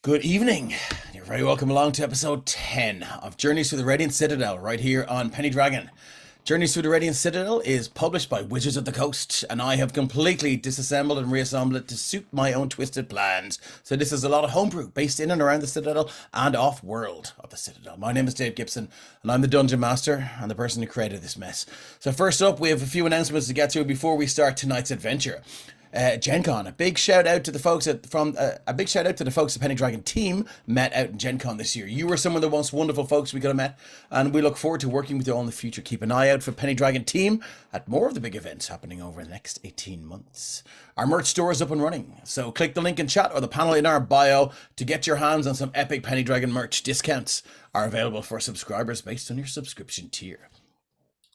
Good evening. You're very welcome along to episode 10 of Journeys Through the Radiant Citadel right here on Penny Dragon. Journeys Through the Radiant Citadel is published by Wizards of the Coast, and I have completely disassembled and reassembled it to suit my own twisted plans. So this is a lot of homebrew based in and around the Citadel and off-world of the Citadel. My name is Dave Gibson, and I'm the Dungeon Master and the person who created this mess. So first up, we have a few announcements to get through before we start tonight's adventure. Gen Con, a big shout out to the folks at the Penny Dragon team met out in Gen Con this year. You were some of the most wonderful folks we could have met, and we look forward to working with you all in the future. Keep an eye out for Penny Dragon team at more of the big events happening over the next 18 months. Our merch store is up and running, so click the link in chat or the panel in our bio to get your hands on some epic Penny Dragon merch. Discounts are available for subscribers based on your subscription tier.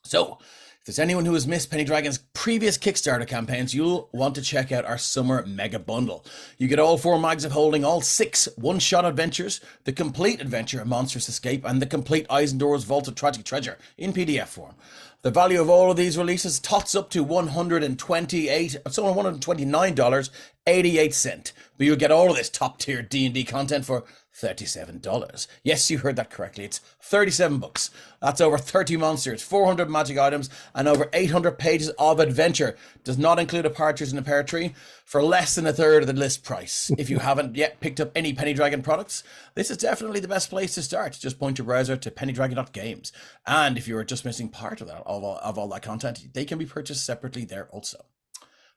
So, if there's anyone who has missed Penny Dragon's previous Kickstarter campaigns, you'll want to check out our Summer Mega Bundle. You get all 4 mags of Holding, all 6 one-shot adventures, the complete adventure of Monstrous Escape, and the complete Eisendoor's Vault of Tragic Treasure in PDF form. The value of all of these releases tots up to $129.88, but you'll get all of this top-tier D&D content for $37. Yes, you heard that correctly. It's 37 books. That's over 30 monsters, 400 magic items, and over 800 pages of adventure. Does not include a partridge in a pear tree for less than a third of the list price. If you haven't yet picked up any Penny Dragon products, this is definitely the best place to start. Just point your browser to pennydragon.games. And if you are just missing part of that, of all that content, they can be purchased separately there also.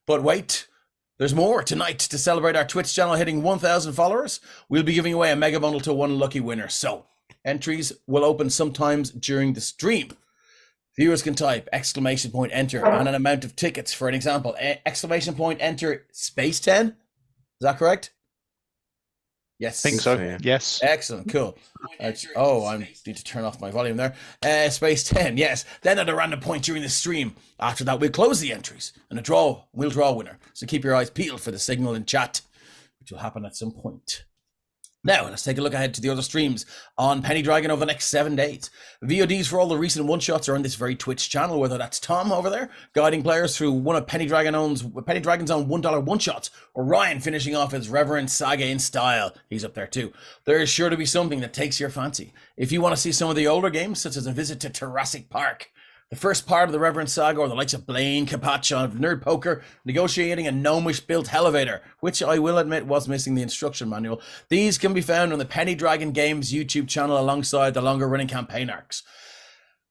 But wait, there's more. Tonight, to celebrate our Twitch channel hitting 1,000 followers, we'll be giving away a mega bundle to one lucky winner. So, entries will open sometimes during the stream. Viewers can type !enter and an amount of tickets. For an example, !enter space 10. Is that correct? Yes. I think so, yeah. Yes. Excellent, cool. I need to turn off my volume there. Space 10, yes. Then at a random point during the stream, after that, we'll close the entries and we'll draw a winner. So keep your eyes peeled for the signal in chat, which will happen at some point. Now, let's take a look ahead to the other streams on Penny Dragon over the next 7 days. VODs for all the recent one-shots are on this very Twitch channel, whether that's Tom over there, guiding players through one of Penny Dragon's own $1 one-shots, or Ryan finishing off his Reverend Saga in style. He's up there too. There is sure to be something that takes your fancy. If you want to see some of the older games, such as a visit to Jurassic Park, the first part of the Reverend Saga, or the likes of Blaine Capatch of Nerd Poker, negotiating a gnomish-built elevator, which I will admit was missing the instruction manual. These can be found on the Penny Dragon Games YouTube channel alongside the longer-running campaign arcs.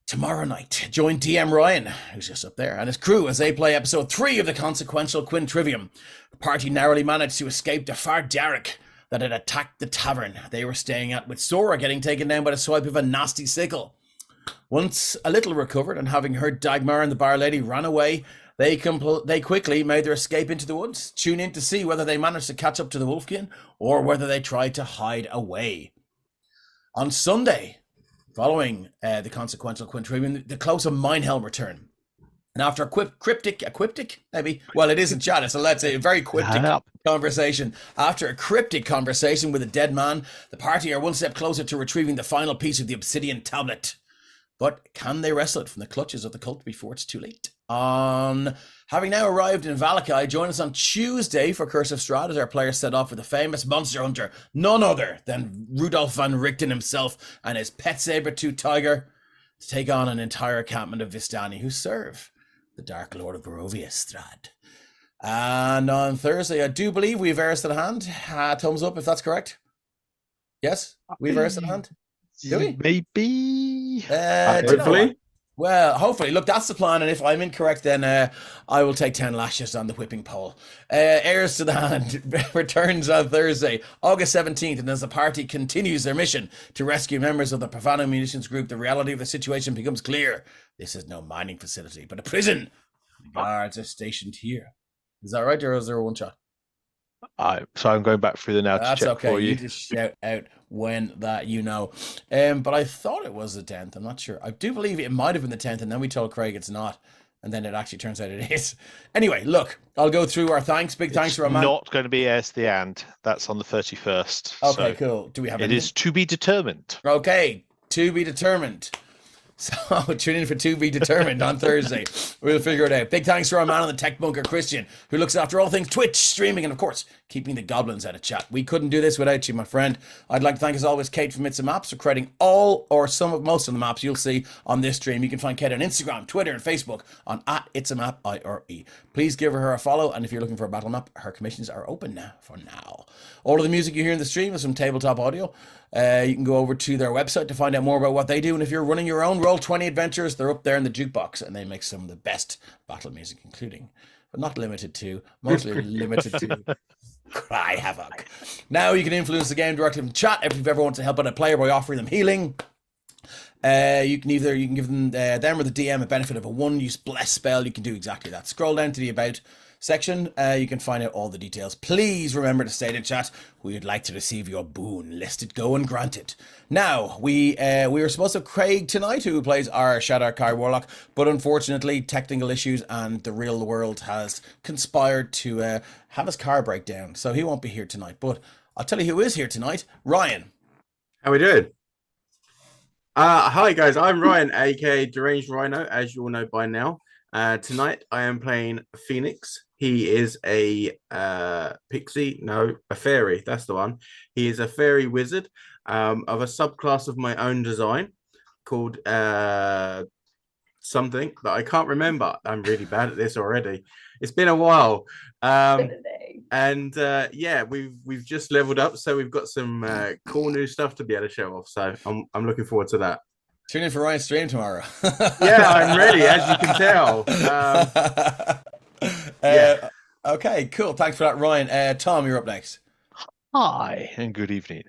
Tomorrow night, join DM Ryan, who's just up there, and his crew as they play episode 3 of the Consequential Quintrivium. The party narrowly managed to escape the Far Derrick that had attacked the tavern they were staying at, with Sora getting taken down by the swipe of a nasty sickle. Once a little recovered and having heard Dagmar and the bar lady ran away, they quickly made their escape into the woods. Tune in to see whether they managed to catch up to the Wolfkin or whether they tried to hide away. On Sunday, following the Consequential Quintrivium, the Close of Minehelm return. And after a cryptic, maybe? Well, it isn't chat, so let's say a very cryptic conversation. After a cryptic conversation with a dead man, the party are one step closer to retrieving the final piece of the obsidian tablet. But can they wrestle it from the clutches of the cult before it's too late? Having now arrived in Valakai, join us on Tuesday for Curse of Strahd as our players set off with a famous monster hunter, none other than Rudolf van Richten himself and his pet saber-tooth tiger, to take on an entire encampment of Vistani who serve the Dark Lord of Barovia, Strahd. And on Thursday, I do believe we have Eris at hand. Thumbs up if that's correct. Yes, we have Eris at hand. Do we? Maybe. Hopefully. Well, hopefully. Look, that's the plan, and if I'm incorrect, then I will take 10 lashes on the whipping pole. Heirs to the Hand returns on Thursday, August 17th, and as the party continues their mission to rescue members of the Profano Munitions Group, the reality of the situation becomes clear. This is no mining facility, but a prison. The guards are stationed here. Is that right, or is there a one-shot? So I'm going back through the now to That's check okay. for you. You just shout out when that you know. But I thought it was the 10th. I'm not sure. I do believe it might have been the 10th, and then we told Craig it's not. And then it actually turns out it is. Anyway, look, I'll go through our thanks. Big thanks for our man. Not going to be Heirs to the Hand. That's on the 31st. Okay, so cool. Do we have it anything? is to be determined. Okay, to be determined. So tune in for To Be Determined on Thursday. We'll figure it out. Big thanks to our man on the tech bunker, Christian, who looks after all things Twitch, streaming, and of course, keeping the goblins out of chat. We couldn't do this without you, my friend. I'd like to thank, as always, Kate from It's a Maps for creating all or most of the maps you'll see on this stream. You can find Kate on Instagram, Twitter, and Facebook on @itsamap_IRE. Please give her a follow, and if you're looking for a battle map, her commissions are open now for now. All of the music you hear in the stream is from Tabletop Audio. You can go over to their website to find out more about what they do, and if you're running your own Roll20 adventures, they're up there in the jukebox, and they make some of the best battle music, including, but not limited to, mostly limited to Cry Havoc. Now you can influence the game directly from chat if you've ever wanted to help out a player by offering them healing. You can give them or the DM a benefit of a 1-use bless spell. You can do exactly that. Scroll down to the about section. You can find out all the details. Please remember to state in chat we would like to receive your boon. List it, go and grant it. Now we were supposed to have Craig tonight, who plays our Shadar Warlock, but unfortunately technical issues and the real world has conspired to have his car break down, so he won't be here tonight. But I'll tell you who is here tonight. Ryan. How we doing? Hi guys, I'm Ryan, aka Deranged Rhino, as you all know by now. Tonight I am playing Phoenix. He is a fairy, that's the one. He is a fairy wizard of a subclass of my own design called something that I can't remember. I'm really bad at this already. It's been a while. Yeah, we've just leveled up, so we've got some cool new stuff to be able to show off. So I'm looking forward to that. Tune in for Ryan's stream tomorrow. Yeah, I'm ready, as you can tell. Yeah. Okay, cool. Thanks for that, Ryan. Tom, you're up next. Hi, and good evening.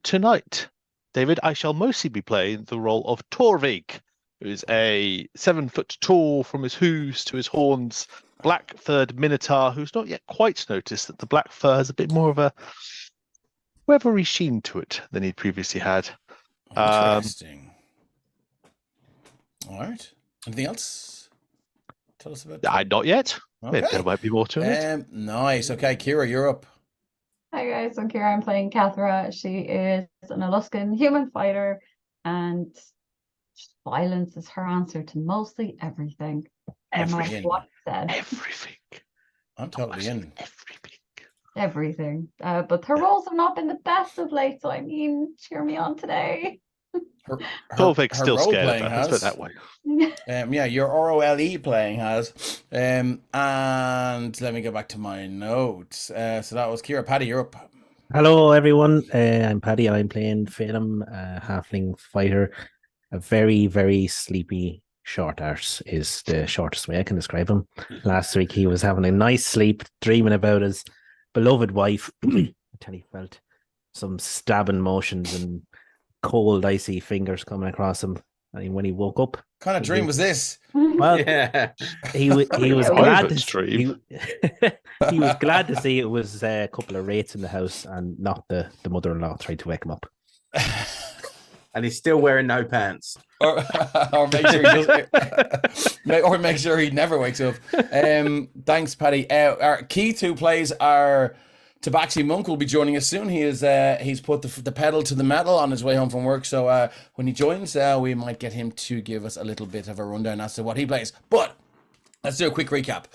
Tonight, David, I shall mostly be playing the role of Torvik, who is a 7-foot tall from his hooves to his horns, black-furred minotaur who's not yet quite noticed that the black fur has a bit more of a weathery sheen to it than he'd previously had. Interesting. All right. Anything else? Tell us about. Not yet. Okay. Maybe there might be more to it. Nice. Okay, Kira, you're up. Hi guys, I'm Kira. I'm playing Hethar. She is an Aluskan human fighter, and violence is her answer to mostly everything. Everything. What said. Everything. I'm totally in. Everything. But her roles have not been the best of late, so I mean, cheer me on today. Torvik's still scared of her. Let's put it that way. Yeah, your ROLE playing has. And let me go back to my notes. So that was Kira. Paddy, you're up. Hello, everyone. I'm Paddy, and I'm playing Phenom, halfling fighter. A very, very sleepy short arse is the shortest way I can describe him. Last week, he was having a nice sleep, dreaming about his beloved wife. Until he felt some stabbing motions and cold, icy fingers coming across him. And when he woke up, What kind of dream was this? well, Yeah. he was glad to dream. he was glad to see it was a couple of wraiths in the house and not the mother-in-law trying to wake him up. And he's still wearing no pants. or make sure he does, or make sure he never wakes up. Thanks, Paddy. Keith, who plays our Tabaxi monk, will be joining us soon. He's put the pedal to the metal on his way home from work. So when he joins, we might get him to give us a little bit of a rundown as to what he plays. But let's do a quick recap.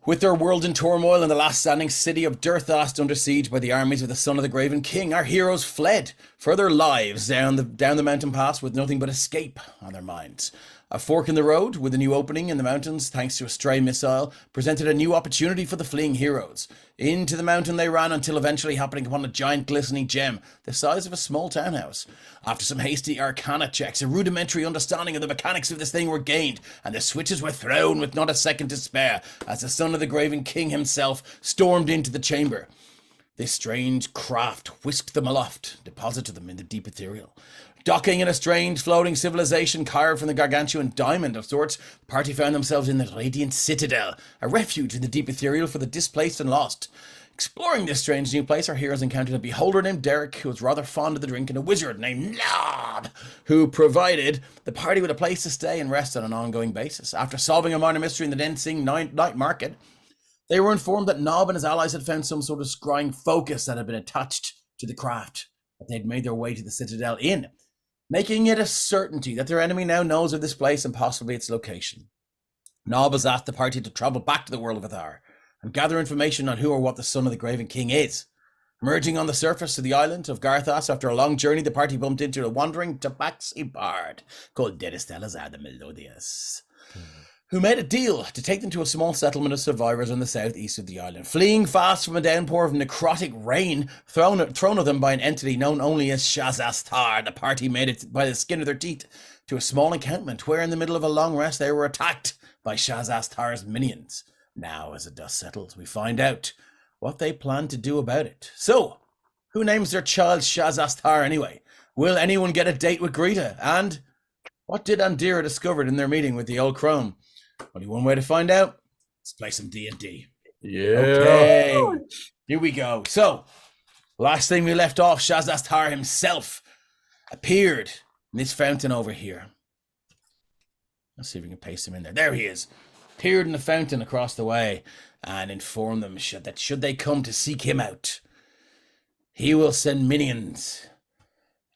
With their world in turmoil and the last standing city of Derthast under siege by the armies of the son of the Graven King, our heroes fled for their lives down the mountain pass with nothing but escape on their minds. A fork in the road with a new opening in the mountains thanks to a stray missile presented a new opportunity for the fleeing heroes. Into the mountain they ran until eventually happening upon a giant glistening gem the size of a small townhouse. After some hasty arcana checks, a rudimentary understanding of the mechanics of this thing were gained, and the switches were thrown with not a second to spare as the son of the Graven King himself stormed into the chamber. This strange craft whisked them aloft, deposited them in the deep ethereal. Docking in a strange floating civilization carved from the gargantuan diamond of sorts, the party found themselves in the Radiant Citadel, a refuge in the deep ethereal for the displaced and lost. Exploring this strange new place, our heroes encountered a beholder named Derek, who was rather fond of the drink, and a wizard named Nod, who provided the party with a place to stay and rest on an ongoing basis. After solving a minor mystery in the Densing night market, they were informed that Nob and his allies had found some sort of scrying focus that had been attached to the craft that they'd made their way to the Citadel in. making it a certainty that their enemy now knows of this place and possibly its location. Nob has asked the party to travel back to the world of Hethar and gather information on who or what the son of the Graven King is. Emerging on the surface of the island of Garthas after a long journey, the party bumped into a wandering tabaxi bard called Derthast the Melodious, who made a deal to take them to a small settlement of survivors on the southeast of the island. Fleeing fast from a downpour of necrotic rain thrown at them by an entity known only as Shazastar, the party made it by the skin of their teeth to a small encampment where in the middle of a long rest they were attacked by Shazastar's minions. Now, as the dust settles, we find out what they plan to do about it. So, who names their child Shazastar anyway? Will anyone get a date with Grathieze? And what did Andira discover in their meeting with the old crone? Only one way to find out. Let's play some D&D. Yeah. Okay, here we go. So, last thing we left off, Shazastar himself appeared in this fountain over here. Let's see if we can paste him in there. There he is. Appeared in the fountain across the way and informed them that should they come to seek him out, he will send minions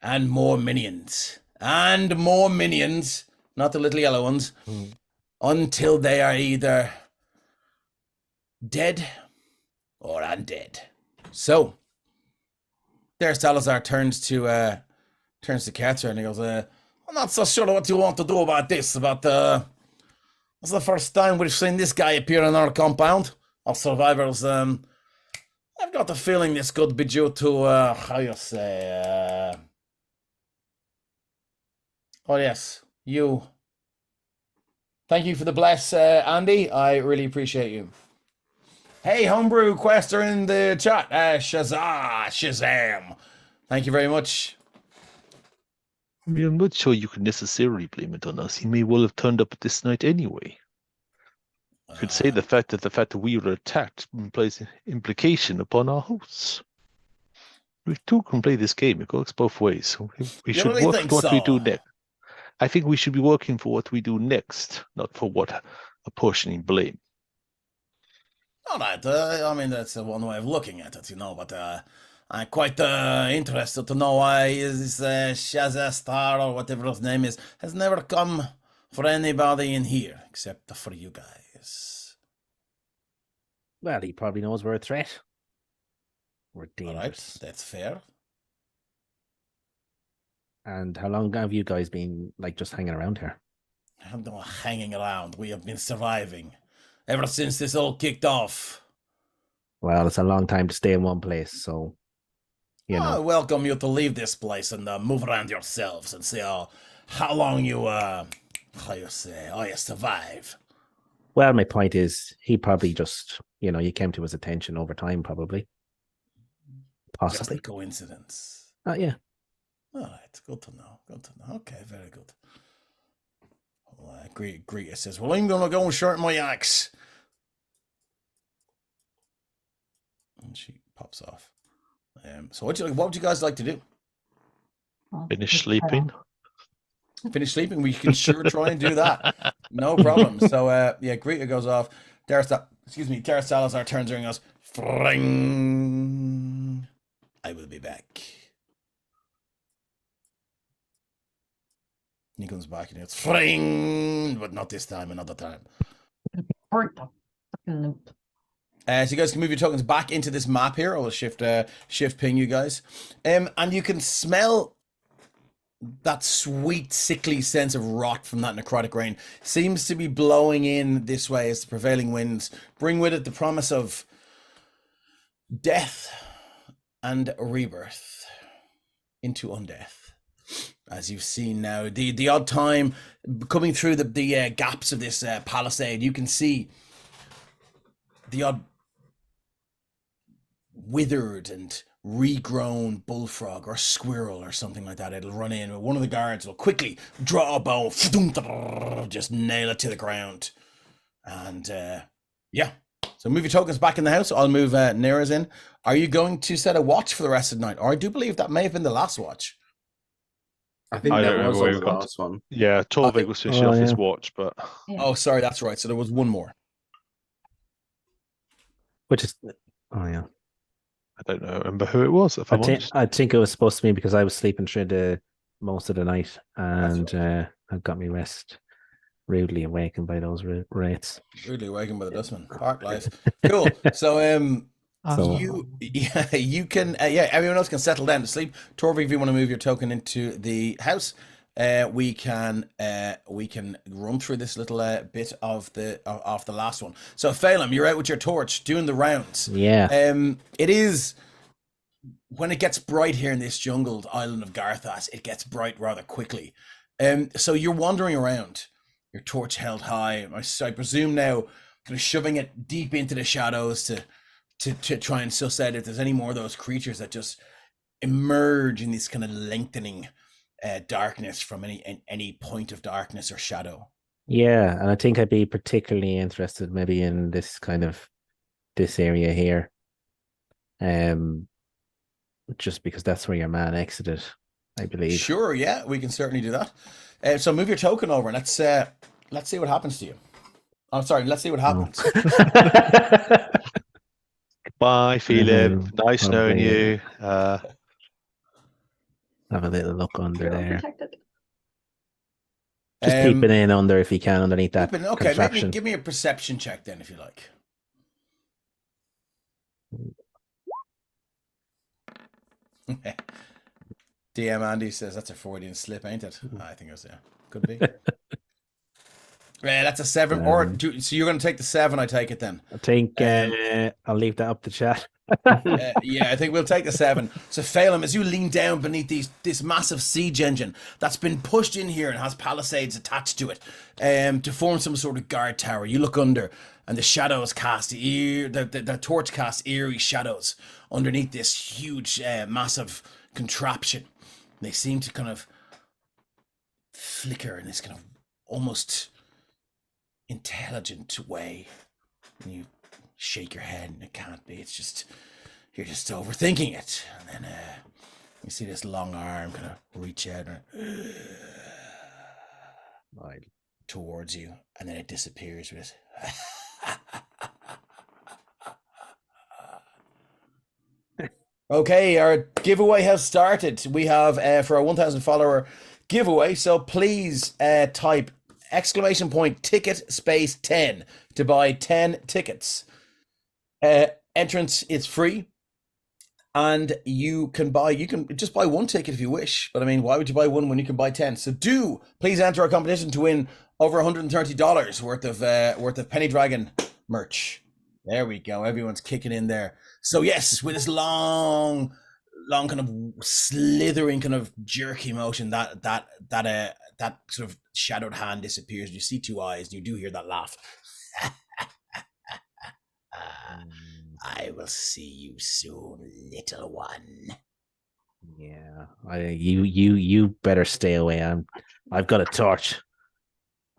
and more minions and more minions, not the little yellow ones, until they are either dead or undead. So, there Salazar turns to Catherine and he goes, I'm not so sure what you want to do about this, but it's the first time we've seen this guy appear in our compound of survivors. I've got the feeling this could be due to, how you say, oh yes, you. Thank you for the bless, Andy. I really appreciate you. Hey, Homebrew Quester in the chat. Shazam. Thank you very much. I mean, I'm not sure you can necessarily blame it on us. He may well have turned up this night anyway. You could say the fact that we were attacked implies implication upon our hosts. We too can play this game. It goes both ways. So we should really work think for what we so? do next. I think we should be working for what we do next, not for what apportioning blame. All right. I mean, that's one way of looking at it, but I'm quite interested to know why this Shazastar or whatever his name is has never come for anybody in here except for you guys. Well, he probably knows we're a threat. We're All right, dangerous. that's fair. And how long have you guys been just hanging around here? I'm not hanging around. We have been surviving ever since this all kicked off. Well, it's a long time to stay in one place, so I welcome you to leave this place and move around yourselves and see how long you survive. Well, my point is, he probably just, you came to his attention over time, probably. Possibly. Just a coincidence. Yeah. All right, good to know. Okay, very good. Well, Grathieze says, well, I'm going to go and sharpen my axe. And she pops off. So what would you guys like to do? Finish sleeping. Finish sleeping? We can sure try and do that. No problem. So, Grathieze goes off. Darth Salazar turns around and goes, Fring. I will be back. He comes back and it's Fring, but not this time, another time. Burnt the fucking loop. So you guys can move your tokens back into this map here. I'll shift ping you guys. And you can smell that sweet, sickly sense of rot from that necrotic rain. Seems to be blowing in this way as the prevailing winds bring with it the promise of death and rebirth into undeath. As you've seen now, the odd time coming through the gaps of this palisade, you can see the odd withered and regrown bullfrog or squirrel or something like that. It'll run in. One of the guards will quickly draw a bow, just nail it to the ground. And so move your tokens back in the house. I'll move Nera's in. Are you going to set a watch for the rest of the night? Or I do believe that may have been the last watch. I think I that don't was remember on where the we got last one. Yeah, Torvik was finishing off his watch, but Oh, sorry, that's right. So there was one more. Which is, I don't know. Remember who it was? If I'm honest, I think it was supposed to be because I was sleeping through the most of the night, and I've got me rest rudely awakened by those wraiths. Rudely awakened by the dustman. Park life. Cool. So you can everyone else can settle down to sleep. Torvik, if you want to move your token into the house, we can run through this little bit of the last one. So Phelim, you're out with your torch doing the rounds. Yeah. It is when it gets bright here in this jungled island of Garthas, it gets bright rather quickly. So you're wandering around, your torch held high. I presume now kind of shoving it deep into the shadows to try and suss out if there's any more of those creatures that just emerge in this kind of lengthening darkness from any point of darkness or shadow. Yeah, and I think I'd be particularly interested maybe in this area here. Just because that's where your man exited, I believe. Sure, yeah, we can certainly do that. So move your token over and let's see what happens to you. Oh, sorry, let's see what happens. Bye, Phelim. Nice knowing you. Have a little look under there. Protected. Just peeping in under if you can underneath that Okay, contraption. give me a perception check then if you like. DM Andy says that's a Freudian slip, ain't it? I think it was, yeah. Could be. That's a 7. So you're going to take the 7, I take it then. I think I'll leave that up to chat. Yeah, I think we'll take the 7. So Phelim, as you lean down beneath this massive siege engine that's been pushed in here and has palisades attached to it to form some sort of guard tower, you look under and the shadows cast the torch casts eerie shadows underneath this huge massive contraption. They seem to kind of flicker in this kind of almost intelligent way. And you shake your head and it can't be. It's just, you're just overthinking it. And then you see this long arm kind of reach out and towards you, and then it disappears with Okay, our giveaway has started. We have for our 1,000 follower giveaway, so please type !ticket space 10 to buy 10 tickets. Entrance is free, and you can just buy 1 ticket if you wish, but I mean, why would you buy 1 when you can buy 10? So do please enter our competition to win over $130 worth of Penny Dragon merch. There we go, everyone's kicking in there. So yes, with this long kind of slithering kind of jerky motion, that sort of shadowed hand disappears. You see 2 eyes and you do hear that laugh. I will see you soon, little one. Yeah, you better stay away. I've got a torch.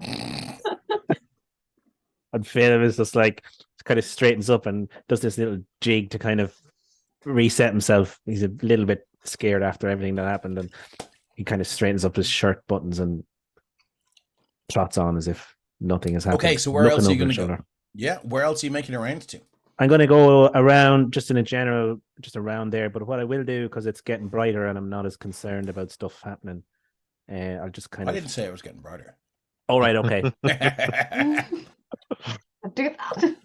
And Phelim is just like kind of straightens up and does this little jig to kind of reset himself. He's a little bit scared after everything that happened, and he kind of straightens up his shirt buttons and trots on as if nothing has happened. Okay, so where else are you going to go? Yeah, where else are you making arrangements to? I'm going to go around, just in a general, just around there. But what I will do, because it's getting brighter and I'm not as concerned about stuff happening, I'll just kind of... I didn't say it was getting brighter. All right, okay. Do that.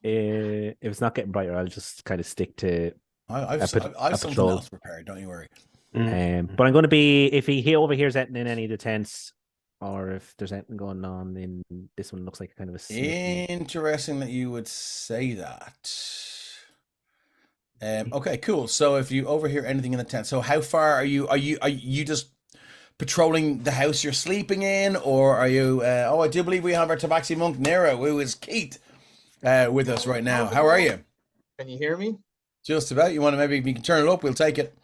If it's not getting brighter, I'll just kind of stick to... I've something else prepared, don't you worry. But I'm going to be, if he overhears anything in any of the tents, or if there's anything going on in this one, looks like kind of a sneaky... Interesting that you would say that. Okay, cool. So if you overhear anything in the tent, so how far are you just patrolling the house you're sleeping in, or are you? I do believe we have our Tabaxi monk Nero, who is Keith, with us right now. How are you? Can you hear me? Just about. You want to maybe we can turn it up? We'll take it.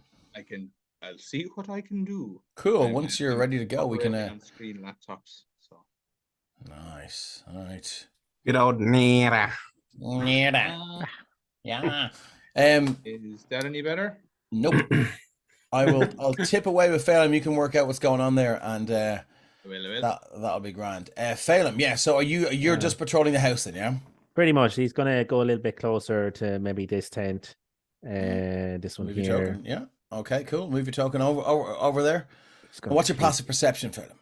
I'll see what I can do. Cool. Once you're ready to go, we can. On screen laptops. So nice. All right. Good old Nera. Nera. Yeah. Is that any better? Nope. I'll tip away with Phelim. You can work out what's going on there, and that'll be grand. Phelim, yeah. So you're just patrolling the house then, yeah? Pretty much. He's gonna go a little bit closer to maybe this tent, this one Move here. your token. Yeah. Okay. Cool. Move your token over there. What's your passive perception, Philip?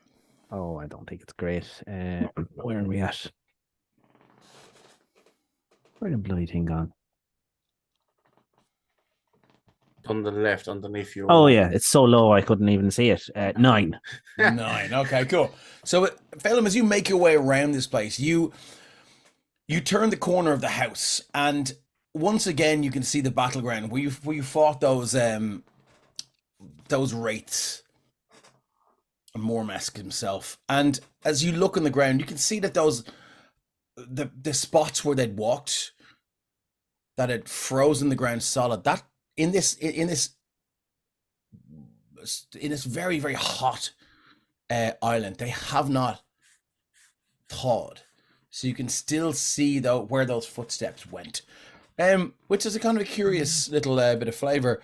Oh, I don't think it's great. Where are we at? Where the bloody thing gone? On the left, underneath your. Oh yeah, it's so low I couldn't even see it. 9. 9. Okay, cool. So, Phelim, as you make your way around this place, you turn the corner of the house, and once again you can see the battleground where you fought those wraiths, and Mormesk himself. And as you look on the ground, you can see that the spots where they'd walked, that had frozen the ground solid. That in this very, very hot island, they have not thawed, so you can still see where those footsteps went, which is a kind of a curious little bit of flavor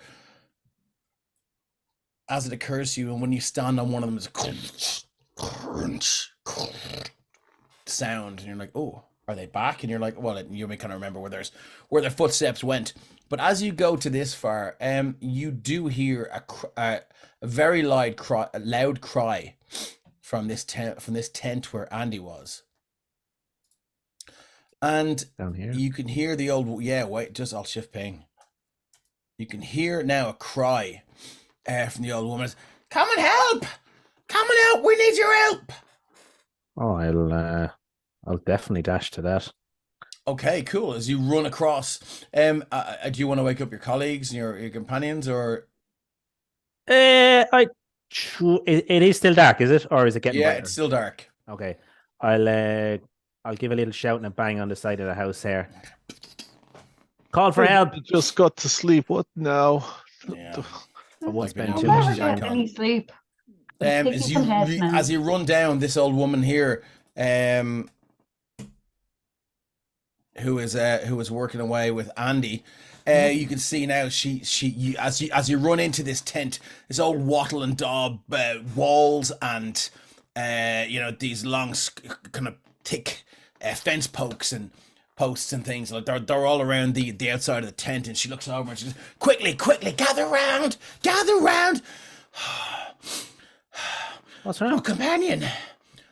as it occurs to you. And when you stand on one of them, it's a crunch sound, and you're like, oh, are they back? And you're like, well, you may kind of remember where their footsteps went. But as you go to this far, you do hear a very loud cry from this tent where Andy was. And Down here. you can hear the old, I'll shift ping. You can hear now a cry from the old woman. Come and help! Come and help! We need your help! Oh, I'll definitely dash to that. Okay, cool. As you run across, do you want to wake up your colleagues and your companions, or? It is still dark, is it, or is it getting? Yeah, brighter? it's still dark. Okay, I'll give a little shout and a bang on the side of the house here. Call for help. I just got to sleep. What now? Yeah. I won't I've been spend out too much much time. time. Any sleep. Take As some heads, man. as you run down, this old woman here, who is working away with Andy, you can see now as you run into this tent, this old wattle and daub walls, and these long kind of thick fence posts and things, like they're all around the outside of the tent. And she looks over and she says, quickly, gather round. What's Oh, wrong? companion,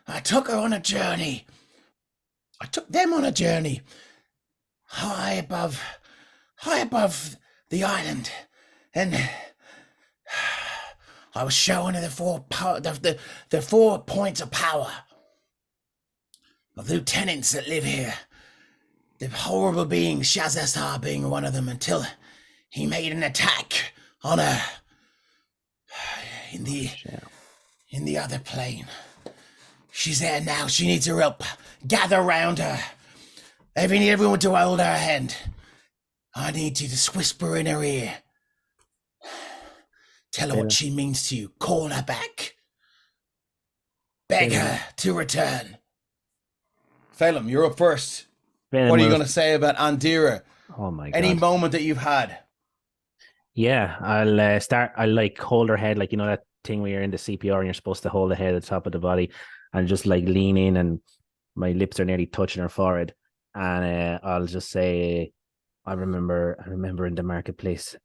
I took them on a journey high above the island, and I was showing her the 4 points of power of lieutenants that live here. The horrible being Shazasar being one of them, until he made an attack on her in the other plane. She's there now. She needs your help. Gather round her. If you need everyone to hold her hand, I need you to whisper in her ear. Tell her what she means to you. Call her back. Beg her to return. Phelim, you're up first. What are you going to say about Andira? Oh my god! Any moment that you've had? Yeah, I'll start. I'll hold her head, that thing where you're in the CPR and you're supposed to hold the head at the top of the body, and just lean in, and my lips are nearly touching her forehead, and I'll just say, I remember in the marketplace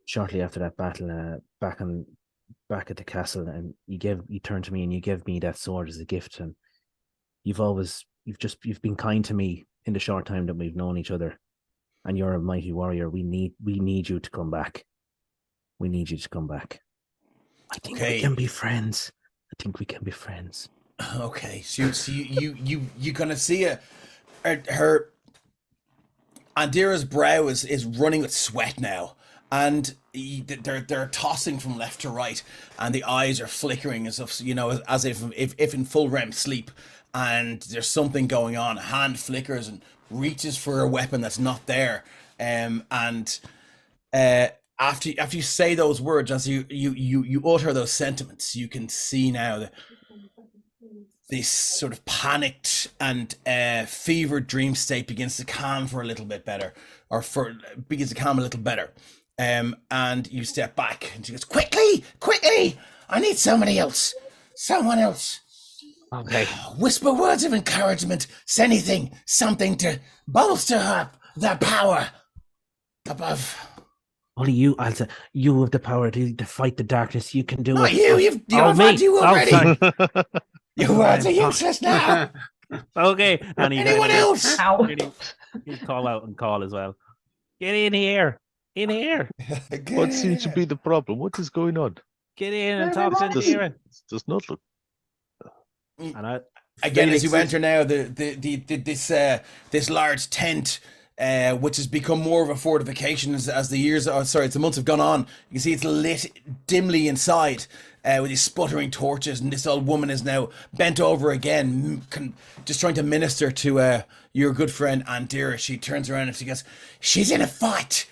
shortly after that battle, back at the castle, and you turned to me and you gave me that sword as a gift, and you've been kind to me in the short time that we've known each other, and you're a mighty warrior. We need you to come back. We need you to come back. I think we can be friends. Okay, so you kind of see her Andira's brow is running with sweat now, and they're tossing from left to right, and the eyes are flickering as if in full REM sleep. And there's something going on. A hand flickers and reaches for a weapon that's not there. After you say those words, as you utter those sentiments, you can see now this sort of panicked and fevered dream state begins to calm a little better. And you step back, and she goes, quickly, I need someone else. Okay. Whisper words of encouragement. Say something to bolster her, their power above Only you, Alza. You have the power to fight the darkness. You can do Not it. you. Oh, You've oh, me. you Oh, already. sorry. Your words are useless now. Okay. And he Anyone else? Ow. He'll call out and call as well. Get in here. In here. What seems to be the problem? What is going on? Get in and talk to Does, Darren. does not look. And Again, as you Phoenix enter now, this large tent, which has become more of a fortification as the years, as the months have gone on. You can see it's lit dimly inside with these sputtering torches, and this old woman is now bent over again, just trying to minister to your good friend Andira. She turns around and she goes, "She's in a fight.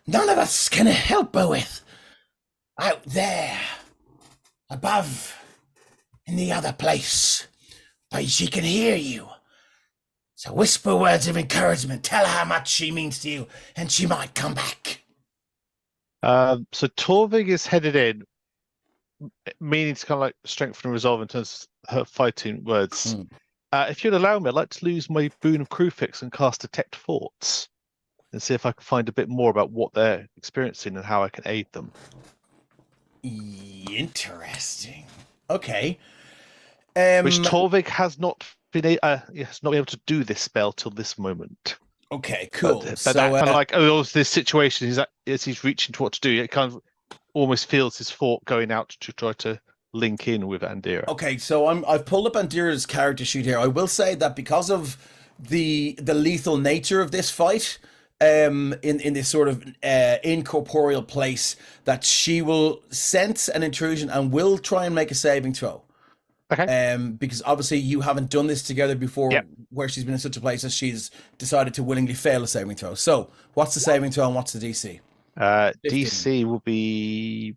None of us can help her with. Out there, above, in the other place. But she can hear you. So whisper words of encouragement. Tell her how much she means to you, and she might come back." So Torvig is headed in, meaning to kind of like strengthen and resolve in terms of her fighting words. If you'd allow me, I'd like to lose my boon of crew fix and cast Detect Thoughts and see if I can find a bit more about what they're experiencing and how I can aid them. Interesting. Okay. Which Torvig has not been able to do this spell till this moment. Okay, cool. But So, that kind of like this situation is that as he's reaching to what to do, it kind of almost feels his thought going out to try to link in with Andira. Okay, so I've pulled up Andira's character sheet here. I will say that because of the lethal nature of this fight, in this sort of incorporeal place, that she will sense an intrusion and will try and make a saving throw. Okay. Because obviously you haven't done this together before, Yep. where she's been in such a place that she's decided to willingly fail a saving throw. So, what's the saving throw and what's the DC? 15. DC will be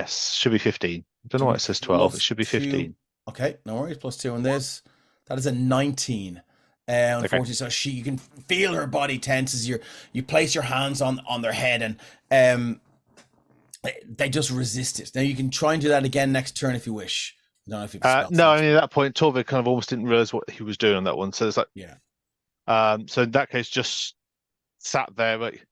should be 15. I don't know why it says 12. It should be 15. Okay, no worries. Plus 2 on this. That is a 19. Unfortunately, so you can feel her body tense as you place your hands on their head, and they just resist it. Now you can try and do that again next turn if you wish. I don't know if you've No, I mean at that point, Torvig kind of almost didn't realize what he was doing on that one. So it's like, so in that case, just sat there, like,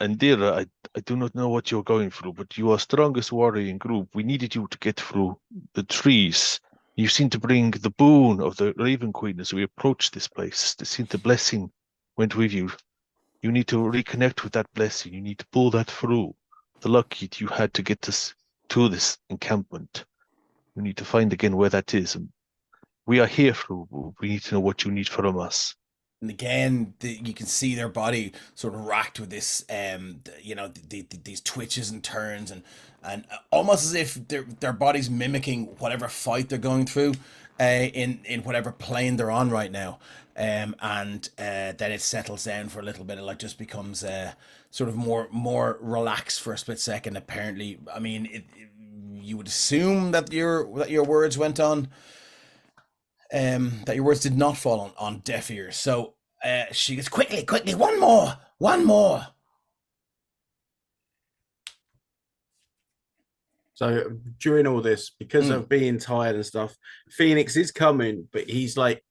Andira, I do not know what you're going through, but you are strongest warrior in group. We needed you to get through the trees. You seem to bring the boon of the Raven Queen as we approach this place. It seemed the blessing went with you. You need to reconnect with that blessing. You need to pull that through. The luck you had to get us to this encampment. You need to find again where that is. And we are here through. We need to know what you need from us. And again, you can see their body sort of racked with this, these twitches and turns, and almost as if their body's mimicking whatever fight they're going through, in whatever plane they're on right now, and then it settles down for a little bit. It like just becomes sort of more relaxed for a split second. Apparently, I mean, you would assume that your words went on. That your words did not fall on deaf ears. So she goes, quickly, one more. So during all this, because of being tired and stuff, Phoenix is coming, but he's like,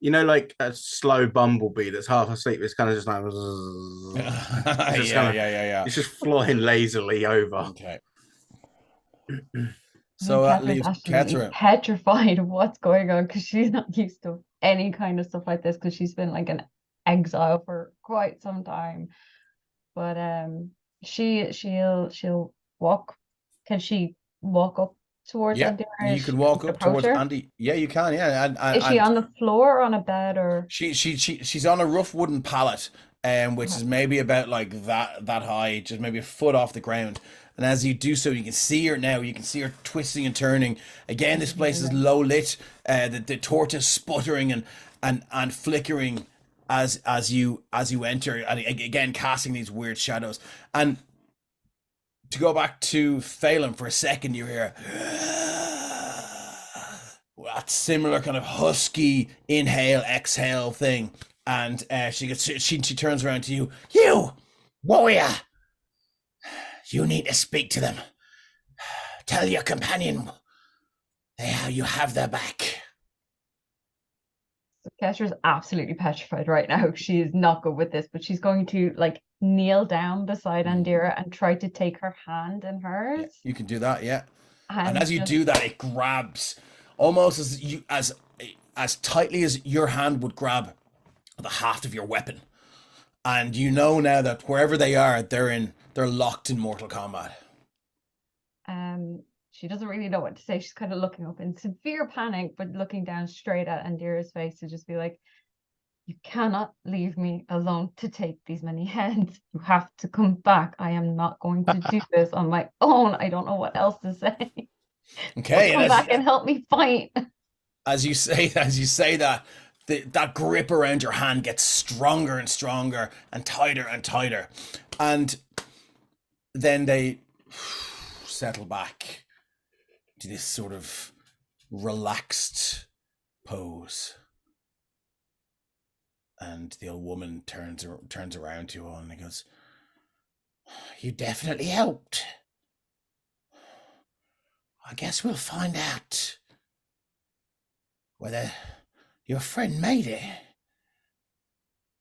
like a slow bumblebee that's half asleep. It's kind of just like, it's just flying lazily over. Okay. So that leaves Catra petrified of what's going on, because she's not used to any kind of stuff like this, because she's been like in exile for quite some time. But she'll walk. Can she walk up towards Andy? You can walk up towards Andy. Yeah, you can. Yeah, and is she on the floor or on a bed, or she's on a rough wooden pallet, which is maybe about like that high, just maybe a foot off the ground. And as you do so, you can see her now. You can see her twisting and turning. Again, this place is low lit. The torch is sputtering and flickering as you enter. And again, casting these weird shadows. And to go back to Phelan for a second, you hear that similar kind of husky inhale, exhale thing. And she turns around to you. You, warrior! You need to speak to them. Tell your companion how you have their back. Kestra's absolutely petrified right now. She is not good with this, but she's going to like kneel down beside Mm. Andira and try to take her hand in hers. Yeah, you can do that, yeah. And And as you just- do that, it grabs almost as tightly as your hand would grab the haft of your weapon. And you know now that wherever they are, they're locked in mortal combat. she doesn't really know what to say. She's kind of looking up in severe panic, but looking down straight at Andira's face to just be like, you cannot leave me alone to take these many heads. You have to come back. I am not going to do this on my own. I don't know what else to say. Okay, Come and back and help me fight. as you say that, that grip around your hand gets stronger and stronger and tighter, and then they settle back to this sort of relaxed pose. And the old woman turns around to you all and he goes, "You definitely helped. I guess we'll find out whether your friend made it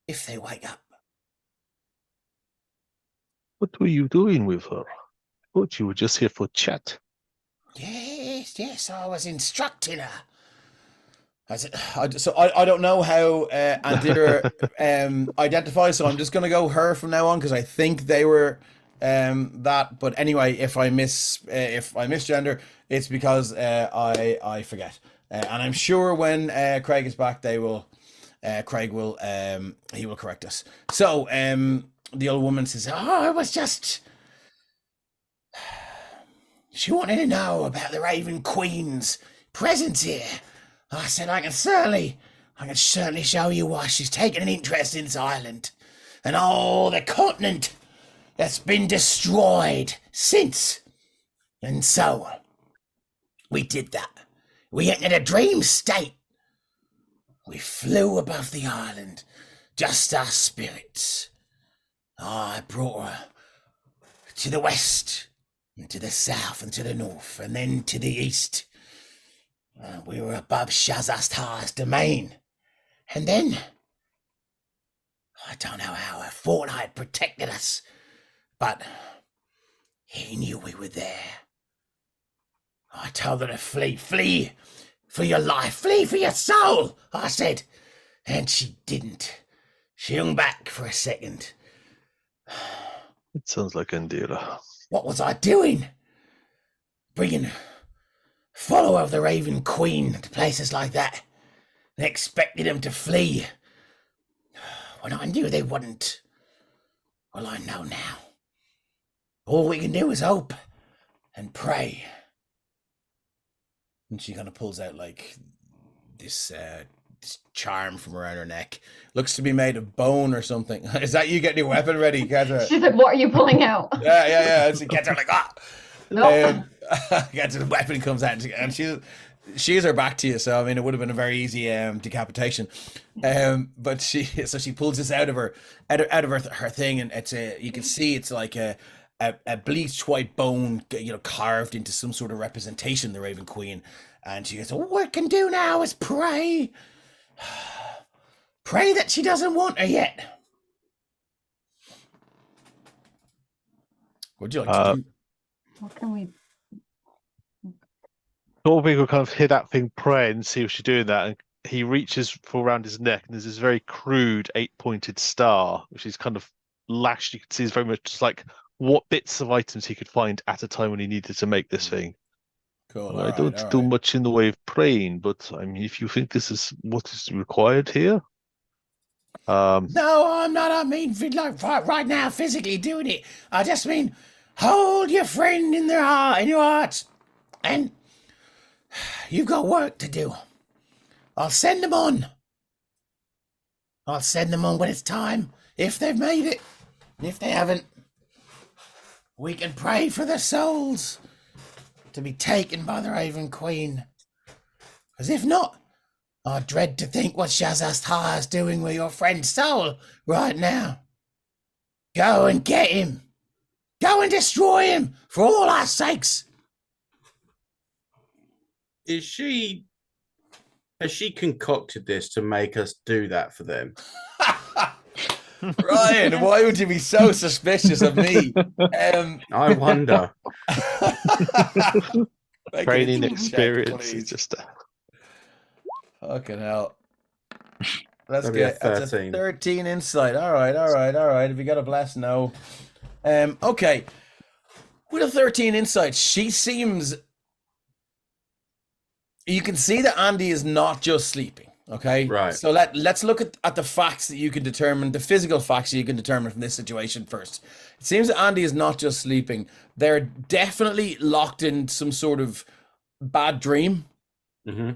if they wake up." What were you doing with her? I thought you were just here for chat. Yes, I was instructing her. I don't know how Andira identifies, so I'm just going to go her from now on because I think they were that. But anyway, if I misgender, it's because I forget. And I'm sure when Craig is back, Craig will he will correct us. So the old woman says, "Oh, it was just." She wanted to know about the Raven Queen's presence here. I said, I can certainly show you why she's taken an interest in this island and all the continent that's been destroyed since. And so, we did that. We entered a dream state. We flew above the island, just our spirits. I brought her to the west, and to the south, and to the north, and then to the east. We were above Shazasthar's domain. And then, I don't know how, I thought I had protected us, but he knew we were there. I told her to flee for your life, flee for your soul, I said. And she didn't. She hung back for a second. It sounds like Andira. What was I doing? Bringing follower of the Raven Queen to places like that and expected them to flee when I knew they wouldn't. Well, I know now. All we can do is hope and pray. And she kind of pulls out like this charm from around her neck. Looks to be made of bone or something. Is that you getting your weapon ready, Katra? She's like, what are you pulling out? Yeah. She gets her like, ah. No. Gets her weapon comes out and she is her back to you. So I mean, it would have been a very easy decapitation. But she pulls this out of her thing, and you can see it's like a bleached white bone, carved into some sort of representation of the Raven Queen. And she goes, all we can do now is pray. Pray that she doesn't want her yet. What'd you like to do? What can we? Torvik will kind of hear that thing pray and see if she's doing that, and he reaches for around his neck, and there's this very crude 8-pointed star, which is kind of lashed. You can see it's very much just like what bits of items he could find at a time when he needed to make this thing. Cool. I don't do much in the way of praying, but I mean, if you think this is what is required here. No, I'm not. I mean, like right now, physically doing it. I just mean, hold your friend in your hearts, and you've got work to do. I'll send them on. I'll send them on when it's time. If they've made it, if they haven't, we can pray for their souls to be taken by the Raven Queen. Because if not, I dread to think what Shazastar is doing with your friend's soul right now. Go and get him. Go and destroy him for all our sakes. Has she concocted this to make us do that for them? Ryan, why would you be so suspicious of me? I wonder. Make it Training a check, experience is please. just Fucking hell. Let's That'd be a get that's a 13. 13 insight. All right. If you got a bless, no. Okay. With a 13 insight, she seems. You can see that Andy is not just sleeping. Okay. Right. So let's look at the facts that you can determine, the physical facts that you can determine from this situation first. It seems that Andy is not just sleeping. They're definitely locked in some sort of bad dream. Mm-hmm.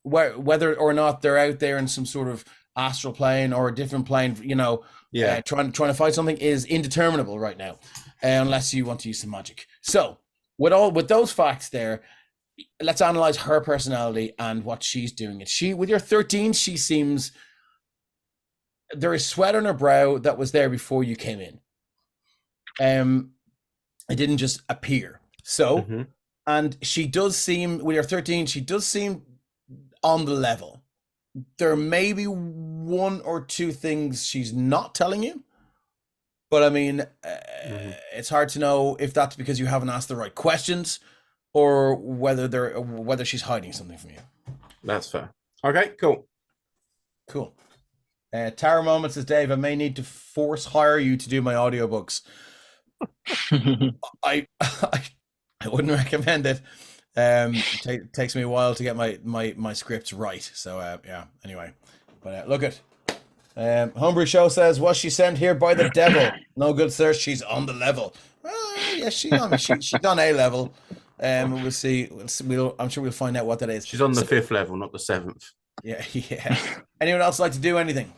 Whether or not they're out there in some sort of astral plane or a different plane, trying to fight something is indeterminable right now, unless you want to use some magic. So with those facts there, let's analyze her personality and what she's doing. With your 13, she seems there is sweat on her brow that was there before you came in. It didn't just appear. So, and she does seem, with your 13, she does seem on the level. There may be one or two things she's not telling you, but I mean, it's hard to know if that's because you haven't asked the right questions or whether she's hiding something from you. That's fair. Okay, cool. Tower Moment says, Dave, I may need to force hire you to do my audiobooks. I wouldn't recommend it. It takes me a while to get my scripts right. So anyway, but look at Homebrew Show says, was she sent here by the devil? No good, sir. She's on the level. Yes, she's on A level. We'll see. I'm sure we'll find out what that is. She's on the 5th level, not the 7th. Yeah. Anyone else like to do anything?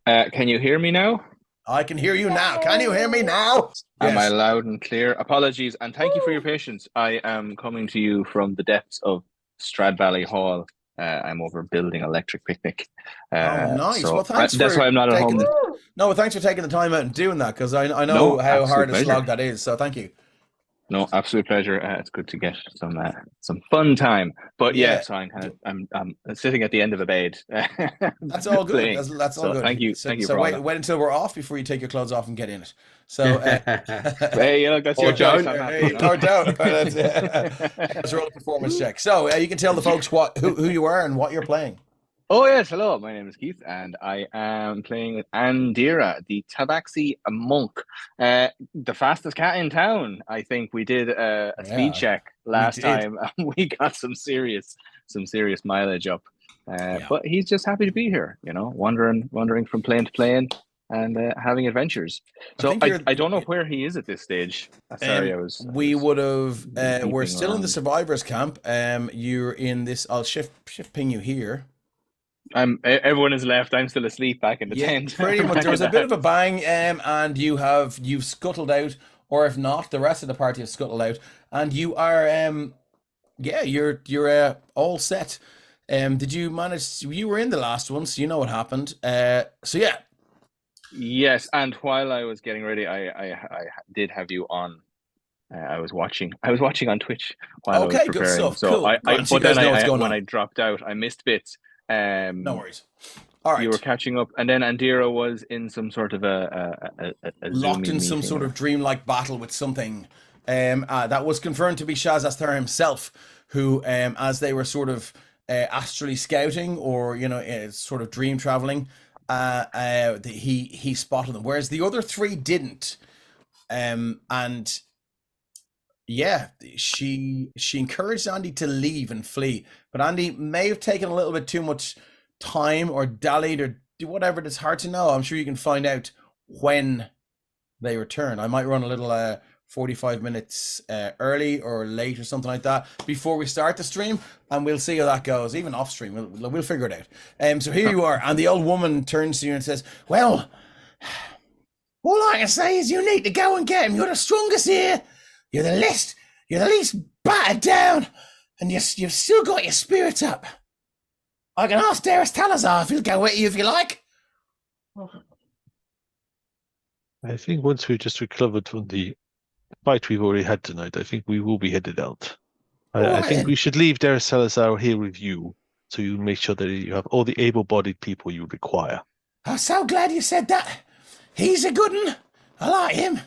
Can you hear me now? I can hear you now. Can you hear me now? Am I Yes. loud and clear? Apologies, and thank you for your patience. I am coming to you from the depths of Strad Valley Hall. I'm over building Electric Picnic. Nice. So Well, thanks. that's for why I'm not at taking home. Thanks for taking the time out and doing that, because I know No, how absolute hard a pleasure. slog that is. So thank you. No, absolute pleasure. It's good to get some fun time. But Yeah. so I'm sitting at the end of a bed. That's all good. playing. That's all So good. thank you. So, Thank you so for all wait, that. wait until we're off before you take your clothes off and get in it. So Hey, look, that's Or your choice. don't. I'm happy. or don't. Let's roll a performance check. So you can tell the folks who you are and what you're playing. Oh yes, hello. My name is Keith, and I am playing with Andira, the Tabaxi monk, the fastest cat in town. I think we did a speed check last did. time, and we got some serious mileage up. But he's just happy to be here, wandering from plane to plane and having adventures. So I don't know where he is at this stage. Sorry, We're still in the around. survivors camp. You're in this. I'll shift ping you here. Everyone is left. I'm still asleep back in the tent. Pretty much. There was a bit of a bang, and you've scuttled out, or if not, the rest of the party have scuttled out, and you are you're all set. Did you manage? You were in the last one, so you know what happened. So yeah. Yes, and while I was getting ready, I did have you on. I was watching on Twitch while I was preparing. Good stuff. So cool. But then when I dropped out, I missed bits. No worries. All right. You were catching up, and then Andira was in some sort of a locked in some sort of dreamlike battle with something. That was confirmed to be Shaz himself, who, as they were sort of astrally scouting or sort of dream traveling, he spotted them, whereas the other three didn't. And yeah, she encouraged Andy to leave and flee, but Andy may have taken a little bit too much time or dallied or do whatever. It's hard to know. I'm sure you can find out when they return. I might run a little 45 minutes early or late or something like that before we start the stream, and we'll see how that goes. Even off stream, we'll figure it out. So here you are, and the old woman turns to you and says, well, all I can say is you need to go and get him. You're the strongest here. You're the least battered down, and you've still got your spirit up. I can ask Derthast Talazar if he'll go with you if you like. I think once we've just recovered from the fight we've already had tonight, I think we will be headed out. I think we should leave Derthast Talazar here with you, so you make sure that you have all the able-bodied people you require. I'm so glad you said that. He's a good one. I like him.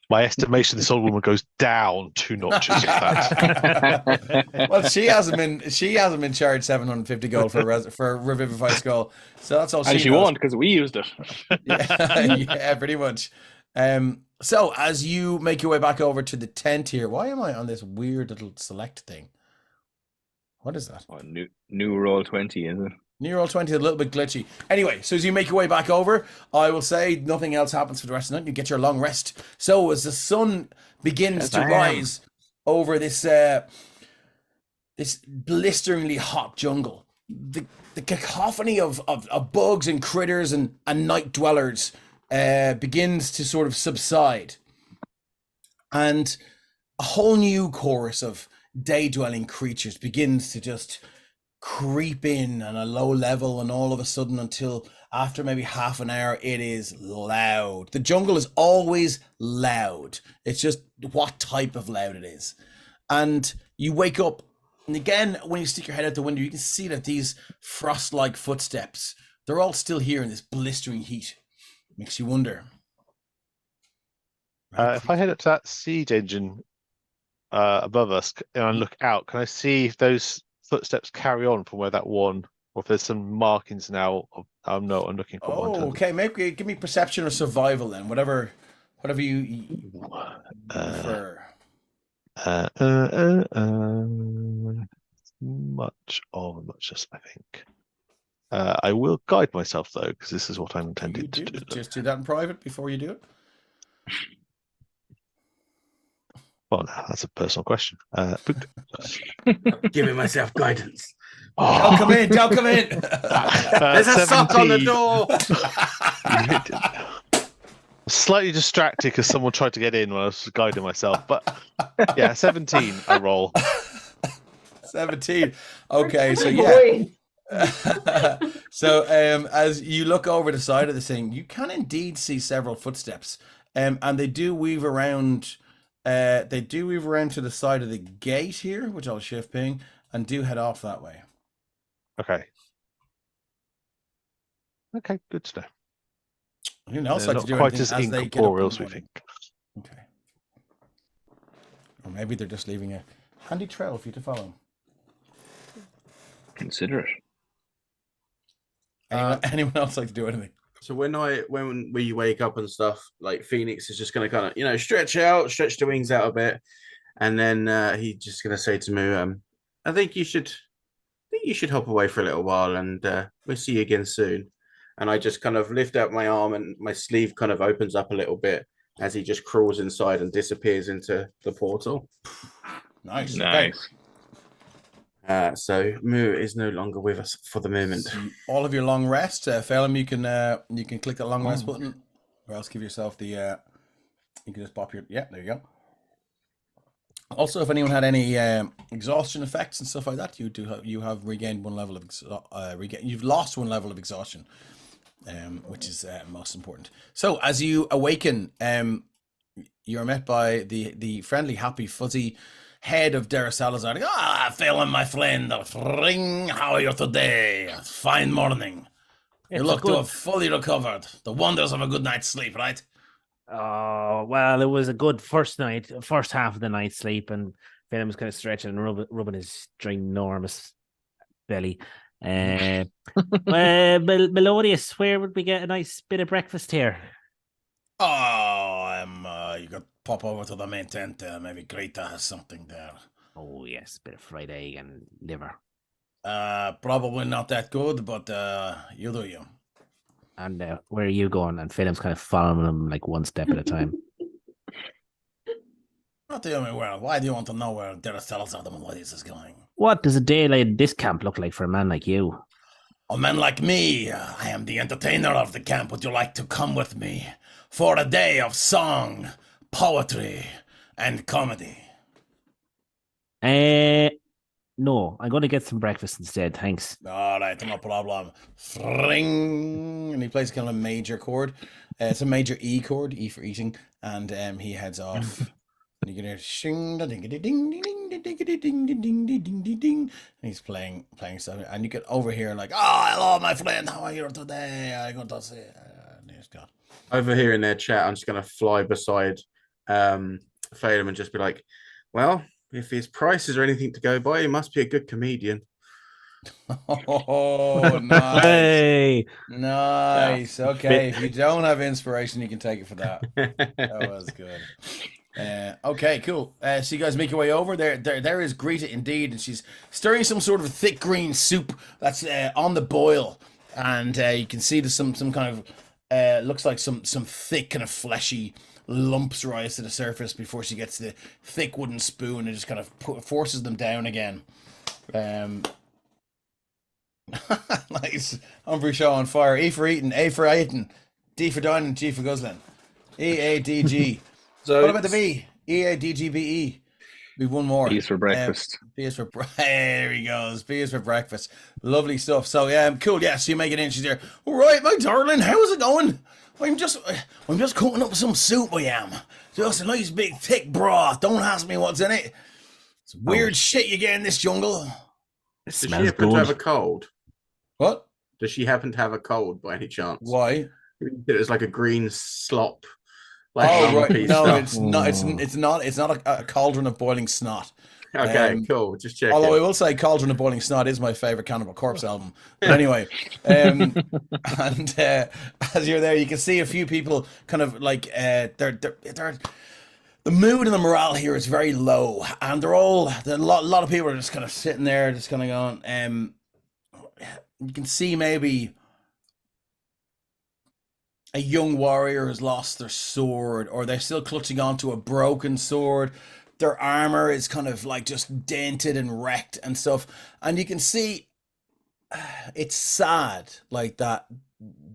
My estimation, this old woman goes down 2 notches with that. Well, she hasn't been charged 750 gold for a Revivify Skull, so that's all. And she won't because we used it. Yeah, pretty much. So as you make your way back over to the tent here, why am I on this weird little select thing? What is that? Oh, new roll 20, is it? New roll 20 is a little bit glitchy. Anyway, so as you make your way back over, I will say nothing else happens for the rest of the night. You get your long rest. So as the sun begins to rise over this this blisteringly hot jungle, the cacophony of bugs and critters and night dwellers begins to sort of subside. And a whole new chorus of day-dwelling creatures begins to just creep in on a low level, and all of a sudden, until after maybe half an hour, it is loud. The jungle is always loud. It's just what type of loud it is. And you wake up, and again, when you stick your head out the window, you can see that these frost-like footsteps, they're all still here in this blistering heat. Makes you wonder. If I head up to that siege engine above us and I look out, can I see if those footsteps carry on from where that one, or if there's some markings now of I'm looking for one. Oh, okay. Maybe give me perception or survival then. Whatever you prefer. Much, I think. I will guide myself though, because this is what I'm intended to do. Just do that in private before you do it. Well, no, that's a personal question. Giving myself guidance. Don't come in. Don't come in. There's a sock on the door. Slightly distracted because someone tried to get in when I was guiding myself. But yeah, 17 I roll. 17. Okay, so yeah. So as you look over the side of the thing, you can indeed see several footsteps. And they do weave around. They do weave around to the side of the gate here, which I'll shift ping, and do head off that way. Okay. Okay, good to know. Anyone else like to do quite anything as as they get up incorporeal in as the we morning? think. Okay. Or maybe they're just leaving a handy trail for you to follow. Consider it. Anyone else like to do anything? So when we wake up and stuff, like Phoenix is just going to kind of, stretch the wings out a bit. And then he's just going to say to Moo, I think you should hop away for a little while, and we'll see you again soon. And I just kind of lift up my arm, and my sleeve kind of opens up a little bit as he just crawls inside and disappears into the portal. Nice. So Moo is no longer with us for the moment. All of your long rest, Phelim, you can click that long rest button, or else give yourself the. You can just pop your. Yeah, there you go. Also, if anyone had any exhaustion effects and stuff like that, you have regained 1 level of you've lost 1 level of exhaustion, which is most important. So as you awaken, you're met by the friendly, happy, fuzzy head of Derthast. Phelim, my friend, ring. How are you today? Fine morning. You look to have fully recovered. The wonders of a good night's sleep, right? Oh, well, it was a good first half of the night's sleep, and Phelim was kind of stretching and rubbing his ginormous belly. Melodious, where would we get a nice bit of breakfast here? You could pop over to the main tent. Maybe Greta has something there. Oh, yes, bit of fried egg and liver. Probably not that good, but you do you. And where are you going? And Phelim's kind of following him like one step at a time. Not tell me where. Why do you want to know where Derthast and Melodious is going? What does a day like this camp look like for a man like you? A man like me, I am the entertainer of the camp. Would you like to come with me for a day of song, poetry, and comedy? No, I'm going to get some breakfast instead, thanks. All right, no problem. Ring, and he plays kind of a major chord. It's a major E chord, E for eating, and he heads off. And you can hear shing, ding, ding, ding, ding, ding, ding, ding, ding, ding, ding, ding, ding, ding, ding, ding. And he's playing stuff, and you get over here like, oh, hello, my friend, how are you today? I'm going to say, God. Over here in their chat, I'm just going to fly beside Phelan and just be like, well, if his prices are anything to go by, he must be a good comedian. Oh, nice. Hey, Nice. Okay, if you don't have inspiration, you can take it for that. That was good. Okay, cool. So you guys make your way over. There is Greta indeed, and she's stirring some sort of thick green soup that's on the boil, and you can see there's some kind of looks like some thick kind of fleshy lumps rise to the surface before she gets the thick wooden spoon and just kind of forces them down again. Nice. Humphrey Shaw on fire. E for eating, A for eating, D for dining, G for guzzling. E-A-D-G. So What about the B? E-A-D-G-B-E. We've one more. Peas for breakfast. B is for there he goes. B is for breakfast. Lovely stuff. So cool. Yeah, so you make it in. She's there. All right, my darling, how's it going? I'm just cooking up some soup. I am just a nice big thick broth. Don't ask me what's in it. It's weird shit you get in this jungle. it does she smells happen to have a good. cold? What? Does she happen to have a cold by any chance? Why? It was like a green slop. Like Oh right, lumpy no, stuff. it's not. It's not a cauldron of boiling snot. Okay, cool. Just checking. Although I will say, Cauldron of Boiling Snot is my favorite Cannibal Corpse album. But anyway, and as you're there, you can see a few people kind of like they're the mood and the morale here is very low, and a lot of people are just kind of sitting there, just kind of going. You can see maybe a young warrior has lost their sword, or they're still clutching onto a broken sword. Their armor is kind of like just dented and wrecked and stuff. And you can see it's sad like that.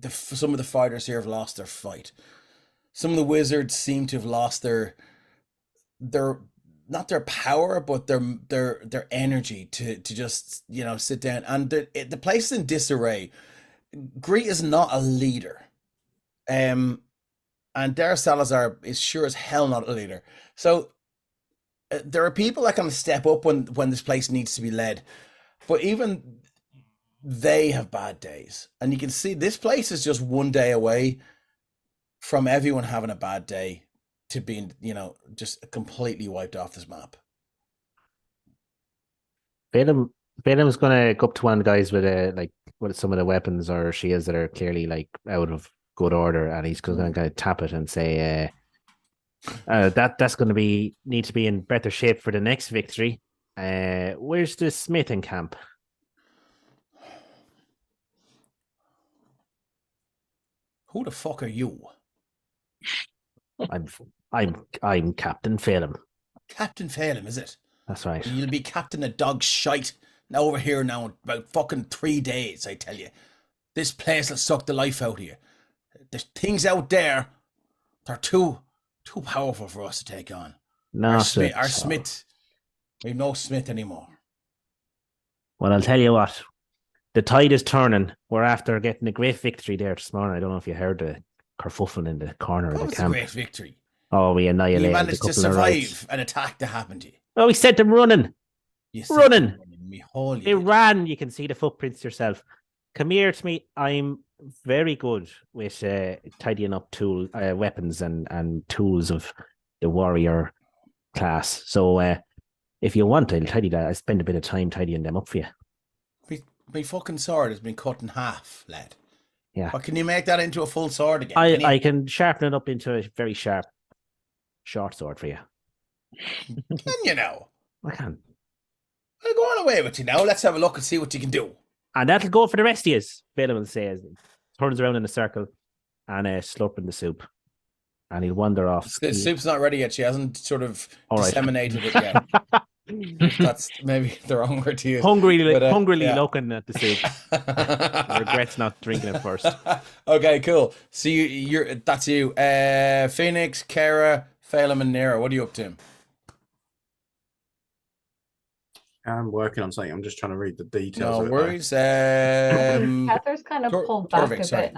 Some of the fighters here have lost their fight. Some of the wizards seem to have lost their not their power, but their energy to just, sit down. And the place is in disarray. Grete is not a leader. And Darth Salazar is sure as hell not a leader. So there are people that kind of step up when this place needs to be led, but even they have bad days. And you can see this place is just one day away from everyone having a bad day to being, just completely wiped off this map. Balaam's gonna go up to one of the guys with some of the weapons or shields that are clearly like out of good order, and he's gonna kind of tap it and say, that's going to need to be in better shape for the next victory. Where's the smithing camp? Who the fuck are you? I'm Captain Phelan. Captain Phelan, is it? That's right. You'll be captain of dog shite now over here now in about fucking 3 days, I tell you. This place will suck the life out of you. There's things out there that are too powerful for us to take on. Our Smith. We have no Smith anymore. Well, I'll tell you what. The tide is turning. We're after getting a great victory there this morning. I don't know if you heard the kerfuffle in the corner of the camp. A great victory. Oh, we annihilated. You managed to survive an attack that happened to you. Oh, we sent them running. Running. They ran. You can see the footprints yourself. Come here to me. I'm very good with tidying up weapons and tools of the warrior class. So if you want, I'll tidy that. I spend a bit of time tidying them up for you. My fucking sword has been cut in half, lad. Yeah. But can you make that into a full sword again? I can sharpen it up into a very sharp, short sword for you. Can you now? I can. I'll go on away with you now. Let's have a look and see what you can do. And that'll go for the rest of you, Balaam will say, as he turns around in a circle and slurping the soup. And he'll wander off. The soup's not ready yet. She hasn't sort of disseminated it yet. That's maybe the wrong word to use. Hungrily looking at the soup. Regrets not drinking it first. Okay, cool. So that's you. Phoenix, Kara, Phelan, and Nera. What are you up to? I'm working on something. I'm just trying to read the details. No worries. Hethar's kind of pulled back Torvik, a bit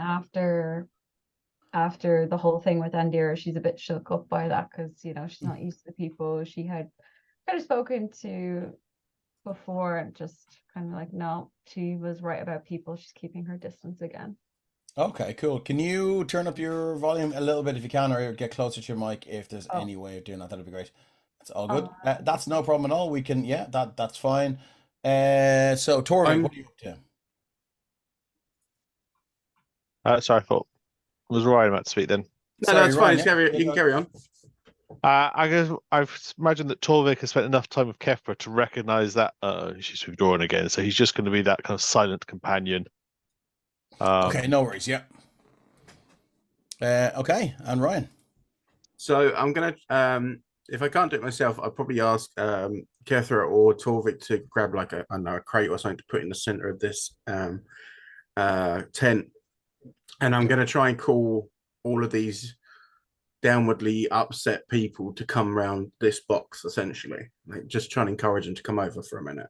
after the whole thing with Andira. She's a bit shook up by that because she's not used to the people. She had I've spoken to before, and just kind of like, no, she was right about people. She's keeping her distance again. Okay, cool. Can you turn up your volume a little bit if you can, or get closer to your mic if there's any way of doing that? That'd be great. That's all good. That's no problem at all. We can, yeah, that's fine. So Torvik, what are you up to? Sorry, I thought was Ryan about to speak then. No, Sorry, that's fine. Ryan, You can carry on. I guess I've imagined that Torvik has spent enough time with Kefra to recognize that she's withdrawn again, so he's just going to be that kind of silent companion. Okay, no worries. Yeah. Okay, and Ryan. So I'm gonna, if I can't do it myself, I'll probably ask Kethra or Torvik to grab like a crate or something to put in the center of this tent, and I'm gonna try and call all of these downwardly upset people to come round this box, essentially, like just trying to encourage them to come over for a minute.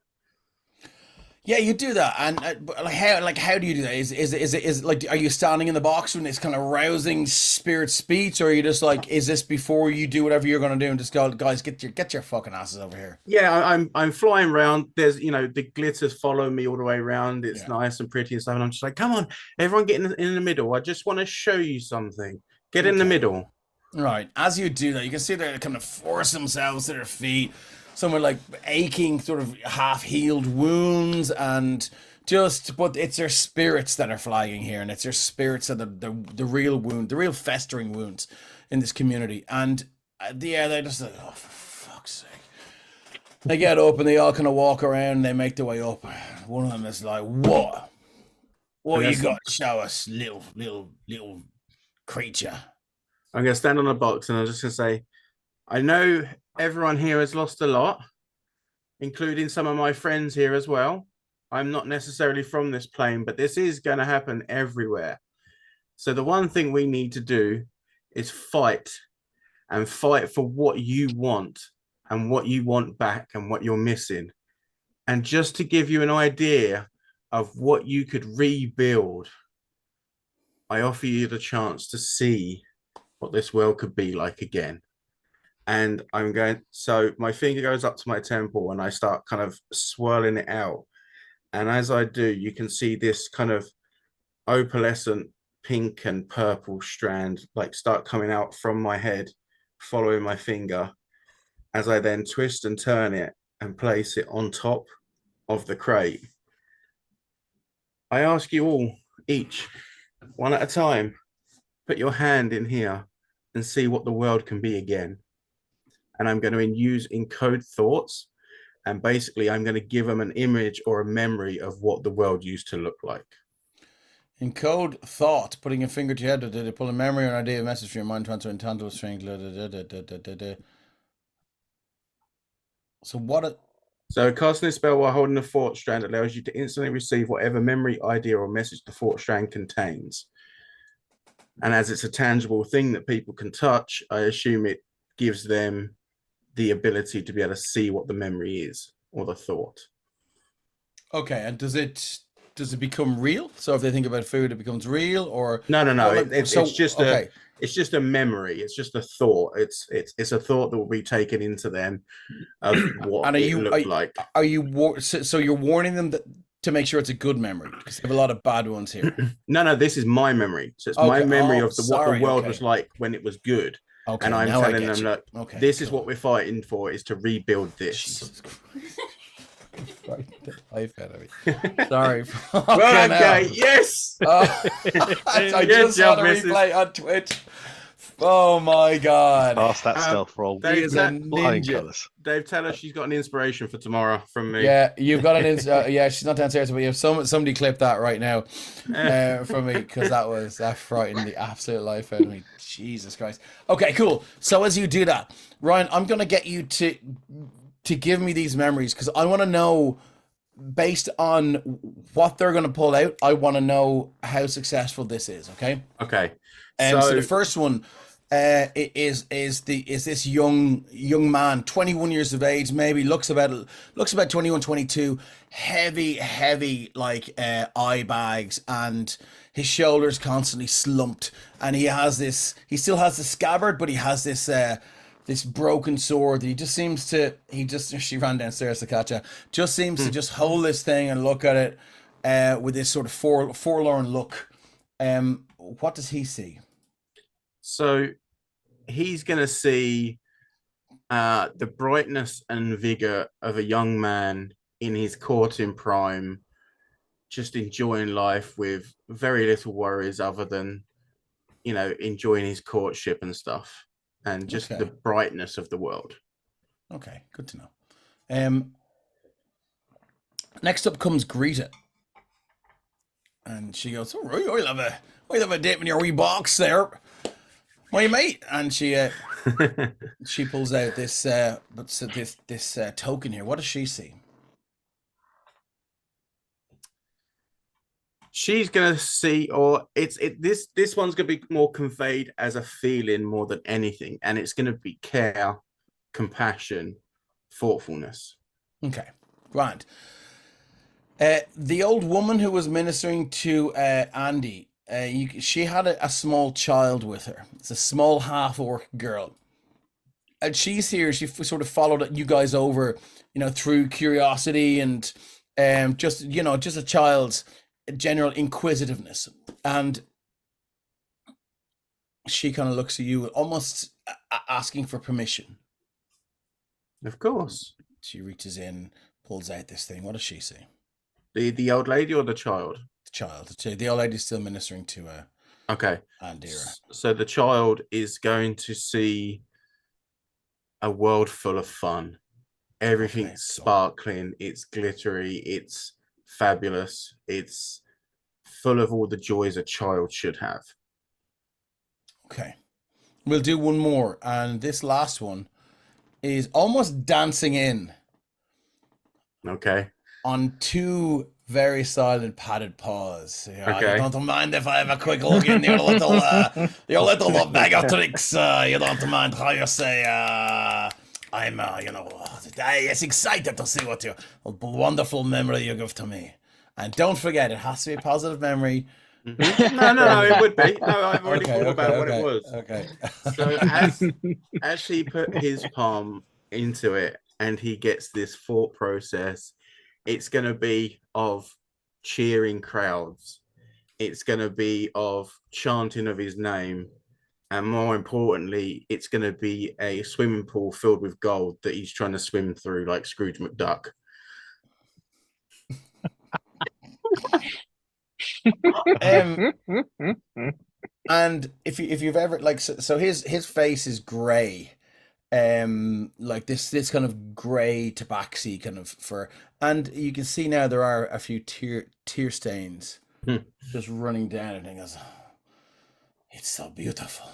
Yeah, you do that, and how do you do that? Is it like, are you standing in the box when it's kind of rousing spirit speech, or are you just like, is this before you do whatever you're going to do and just go, guys, get your fucking asses over here? Yeah, I'm flying around. There's the glitters follow me all the way around. It's nice and pretty and stuff, and I'm just like, come on, everyone, get in the middle. I just want to show you something. Get in the middle. Right. As you do that, you can see they kind of force themselves to their feet. Some are like aching, sort of half-healed wounds, and but it's their spirits that are flying here, and it's their spirits that are the real wound, the real festering wounds in this community. And they're just like, oh, for fuck's sake. They get up and they all kind of walk around. They make their way up. One of them is like, "What? What you got to show us, little creature?" I'm gonna stand on a box and I'm just gonna say, I know everyone here has lost a lot, including some of my friends here as well. I'm not necessarily from this plane, but this is going to happen everywhere. So the one thing we need to do is fight, and fight for what you want and what you want back and what you're missing. And just to give you an idea of what you could rebuild, I offer you the chance to see what this world could be like again. And so my finger goes up to my temple and I start kind of swirling it out. And as I do, you can see this kind of opalescent pink and purple strand like start coming out from my head, following my finger, as I then twist and turn it and place it on top of the crate. I ask you all, each, one at a time, put your hand in here and see what the world can be again. And I'm going to encode thoughts. And basically, I'm going to give them an image or a memory of what the world used to look like. Encode thought, putting a finger to your head. Did it pull a memory or an idea, a message from your mind, transfer intangible strength? So casting a spell while holding a thought strand allows you to instantly receive whatever memory, idea, or message the thought strand contains. And as it's a tangible thing that people can touch, I assume it gives them the ability to be able to see what the memory is or the thought. Okay, and does it become real? So if they think about food, it becomes real, or no. It's just a memory. It's just a thought. It's a thought that will be taken into them of what it looked like. Are you so you're warning them to make sure it's a good memory, because they have a lot of bad ones here? No, this is my memory. So it's my memory of what the world was like when it was good. Okay, and I'm telling them that this is what we're fighting for, is to rebuild this. Life out of me. Sorry. Well, okay, yes. I just saw the replay on Twitch. Oh my god! Pass that stealth roll. Dave, tell her she's got an inspiration for tomorrow from me. Yeah, you've got an yeah, she's not downstairs, but you have somebody clip that right now from me, because that frightened the absolute life out of me. Jesus Christ. Okay, cool. So as you do that, Ryan, I'm gonna get you to give me these memories, because I want to know, based on what they're going to pull out, I want to know how successful this is. Okay. Okay. So the first one is this young man, 21 years of age, maybe looks about 21, 22, heavy like eye bags, and his shoulders constantly slumped, and he still has the scabbard, but he has this this broken sword. He just seems to. She ran downstairs to catch her. Just seems to just hold this thing and look at it with this sort of forlorn look. What does he see? So he's going to see the brightness and vigor of a young man in his courting prime, just enjoying life with very little worries other than, enjoying his courtship and stuff, and just the brightness of the world. Okay, good to know. Next up comes Greta. And she goes, "All right, I love a dip in your wee box there, my mate." And she she pulls out this token here. What does she see? She's gonna see, or this one's gonna be more conveyed as a feeling more than anything, and it's gonna be care, compassion, thoughtfulness. Okay, grand. The old woman who was ministering to Andy, she had a small child with her. It's a small half-orc girl. And she's here. She sort of followed you guys over, through curiosity and just a child's general inquisitiveness. And she kind of looks at you, almost asking for permission. Of course. She reaches in, pulls out this thing. What does she see? The old lady or the child? The child. The old lady's still ministering to okay. Andira. So the child is going to see a world full of fun. Everything's sparkling, it's glittery, it's fabulous, it's full of all the joys a child should have. Okay. We'll do one more, and this last one is almost dancing in. Okay. On two very silent padded paws. Okay. You don't mind if I have a quick look in your little bag of tricks. You don't mind how you say, I'm, it's excited to see what a wonderful memory you give to me. And don't forget, it has to be a positive memory. No, it would be. No, I've already thought about what it was. Okay. So as he put his palm into it and he gets this thought process, it's going to be of cheering crowds. It's going to be of chanting of his name. And more importantly, it's going to be a swimming pool filled with gold that he's trying to swim through like Scrooge McDuck. And if you've ever so his face is gray, like this kind of gray tabaxi kind of fur, and you can see now there are a few tear stains just running down, and he goes, "It's so beautiful,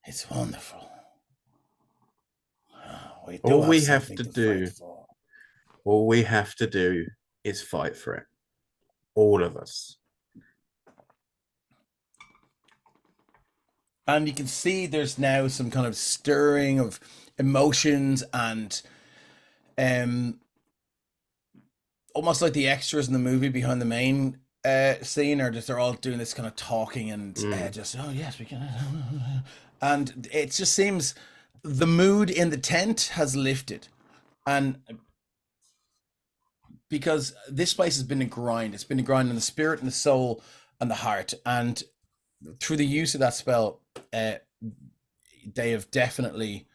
it's wonderful." All we have to do is fight for it, all of us. And you can see there's now some kind of stirring of emotions and almost like the extras in the movie behind the main scene are just, they're all doing this kind of talking and just, oh yes, we can. And it just seems the mood in the tent has lifted. And because this place has been a grind, it's been a grind in the spirit and the soul and the heart. And through the use of that spell, they have definitely,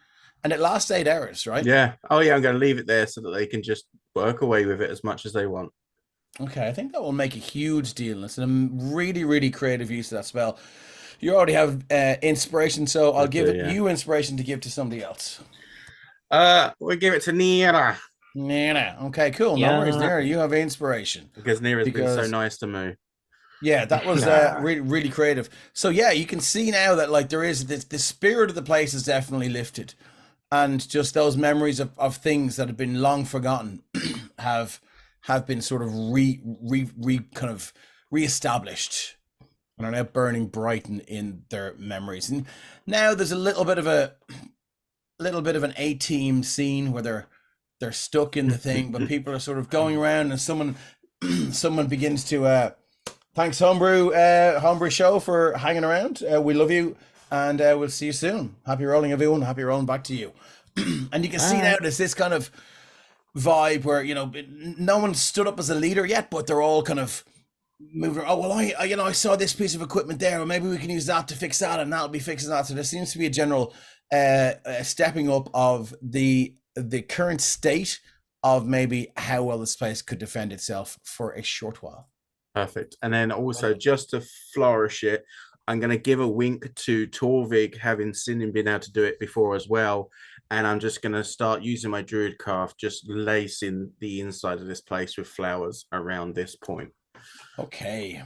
and it lasts 8 hours, right? Yeah. Oh yeah, I'm going to leave it there so that they can just work away with it as much as they want. Okay, I think that will make a huge deal. It's a really, really creative use of that spell. You already have inspiration, so I'll give you inspiration to give to somebody else. We'll give it to Nira. Nira. Okay, cool. No worries, Nira. You have inspiration. Because Nira's been so nice to me. Yeah, that was really, really creative. So yeah, you can see now that like there is the spirit of the place is definitely lifted, and just those memories of things that have been long forgotten have been sort of reestablished and are now burning bright in their memories. And now there's a little bit of an A-team scene where they're stuck in the thing, but people are sort of going around, and someone begins to thanks Homebrew Show for hanging around. We love you. and we'll see you soon. Happy rolling, everyone. Happy rolling back to you. And you can see now there's this kind of vibe where, you know, no one stood up as a leader yet, but they're all kind of moving. Oh, well, I saw this piece of equipment there, or maybe we can use that to fix that, and that'll be fixing that. So there seems to be a general stepping up of the current state of maybe how well this place could defend itself for a short while. Perfect. And then also, just to flourish it, I'm going to give a wink to Torvig, having seen him been able to do it before as well. And I'm just going to start using my druid craft, just lacing the inside of this place with flowers around this point. Okay,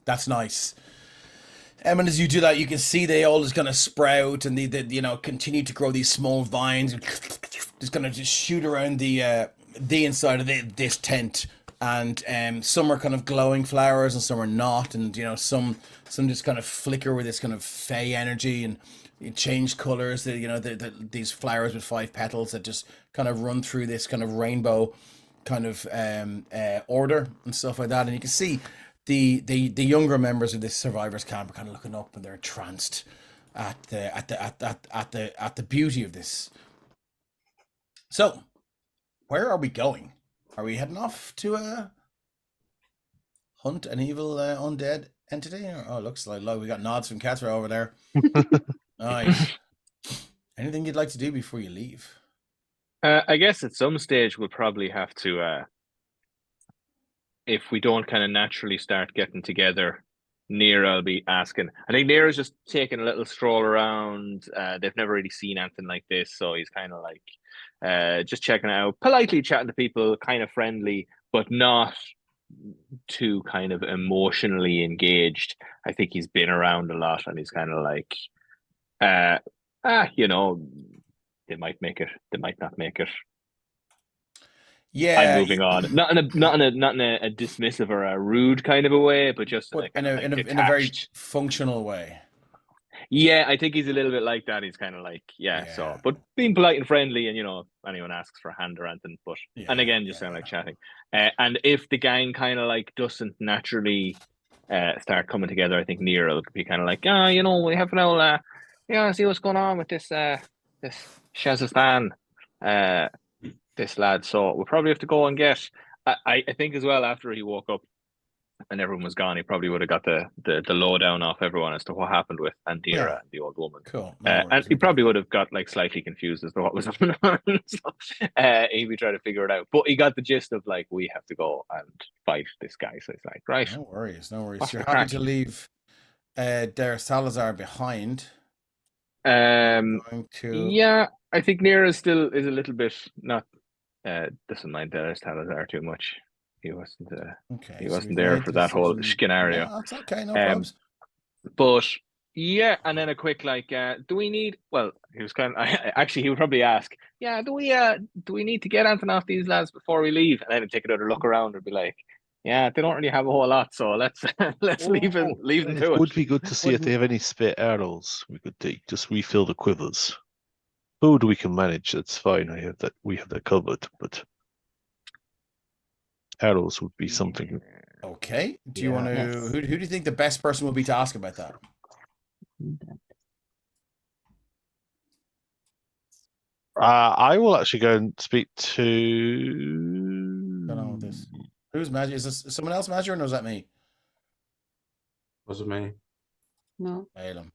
that's nice. And as you do that, you can see they all just gonna sprout, and they you know, continue to grow these small vines, just gonna just shoot around the inside of this tent. And some are kind of glowing flowers, and some are not, and you know, some just kind of flicker with this kind of fey energy, and change colors. You know, these flowers with 5 petals that just kind of run through this kind of rainbow kind of order and stuff like that. And you can see the younger members of this survivors camp are kind of looking up, and they're entranced at the beauty of this. So, where are we going? Are we heading off to hunt an evil undead entity? Oh, looks like we got nods from Katra over there. Nice. Anything you'd like to do before you leave? I guess at some stage we'll probably have to, if we don't kind of naturally start getting together, Nira will be asking. I think Nira's just taking a little stroll around. They've never really seen anything like this, so he's kind of like just checking it out, politely chatting to people, kind of friendly, but not too kind of emotionally engaged. I think he's been around a lot, and he's kind of like, you know, they might make it, they might not make it. Yeah, I'm moving on. Not in a dismissive or a rude kind of a way, but just but like in a very functional way. Yeah, I think he's a little bit like that. He's kind of like, so, but being polite and friendly, and you know, if anyone asks for a hand or anything, but and again, just kind of like chatting. And if the gang kind of like doesn't naturally start coming together, I think Nero will be kind of like, you know, we have no, see what's going on with this Shazistan, this lad. So we'll probably have to go and get. I think as well, after he woke up and everyone was gone, he probably would have got the lowdown off everyone as to what happened with Andira, the old woman. Cool. And he probably would have got like slightly confused as to what was going on. So he'd be trying to figure it out. But he got the gist of like, we have to go and fight this guy. So it's like, right. No worries. What's You're the happy crack? to leave Der Salazar behind. Yeah, I think Nira still is a little bit not doesn't mind Der Salazar too much. He wasn't he wasn't there for that whole scenario. No, that's okay, no problems. But yeah, and then a quick like, do we need? Well, he was kind of actually he would probably ask, do we need to get anything off these lads before we leave? And then he'd take another look around and be like, they don't really have a whole lot, so let's leave them to it. It would be good to see if they have any spare arrows we could take, just refill the quivers. Food we can manage, that's fine. We have that covered, but arrows would be something. Okay. Do you want to? Who do you think the best person will be to ask about that? I will actually go and speak to. I don't know what this. Who's magic? Is this someone else magic, or is that me? Was it me? No. Balaam.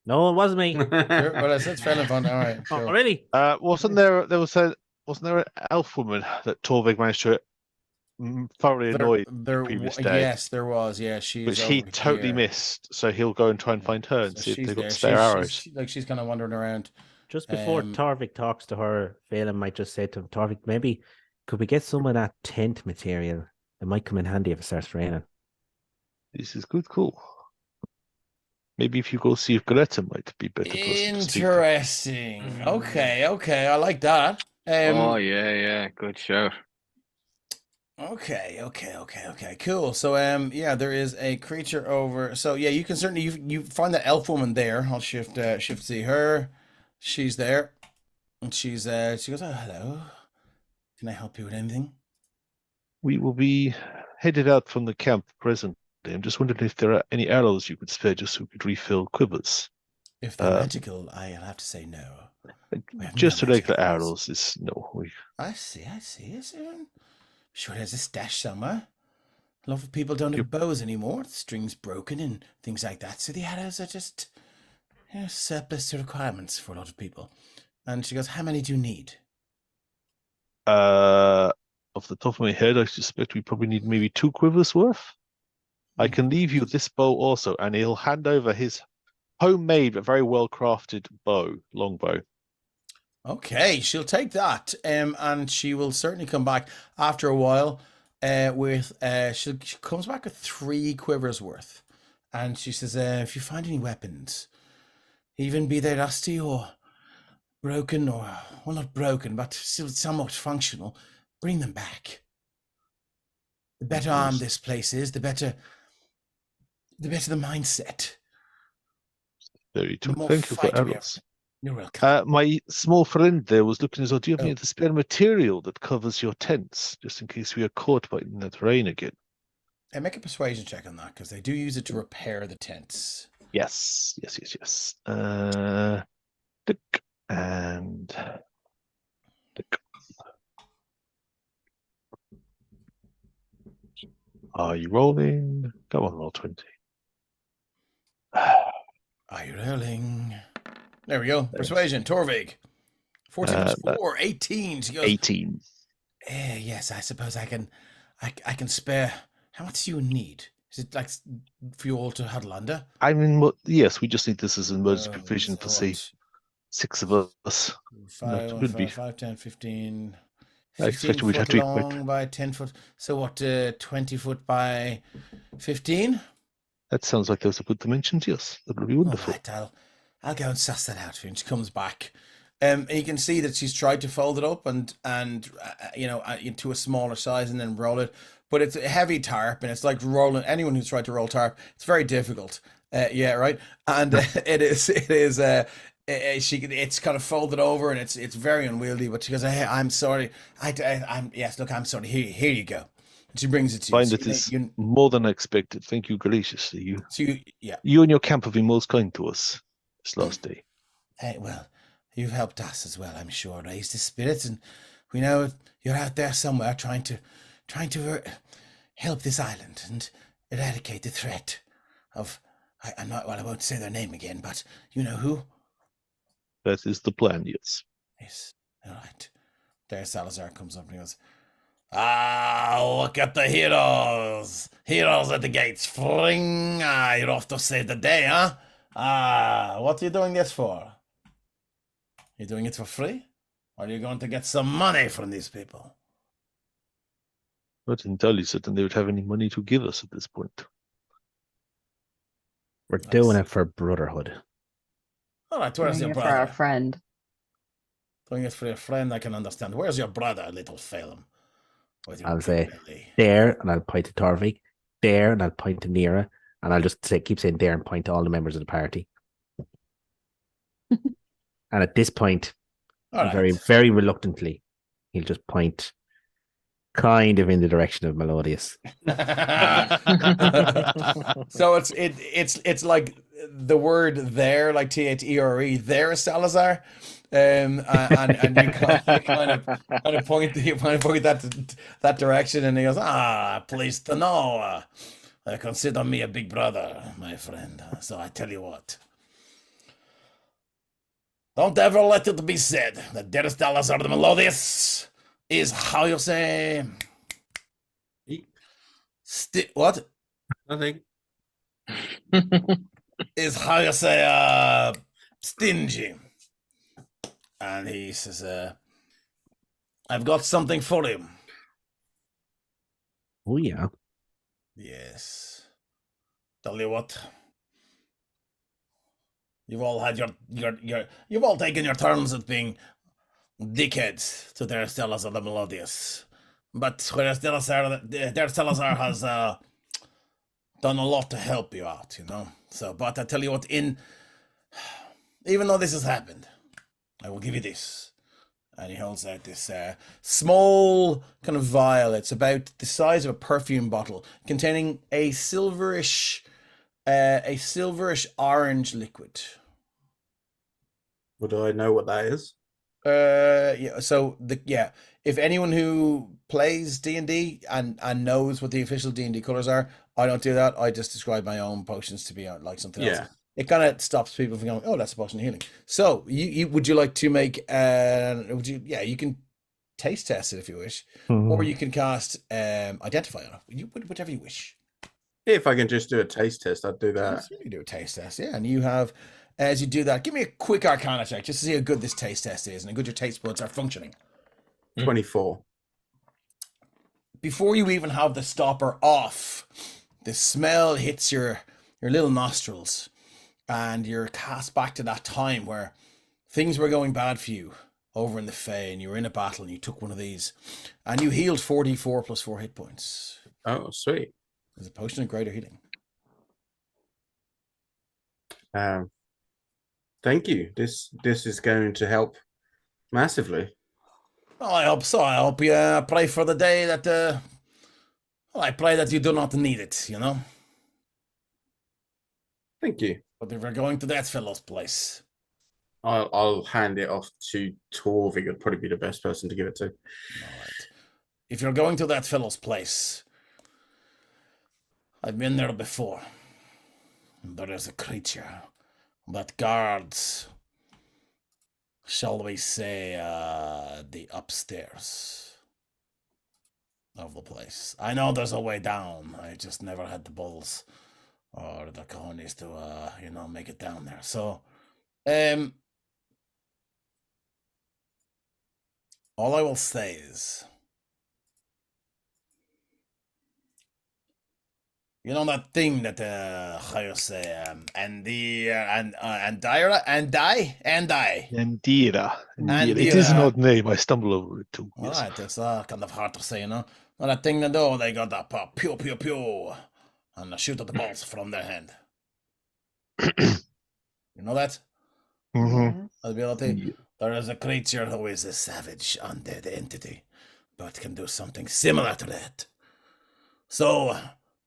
No, it wasn't me. Well, I said Fallon fun. All right. Oh, Sure. really? Wasn't there an elf woman that Torvig managed to thoroughly annoyed the previous day? Yes, there was. Yeah, which he totally missed. So he'll go and try and find her and see if they've got spare arrows. She's kind of wandering around. Just before Torvig talks to her, Phelan might just say to him, Torvig, maybe could we get some of that tent material? It might come in handy if it starts raining. This is good, cool. Maybe if you go see if Greta might be better. Interesting. Okay, I like that. Good shout. Okay, cool. So there is a creature over. So yeah, you can certainly you find that elf woman there. I'll shift see her. She's there, and she goes, "Oh, hello. Can I help you with anything?" We will be headed out from the camp presently. I'm just wondering if there are any arrows you could spare, just so we could refill quivers. If they're magical, I'll have to say no. Just a regular arrows is no. I see. Sure, there's a stash somewhere. A lot of people don't have bows anymore. The string's broken and things like that. So the arrows are just surplus to requirements for a lot of people. And she goes, how many do you need? Off the top of my head, I suspect we probably need maybe 2 quivers worth. I can leave you this bow also, and he'll hand over his homemade but very well crafted longbow. Okay, she'll take that, and she will certainly come back after a while. She comes back with 3 quivers worth, and she says, "If you find any weapons, even be they rusty or broken, or well, not broken, but still somewhat functional, bring them back. The better armed this place is, the better the mindset. Very true. Thank you for arrows. You're welcome. My small friend there was looking as though, do you have any of the spare material that covers your tents, just in case we are caught by that rain again? Make a persuasion check on that, because they do use it to repair the tents. Yes. Tick and tick. Are you rolling? Come on, roll 20. Are you rolling? There we go. Persuasion, Torvig. 14 plus 4, 18. She goes, 18. Yes, I suppose I can spare. How much do you need? Is it like for you all to huddle under? I mean, yes, we just need this as an emergency provision for, say, 6 of us. 5, 10, 15. I expect we'd have to be long by 10 foot. So what, 20 foot by 15? That sounds like those are good dimensions, yes. That would be wonderful. All right, I'll go and suss that out for you. And she comes back. And you can see that she's tried to fold it up and into a smaller size and then roll it. But it's a heavy tarp, and it's like rolling. Anyone who's tried to roll tarp, it's very difficult. Right. And it's kind of folded over, and it's very unwieldy. But she goes, "Hey, I'm sorry. I'm sorry. Here you go." And she brings it to you. Find it is more than I expected. Thank you graciously. You and your camp have been most kind to us this last day. Hey, well, you've helped us as well, I'm sure. Raise the spirits, and we know you're out there somewhere trying to help this island and eradicate the threat of. I won't say their name again, but you know who. That is the plan, yes. Yes. All right. There Salazar comes up and he goes, look at the heroes. Heroes at the gates. Fling. You're off to save the day, huh? What are you doing this for? You doing it for free? Or are you going to get some money from these people? Not entirely certain they would have any money to give us at this point. We're doing it for brotherhood. All right, where's your brother? For our friend. Doing it for your friend, I can understand. Where's your brother, little Phelim? I'll say there, and I'll point to Torvig. There, and I'll point to Nira, and I'll just keep saying there and point to all the members of the party. And at this point, very, very reluctantly, he'll just point kind of in the direction of Melodious. So it's like the word there, like THERE, there, Salazar. And you kind of point that direction, and he goes, pleased to know. Consider me a big brother, my friend. So I tell you what. Don't ever let it be said that Derthast Salazar the Melodious is how you say. What? Nothing. Is how you say stingy. And he says, I've got something for him. Oh yeah. Yes. Tell you what. You've all had you've all taken your turns at being dickheads to Derthast Salazar the Melodious. But Derthast Salazar has done a lot to help you out, you know. So, but I tell you what, even though this has happened, I will give you this. And he holds out this small kind of vial. It's about the size of a perfume bottle, containing a silverish orange liquid. Would I know what that is? Yeah. So if anyone who plays D&D and knows what the official D&D colors are, I don't do that. I just describe my own potions to be like something else. Yeah. It kind of stops people from going, oh, that's a potion of healing. So you would you like to make? You can taste test it if you wish, or you can cast identify on it. Whatever you wish. If I can just do a taste test, I'd do that. You do a taste test, yeah. And you have, as you do that, give me a quick Arcana check just to see how good this taste test is and how good your taste buds are functioning. 24. Before you even have the stopper off, the smell hits your little nostrils, and you're cast back to that time where things were going bad for you over in the Fae, and you were in a battle and you took one of these, and you healed 44 plus 4 hit points. Oh, sweet. There's a potion of greater healing. Thank you. This is going to help massively. Oh, I hope so. I hope you pray for the day that. I pray that you do not need it. Thank you. But if we're going to that fellow's place, I'll hand it off to Torvig. Would probably be the best person to give it to. All right. If you're going to that fellow's place, I've been there before. And there is a creature that guards, shall we say, the upstairs of the place. I know there's a way down. I just never had the balls or the cojones to, make it down there. So, all I will say is, that thing that how you say Andira. It is an odd name. I stumble over it too. All Yes. right, it's kind of hard to say, Well, that thing that they got that pop, pew pew pew, and shoot at the balls from their hand. You know that? Mm-hmm. Ability. Yeah. There is a creature who is a savage undead entity, but can do something similar to that. So,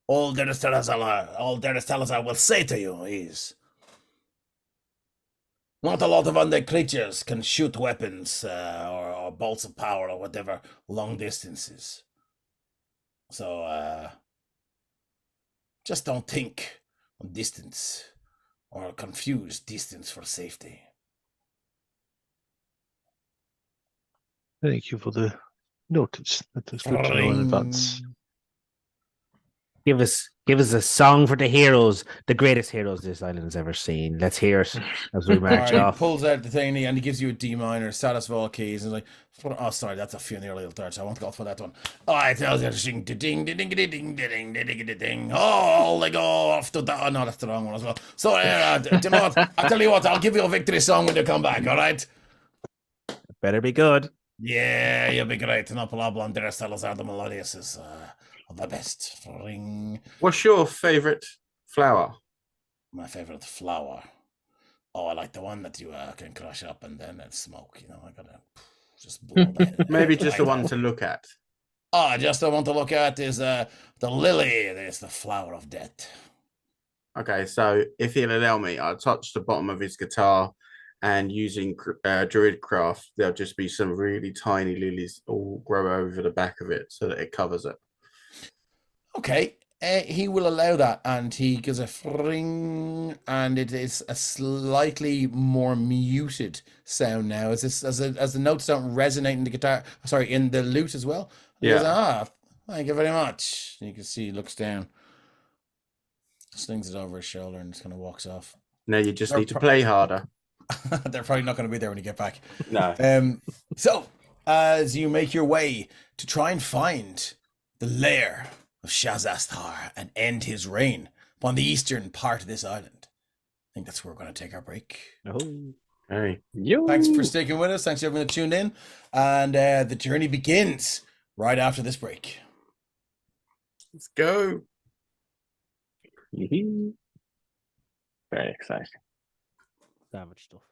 all Derthast I will say to you is, not a lot of undead creatures can shoot weapons or bolts of power or whatever long distances. So, just don't think on distance or confuse distance for safety. Thank you for the notice. That is good to know in advance. Give us a song for the heroes, the greatest heroes this island has ever seen. Let's hear it as we march He off. pulls out the thing and he gives you a D minor, status of all keys, and like, oh, sorry, that's a funereal dirge. I won't go for that one. Oh, it tells you ding ding ding ding ding ding ding ding ding ding. Oh, they go off to that. Oh no, that's the wrong one as well. So, do you know what? I'll tell you what. I'll give you a victory song when you come back. All right. Better be good. Yeah, you'll be great. No problem. Derthast the Melodious is the best. Ring. What's your favorite flower? My favorite flower. Oh, I like the one that you can crush up and then smoke. I gotta just blow that. Maybe just the one to look at. Oh, just the one to look at is the lily. It's the flower of death. Okay, so if he'll allow me, I'll touch the bottom of his guitar, and using Druidcraft, there'll just be some really tiny lilies all grow over the back of it so that it covers it. Okay, he will allow that, and he gives a ring, and it is a slightly more muted sound now, as the notes don't resonate in the guitar. Sorry, in the lute as well. He goes, thank you very much. You can see he looks down, slings it over his shoulder, and just kind of walks off. Now you just need to play harder. They're probably not going to be there when you get back. No. So, as you make your way to try and find the lair of Shazastar and end his reign upon the eastern part of this island, I think that's where we're going to take our break. Oh. Hey. Thanks for sticking with us. Thanks to everyone that tuned in. And the journey begins right after this break. Let's go. Very exciting. Savage stuff.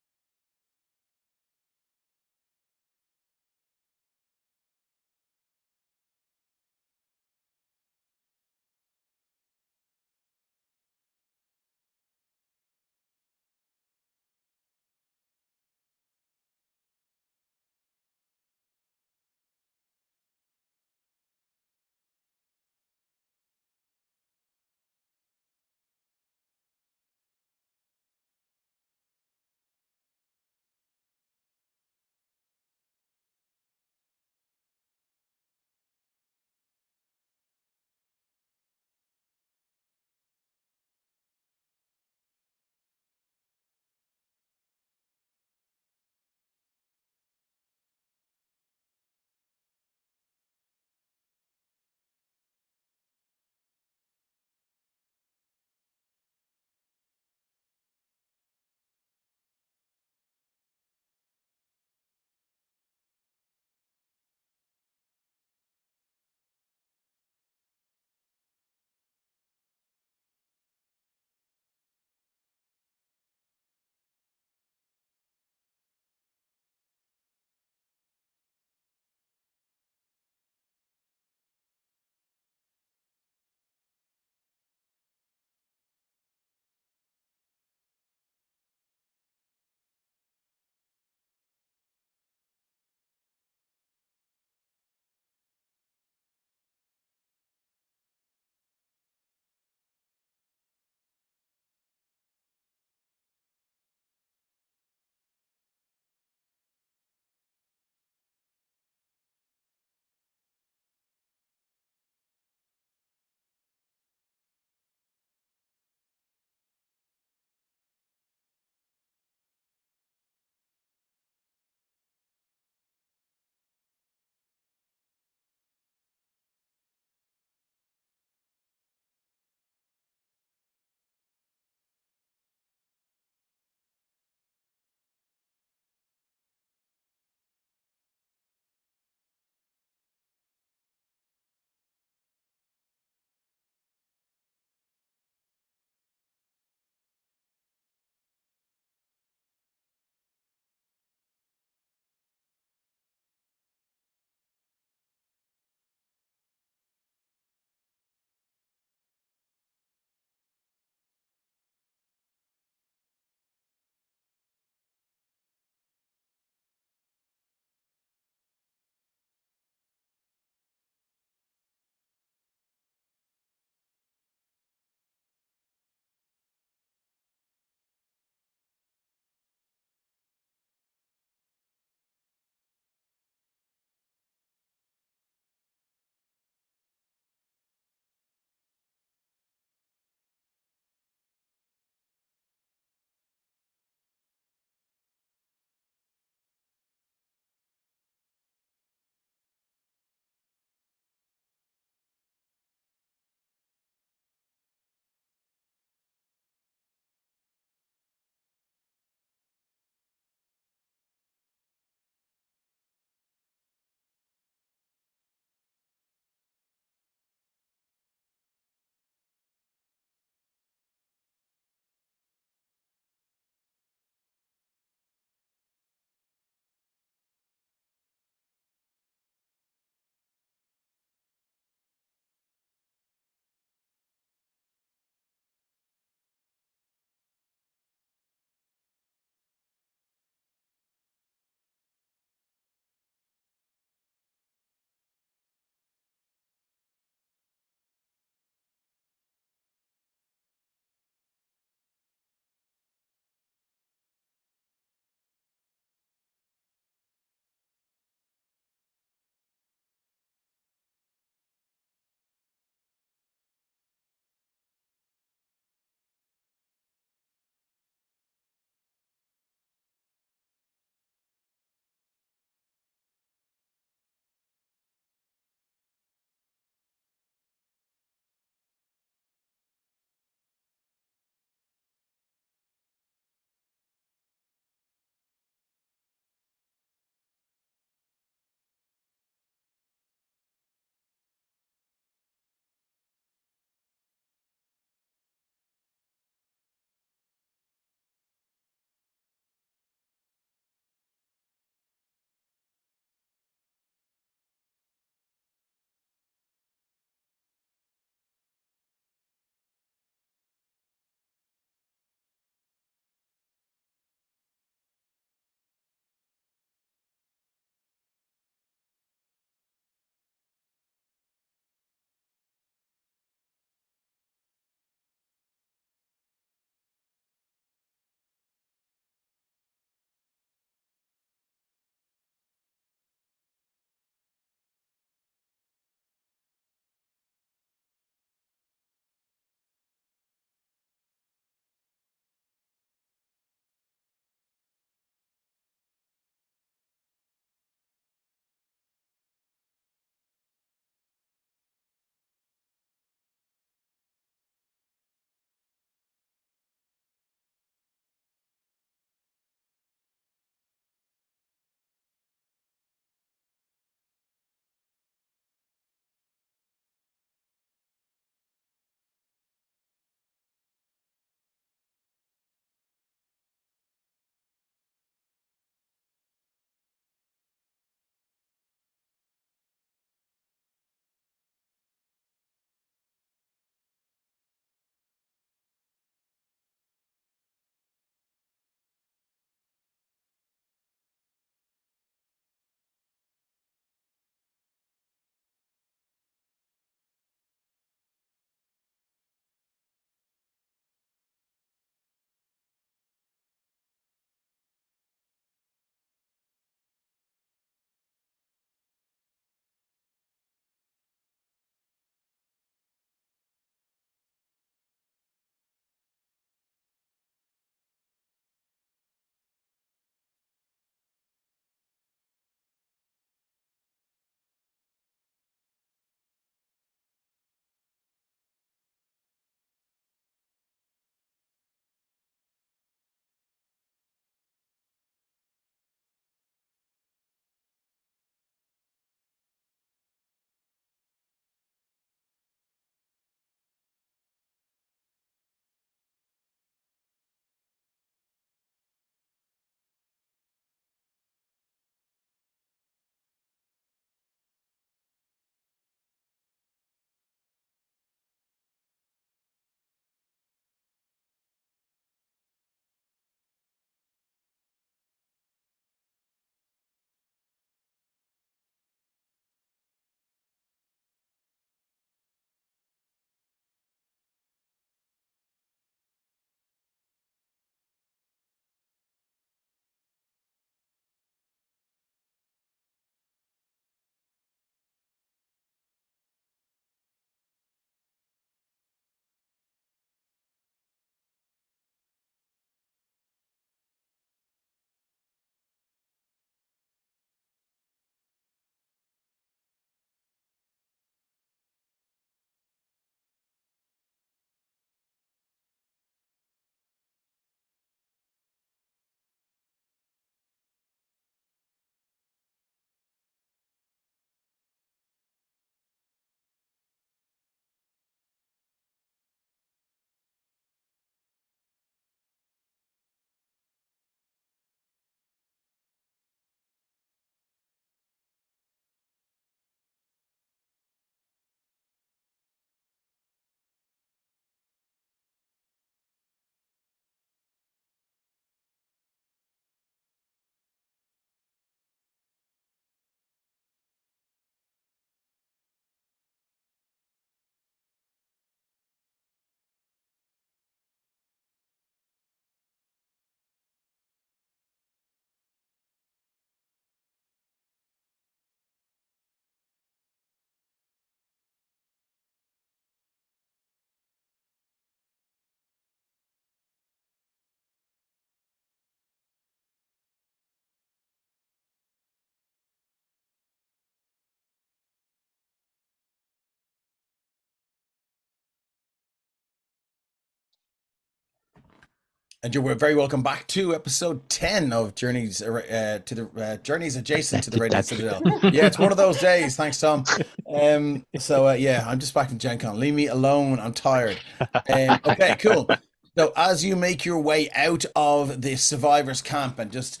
And you're very welcome back to episode 10 of Journeys Journeys Adjacent to the Radiant Citadel. Yeah, it's one of those days. Thanks, Tom. Yeah, I'm just back from Gen Con. Leave me alone. I'm tired. Okay, cool. So as you make your way out of the survivors camp and just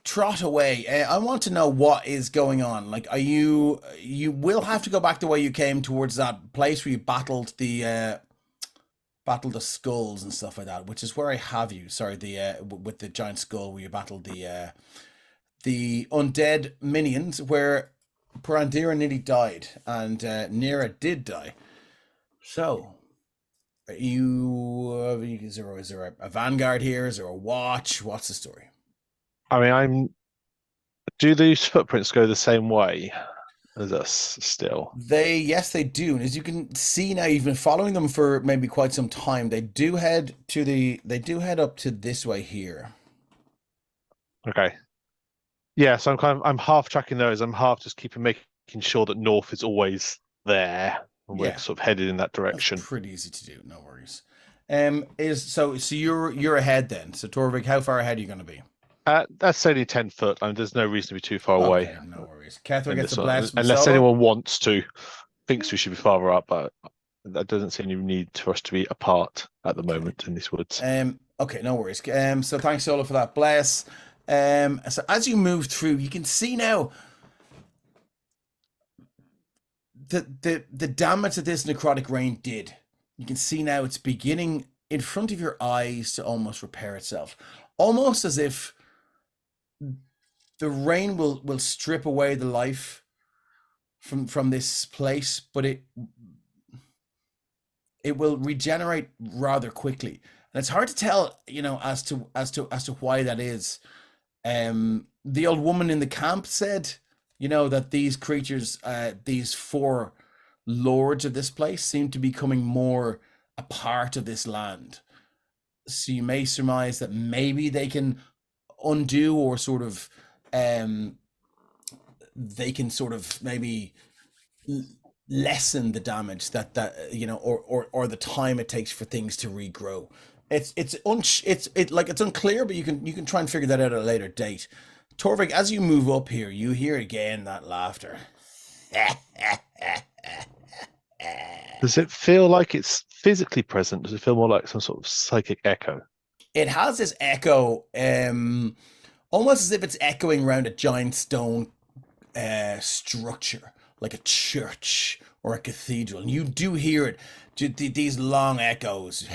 trot away, I want to know what is going on. Like, you will have to go back the way you came towards that place where you battled the skulls and stuff like that, which is where I have you. Sorry, with the giant skull where you battled the undead minions, where Parandira nearly died and Nira did die. So, is there a vanguard here? Is there a watch? What's the story? I mean, do these footprints go the same way as us still? Yes, they do. And as you can see now, you've been following them for maybe quite some time. They do head up to this way here. Okay. Yeah, so I'm half tracking those. I'm half just making sure that north is always there. And we're sort of headed in that direction. That's pretty easy to do, no worries. So you're ahead then. So Torvik, how far ahead are you going to be? That's only 10 foot. I mean, there's no reason to be too far away. No worries. Kethar gets a blast. Unless anyone thinks we should be farther up, but that doesn't seem any need for us to be apart at the moment in these woods. Okay, no worries. So thanks, Solo, for that bless. So as you move through, you can see now the damage that this necrotic rain did. You can see now it's beginning in front of your eyes to almost repair itself, almost as if the rain will strip away the life from this place, but it will regenerate rather quickly, and it's hard to tell, as to why that is. The old woman in the camp said, that these creatures, these four lords of this place, seem to be becoming more a part of this land. So you may surmise that maybe they can undo or sort of maybe lessen the damage that or the time it takes for things to regrow. It's unclear, but you can try and figure that out at a later date. Torvik, as you move up here, you hear again that laughter. Does it feel like it's physically present? Does it feel more like some sort of psychic echo? It has this echo, almost as if it's echoing around a giant stone structure, like a church or a cathedral. And you do hear it, these long echoes.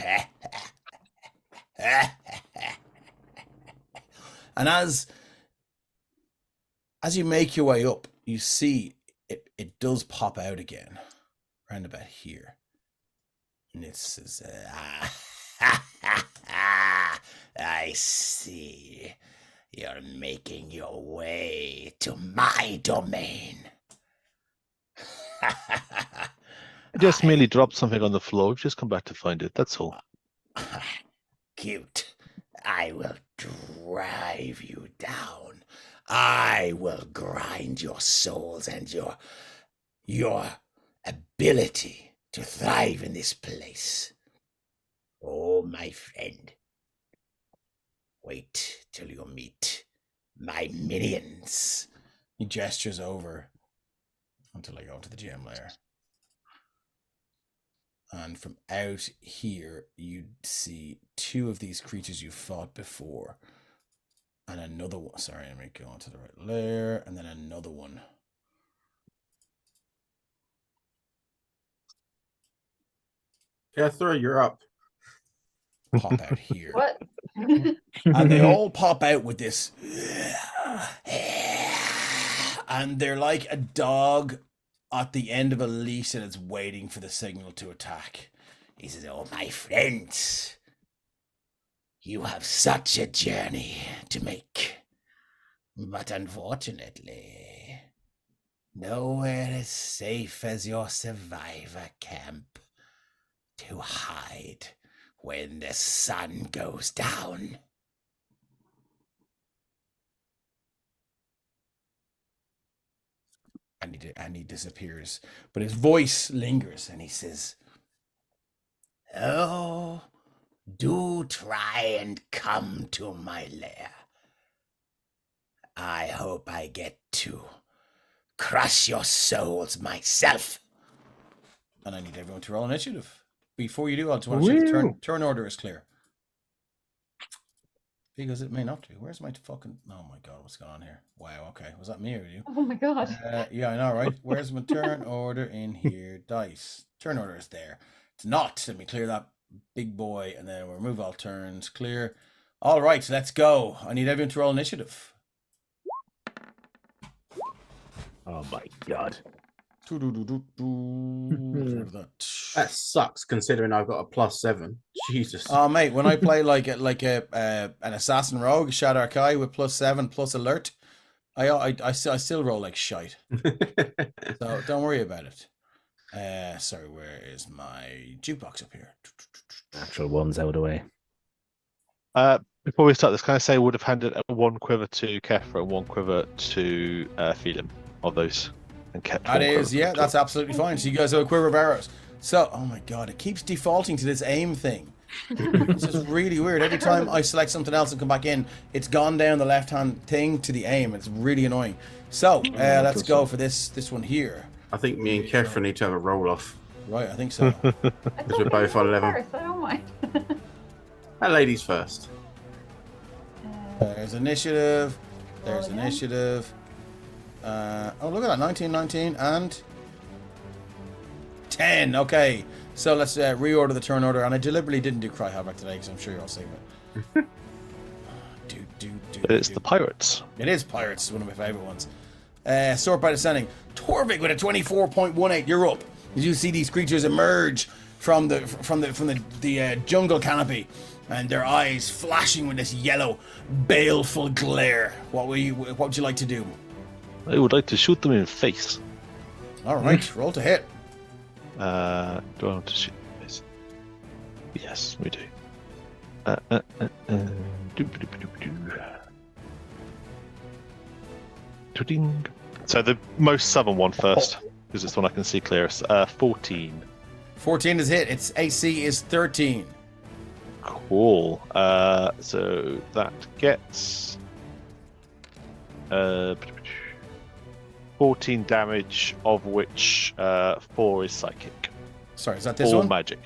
And as you make your way up, you see it does pop out again, round about here. And it says, I see. You're making your way to my domain. I just merely dropped something on the floor. We've just come back to find it. That's all. Cute. I will drive you down. I will grind your souls and your ability to thrive in this place. Oh, my friend. Wait till you meet my minions. He gestures over until I go into the gem layer. And from out here, you'd see two of these creatures you fought before. And another one. Sorry, let me go onto the right layer. And then another one. Hethar, you're up. Pop out here. What? And they all pop out with this. And they're like a dog at the end of a leash and it's waiting for the signal to attack. He says, oh, my friends, you have such a journey to make. But unfortunately, nowhere as safe as your survivor camp to hide when the sun goes down. And he disappears, but his voice lingers and he says, oh, Do try and come to my lair. I hope I get to crush your souls myself. And I need everyone to roll initiative. Before you do, I just want to check the turn order is clear. Because it may not be. Where's my fucking... Oh my god, what's going on here? Wow, okay. Was that me or you? Oh my god. Yeah, I know, right? Where's my turn order in here? Dice. Turn order is there. It's not. Let me clear that big boy, and then we'll remove all turns. Clear. All right, let's go. I need everyone to roll initiative. Oh my god. That sucks considering I've got a +7. Jesus. Oh mate, when I play like an assassin rogue, Shadar Kai with +7 plus alert, I still roll like shite. So don't worry about it. Sorry, where is my jukebox up here? Natural ones out of the way. Before we start this, can I say would have handed one quiver to Kefra and one quiver to Phelim of those, and kept. That is, yeah, that's absolutely fine. So you guys have a quiver of arrows. So, oh my god, it keeps defaulting to this aim thing. It's just really weird. Every time I select something else and come back in, it's gone down the left-hand thing to the aim. It's really annoying. So, let's go for this one here. I think me and Kefra need to have a roll-off. Right, I think so. Because we're both on 11. First, I don't mind. That ladies first. There's initiative. There's initiative. Oh, look at that. 19, 19, and 10. Okay. So let's reorder the turn order. And I deliberately didn't do Cry Havoc today because I'm sure you're all seeing it. It's the pirates. It is pirates, one of my favorite ones. Sort by Descending. Torvik with a 24.18. You're up. You see these creatures emerge from the jungle canopy, and their eyes flashing with this yellow, baleful glare. What would you like to do? I would like to shoot them in the face. All right, roll to hit. Do I want to shoot them in the face? Yes, we do. So the most southern one first, because it's the one I can see clearest. 14. 14 is hit. Its AC is 13. Cool. So that gets 14 damage, of which 4 is psychic. Sorry, is that this All one? magic.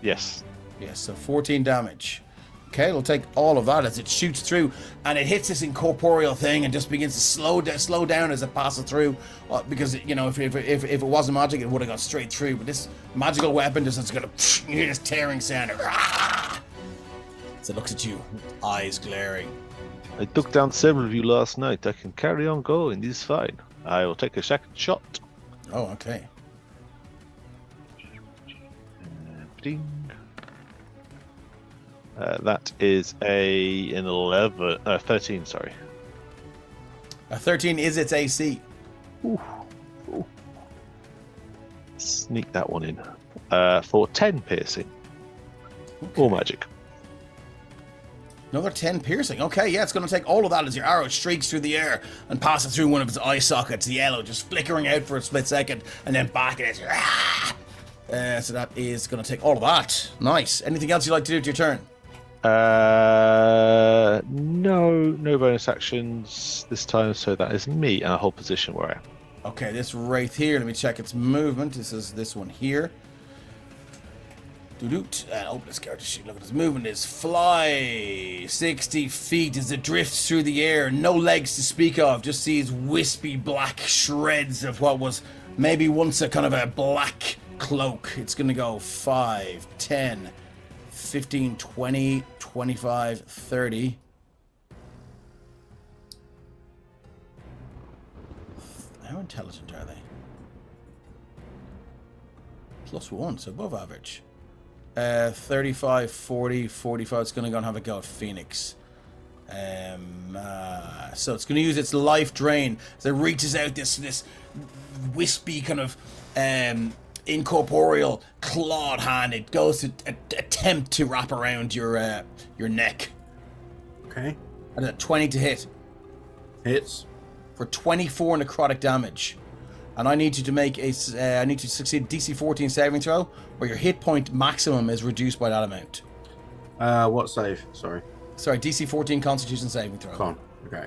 Yes. Yes, so 14 damage. Okay, we'll take all of that as it shoots through, and it hits this incorporeal thing and just begins to slow down as it passes through. Because you know, if it wasn't magic, it would have gone straight through. But this magical weapon just is gonna you hear this tearing sound. So it looks at you, eyes glaring. I took down several of you last night. I can carry on going. This is fine. I will take a second shot. Oh, okay. Ding. That is an 13, sorry. A 13 is its AC. Ooh. Sneak that one in. For 10 piercing. Okay. All magic. Another 10 piercing. Okay, yeah, it's going to take all of that as your arrow streaks through the air and passes through one of its eye sockets, the yellow, just flickering out for a split second, and then back at it. So that is going to take all of that. Nice. Anything else you'd like to do to your turn? No bonus actions this time, so that is me and a whole position where I am. Okay, this Wraith here, let me check its movement. This is this one here. This character sheet. Look at his movement is fly 60 feet as it drifts through the air. No legs to speak of, just sees wispy black shreds of what was maybe once a kind of a black cloak. It's going to go 5, 10, 15, 20, 25, 30. How intelligent are they? +1, so above average. 35, 40, 45. It's going to go and have a go at Phoenix. So it's going to use its life drain as it reaches out this wispy kind of incorporeal clawed hand. It goes to attempt to wrap around your neck. Okay. And a 20 to hit. Hits. For 24 necrotic damage. And I need you to make I need you to succeed DC 14 saving throw, where your hit point maximum is reduced by that amount. What save? Sorry. Sorry, DC 14 Constitution saving throw. Con. Okay.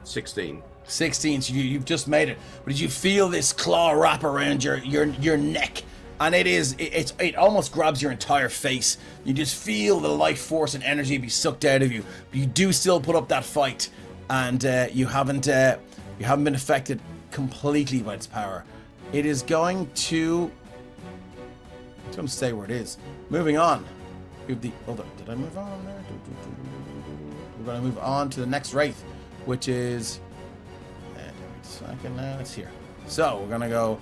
16. 16. So you've just made it. But did you feel this claw wrap around your neck? And it almost grabs your entire face. You just feel the life force and energy be sucked out of you. But you do still put up that fight, and you haven't been affected completely by its power. It is going to. It's going to stay where it is. Moving on. Hold on. Did I move on there? We're going to move on to the next wraith, which is. Second now. It's here. So we're going to go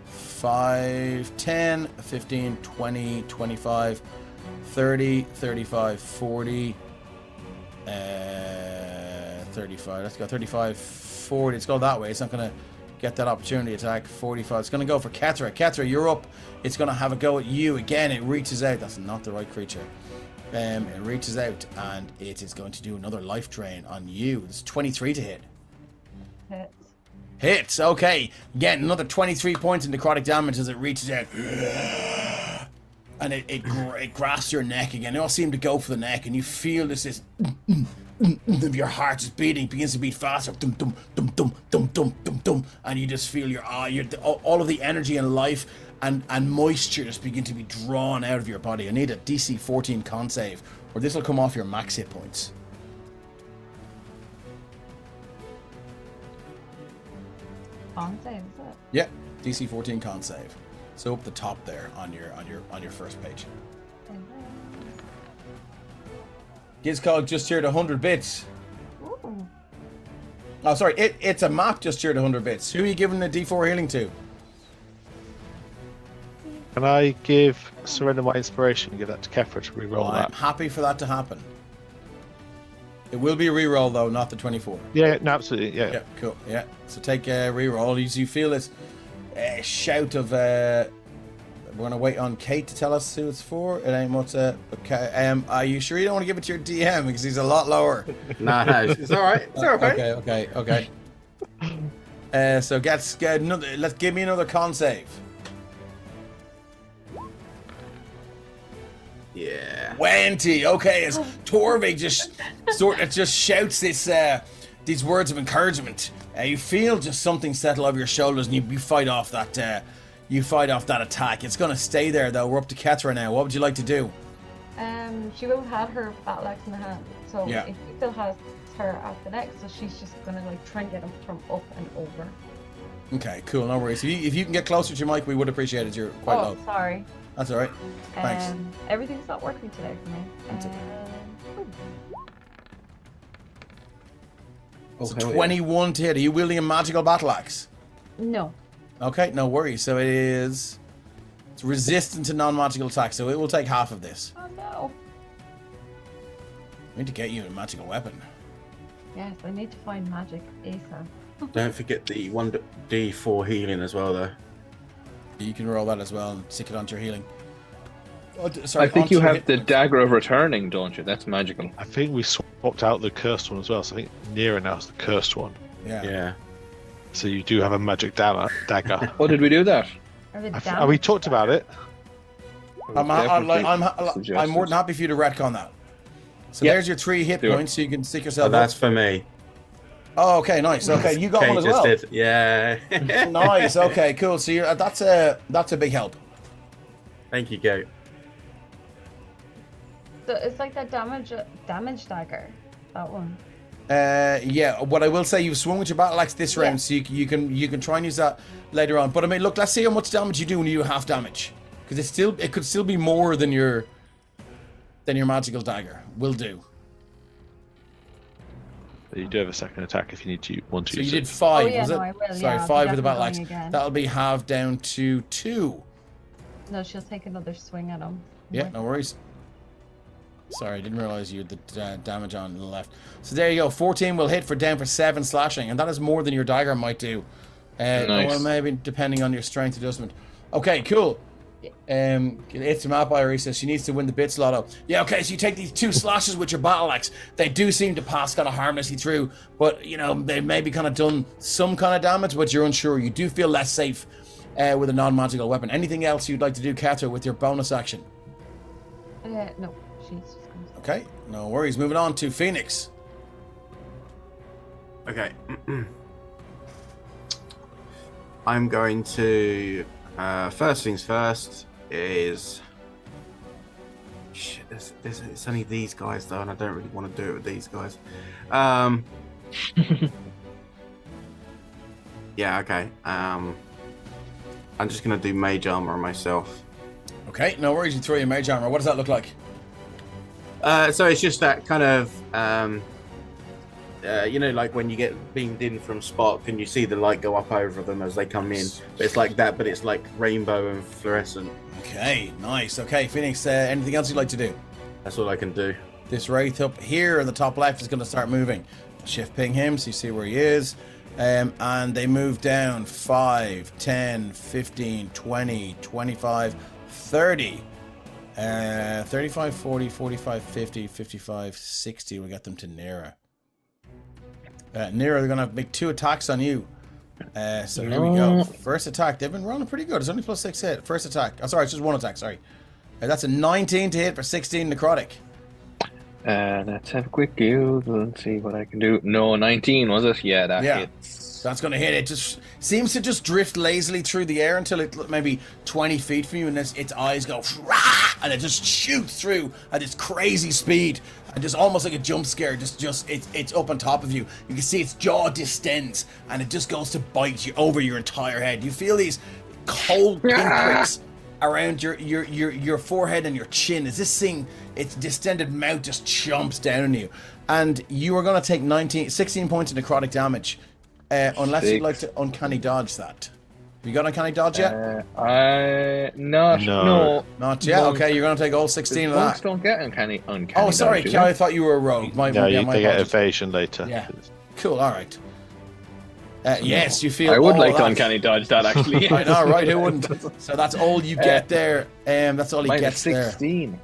5, 10, 15, 20, 25, 30, 35, 40, 35. Let's go 35, 40. Let's go that way. It's not going to get that opportunity attack. 45. It's going to go for Hethar. Hethar, you're up. It's going to have a go at you. Again, it reaches out. That's not the right creature. It reaches out, and it is going to do another life drain on you. It's 23 to hit. Hits. Hits, okay. Again, another 23 points in necrotic damage as it reaches out. And it grasps your neck again. It all seem to go for the neck, and you feel this of your heart is beating, begins to beat faster. Dum, dum, dum, dum, dum, dum, dum, dum. And you just feel all of the energy and life and moisture just begin to be drawn out of your body. I need a DC 14 con save, or this will come off your max hit points. Con save, is it? Yeah, DC 14 con save. So up the top there on your first page. Gizcog just cheered 100 bits. Ooh. Oh, sorry, it's a map just cheered 100 bits. Who are you giving the D4 healing to? Can I surrender my inspiration and give that to Kefra to reroll I'm that? happy for that to happen. It will be a reroll though, not the 24. Yeah, no, absolutely. Yeah. Yeah, cool. Yeah. So take a reroll. You feel this shout of. We're gonna wait on Kate to tell us who it's for. It ain't much. Okay. Are you sure you don't want to give it to your DM because he's a lot lower? No, it's all right. It's all right. Okay. So let's give me another con save. Yeah. 20. Okay, as Torvig just shouts these words of encouragement. You feel just something settle over your shoulders, and you fight off that. You fight off that attack. It's gonna stay there though. We're up to Hethar now. What would you like to do? She will have her battle axe in the hand, so Yeah. if he still has her at the neck, so she's just gonna try and get him from up and over. Okay, cool. No worries. If you can get closer to your mic, we would appreciate it. You're quite low. Sorry. That's all right. Thanks. Everything's not working today for me. That's okay. So Okay. 21 to hit. Are you wielding a magical battle axe? No. Okay, no worries. So it's resistant to non-magical attacks, so it will take half of this. Oh no. We need to get you a magical weapon. Yes, I need to find magic ASAP. Don't forget the 1d4 healing as well, though. You can roll that as well and stick it onto your healing. I think you have the Dagger of Returning, don't you? That's magical. I think we swapped out the cursed one as well, so I think Nira now is the cursed one. Yeah. So you do have a magic dagger. Oh, did we do that? We talked about it. I'm more than happy for you to retcon that. So there's your 3 hit points, so you can stick yourself. Oh, that's for me. Oh, okay, nice. Okay, you got Kate one as well. just did. Yeah. Nice. Okay, cool. So that's a big help. Thank you, Goat. So it's like that damage dagger. That one. Yeah. What I will say, you've swung with your battle axe this round, so you can try and use that later on. But I mean, look, let's see how much damage you do when you do half damage, because it could still be more than your magical dagger will do. You do have a second attack if you want to. So you use did it. 5, was it? No, I will. Sorry, I'll 5 be with the battle axe. definitely going again. That'll be halved down to 2. No, she'll take another swing at him. Yeah, no worries. Sorry, I didn't realize you had the damage on the left. So there you go. 14 will hit down for 7 slashing, and that is more than your dagger might do. Nice. Well, maybe depending on your strength adjustment. Okay, cool. It's a map Irie says she needs to win the bits lotto. Yeah, okay, so you take these 2 slashes with your battle axe. They do seem to pass kind of harmlessly through, but they maybe kind of done some kind of damage, but you're unsure. You do feel less safe with a non-magical weapon. Anything else you'd like to do, Hethar, with your bonus action? No, she's just going to. Okay, no worries. Moving on to Phoenix. Okay. I'm going to first things first is shit, it's only these guys though, and I don't really want to do it with these guys. Yeah, okay. I'm just gonna do mage armor on myself. Okay, no worries. You throw your mage armor. What does that look like? So it's just that kind of you know, like when you get beamed in from Spark and you see the light go up over them as they come in. But it's like that, but it's like rainbow and fluorescent. Okay, nice. Okay, Phoenix, anything else you'd like to do? That's all I can do. This wraith up here in the top left is going to start moving. Shift ping him so you see where he is. And they move down 5, 10, 15, 20, 25, 30. 35, 40, 45, 50, 55, 60. We got them to Nera. Nera, they're going to make 2 attacks on you. So here we go. First attack. They've been rolling pretty good. It's only +6 hit. First attack. Oh, sorry, it's just 1 attack. Sorry. That's a 19 to hit for 16 necrotic. Let's have a quick Google and see what I can do. No, 19 was it? Yeah, that hits. That's going to hit. It just seems to just drift lazily through the air until it maybe 20 feet from you, and its eyes go and it just shoots through at this crazy speed, and just almost like a jump scare. It's up on top of you. You can see its jaw distends, and it just goes to bite you over your entire head. You feel these cold pinpricks around your forehead and your chin as this thing, its distended mouth just chomps down on you, and you are going to take 16 points of necrotic damage, unless you'd like to uncanny dodge that. Have you got uncanny dodge yet? No. Not yet. Okay, you're going to take all 16 of Monks that. don't get uncanny Oh, sorry, dodge, I thought you were a rogue. They get evasion later. Yeah. Cool. All right. Yes, you feel. I would all like to that. uncanny dodge that actually. I know, right? Who wouldn't? So that's all you get there. That's all he gets there. 16.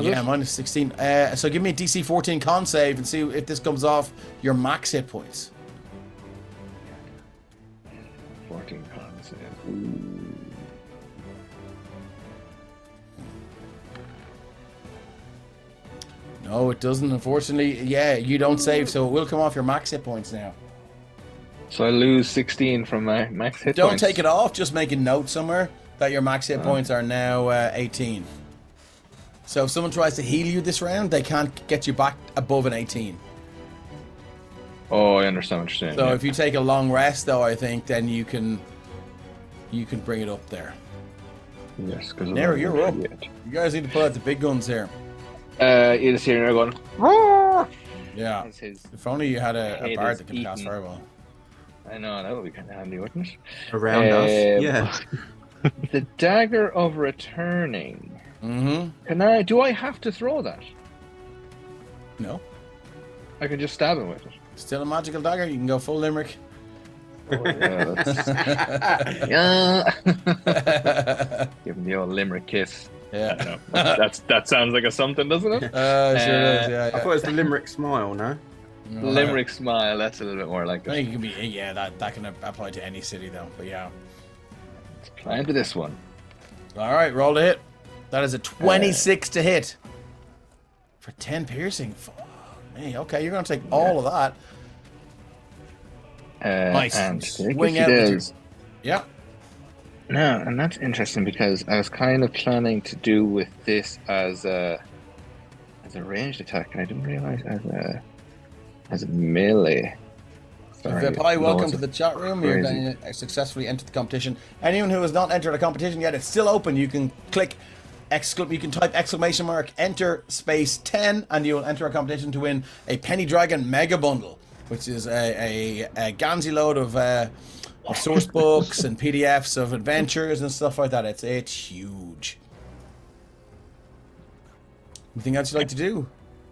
Yeah, minus 16. So give me a DC 14 con save and see if this comes off your max hit points. 14 con save. No, it doesn't. Unfortunately, yeah, you don't save, so it will come off your max hit points now. So I lose 16 from my max hit Don't points. take it off. Just make a note somewhere that your max hit points are now 18. So if someone tries to heal you this round, they can't get you back above an 18. Oh, I understand what you're saying. So if you take a long rest, though, I think then you can bring it up there. Yes, because Nero, you're up. You guys need to pull out the big guns here. You just hear Nero going. Yeah. If only you had a bard that can cast fireball. I know, that would be kind of handy, wouldn't it? Around us, yeah. The dagger of returning. Mm-hmm. Do I have to throw that? No. I can just stab him with it. Still a magical dagger. You can go full limerick. Oh, yeah, give him the old limerick kiss. Yeah. That sounds like a something, doesn't it? Sure does. Yeah. I thought it was the limerick smile, no? Limerick smile. That's a little bit more like I it. think it can be. Yeah, that can apply to any city though. But yeah. Let's climb to this one. All right, roll to hit. That is a 26 to hit for 10 piercing. Hey, okay, you're gonna take all of that. Nice. And swing out with your... Yeah. No, and that's interesting because I was kind of planning to do with this as a ranged attack, and I didn't realize as a melee. Sorry, Vipai, welcome to the chat room. You're going to successfully enter the competition. Anyone who has not entered a competition yet, it's still open. You can click you can type ! enter space 10 and you'll enter a competition to win a Penny Dragon Mega Bundle, which is a Ganzi load of source books and PDFs of adventures and stuff like that. It's huge. Anything else you'd like to do?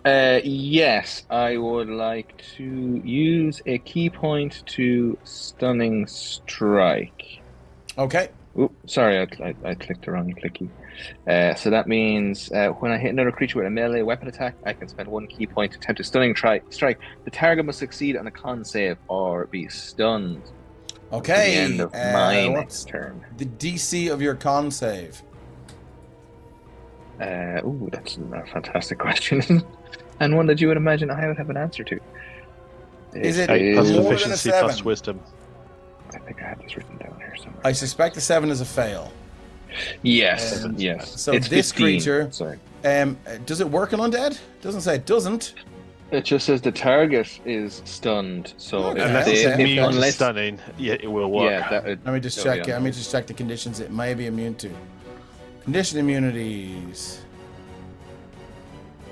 Yes, I would like to use a key point to stunning strike. Okay. Oops, sorry, I clicked the wrong clicky. So that means when I hit another creature with a melee weapon attack, I can spend 1 key point to attempt a stunning strike. The target must succeed on a con save or be stunned. Okay. At the end of my next turn. The DC of your con save? That's a fantastic question, and one that you would imagine I would have an answer to. Is it Plus more than a proficiency plus 7? wisdom. I think I have this written down here somewhere. I suspect the 7 is a fail. Yes, yes. So It's this 15, creature, sorry. does it work on undead? Doesn't say it doesn't. It just says the target is stunned. So Okay. if Unless Okay. it's they, immune to unless, stunning, yeah, it will work. yeah, Let me just check. Let me just check the conditions it may be immune to. Condition immunities.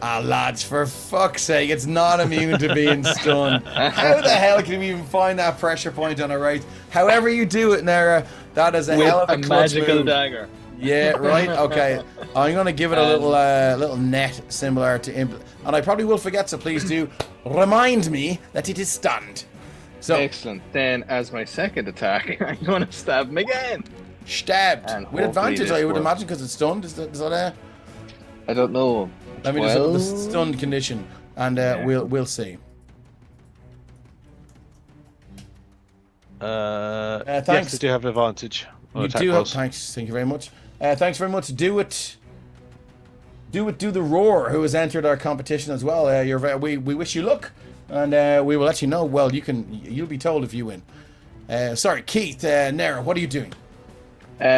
Ah, lads, for fuck's sake, it's not immune to being stunned. How the hell can we even find that pressure point on a race? However you do it, Nera, that is a with hell of a clutch magical move. dagger. Yeah, right. Okay, I'm gonna give it a little net similar to and I probably will forget. So please do remind me that it is stunned. So Excellent. Then, as my second attack, I'm going to stab him again. stabbed And with hopefully advantage. this I would works. imagine because it's stunned. Is that I don't know. Let me just look at the 12? stunned condition, and we'll see. Yes, thanks. I do have advantage. on You attack do have, rolls. thanks. Thank you very much. Thanks very much. Do the roar who has entered our competition as well. We wish you luck, and we will let you know. Well, you'll be told if you win. Sorry, Keith, Nera, what are you doing?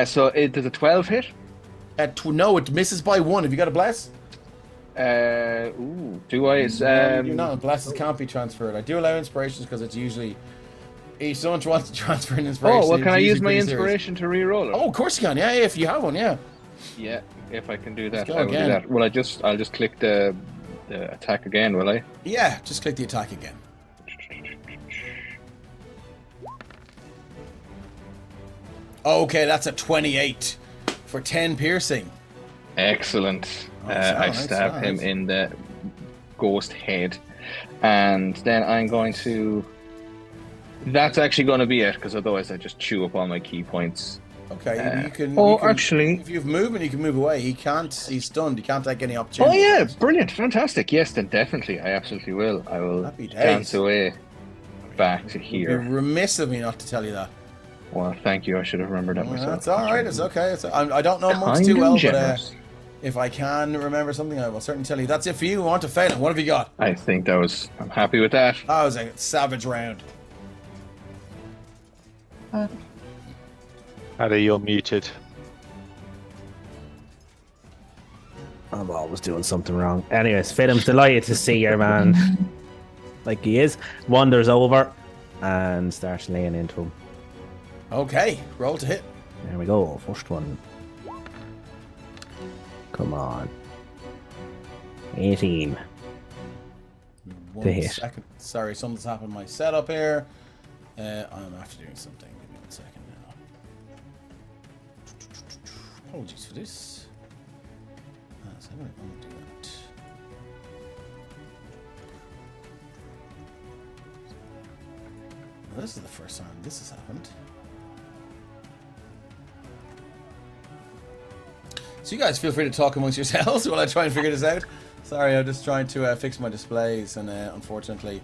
So, does a 12 hit? No, it misses by 1. Have you got a bless? Do I? No, blesses can't be transferred. I do allow inspirations because it's usually if someone wants to transfer an inspiration. Oh, well, it's can I use usually my pretty serious. inspiration to re-roll it? Oh, of course you can. Yeah, if you have one, yeah. Yeah, if I can do that, go I will again. do that. Well, I'll just click the attack again, will I? Yeah, just click the attack again. Okay, that's a 28 for 10 piercing. Excellent. Oh, I nice, stab nice. him in the ghost head, and then I'm going to. That's actually going to be it, because otherwise I just chew up all my key points. Okay, you can. Actually, if you've movement, you can move away. He can't. He's stunned. He can't take any opportunity. oh yeah, brilliant, fantastic. Yes, then definitely, I absolutely will. I will Happy days. dance away back to It'd here. be remiss of me not to tell you that. Well, thank you. I should have remembered that myself. That's all right. It's okay. I don't know monks Kind too and well, but generous. if I can remember something, I will certainly tell you. That's it for you. Want to fail it? What have you got? I think that was. I'm happy with that. That was a savage round. Paddy, you're muted. I'm always doing something wrong. Anyways, Phelim's delighted to see your man like he is. Wanders over and starts laying into him. Okay, roll to hit. There we go. First one. Come on. 18. One hit. second. Sorry, something's happened to my setup here. I'm after doing something. Give me 1 second now. Apologies for this. So I'm going to do that. Well, this is the first time this has happened. So you guys feel free to talk amongst yourselves while I try and figure this out. Sorry, I'm just trying to fix my displays, and unfortunately,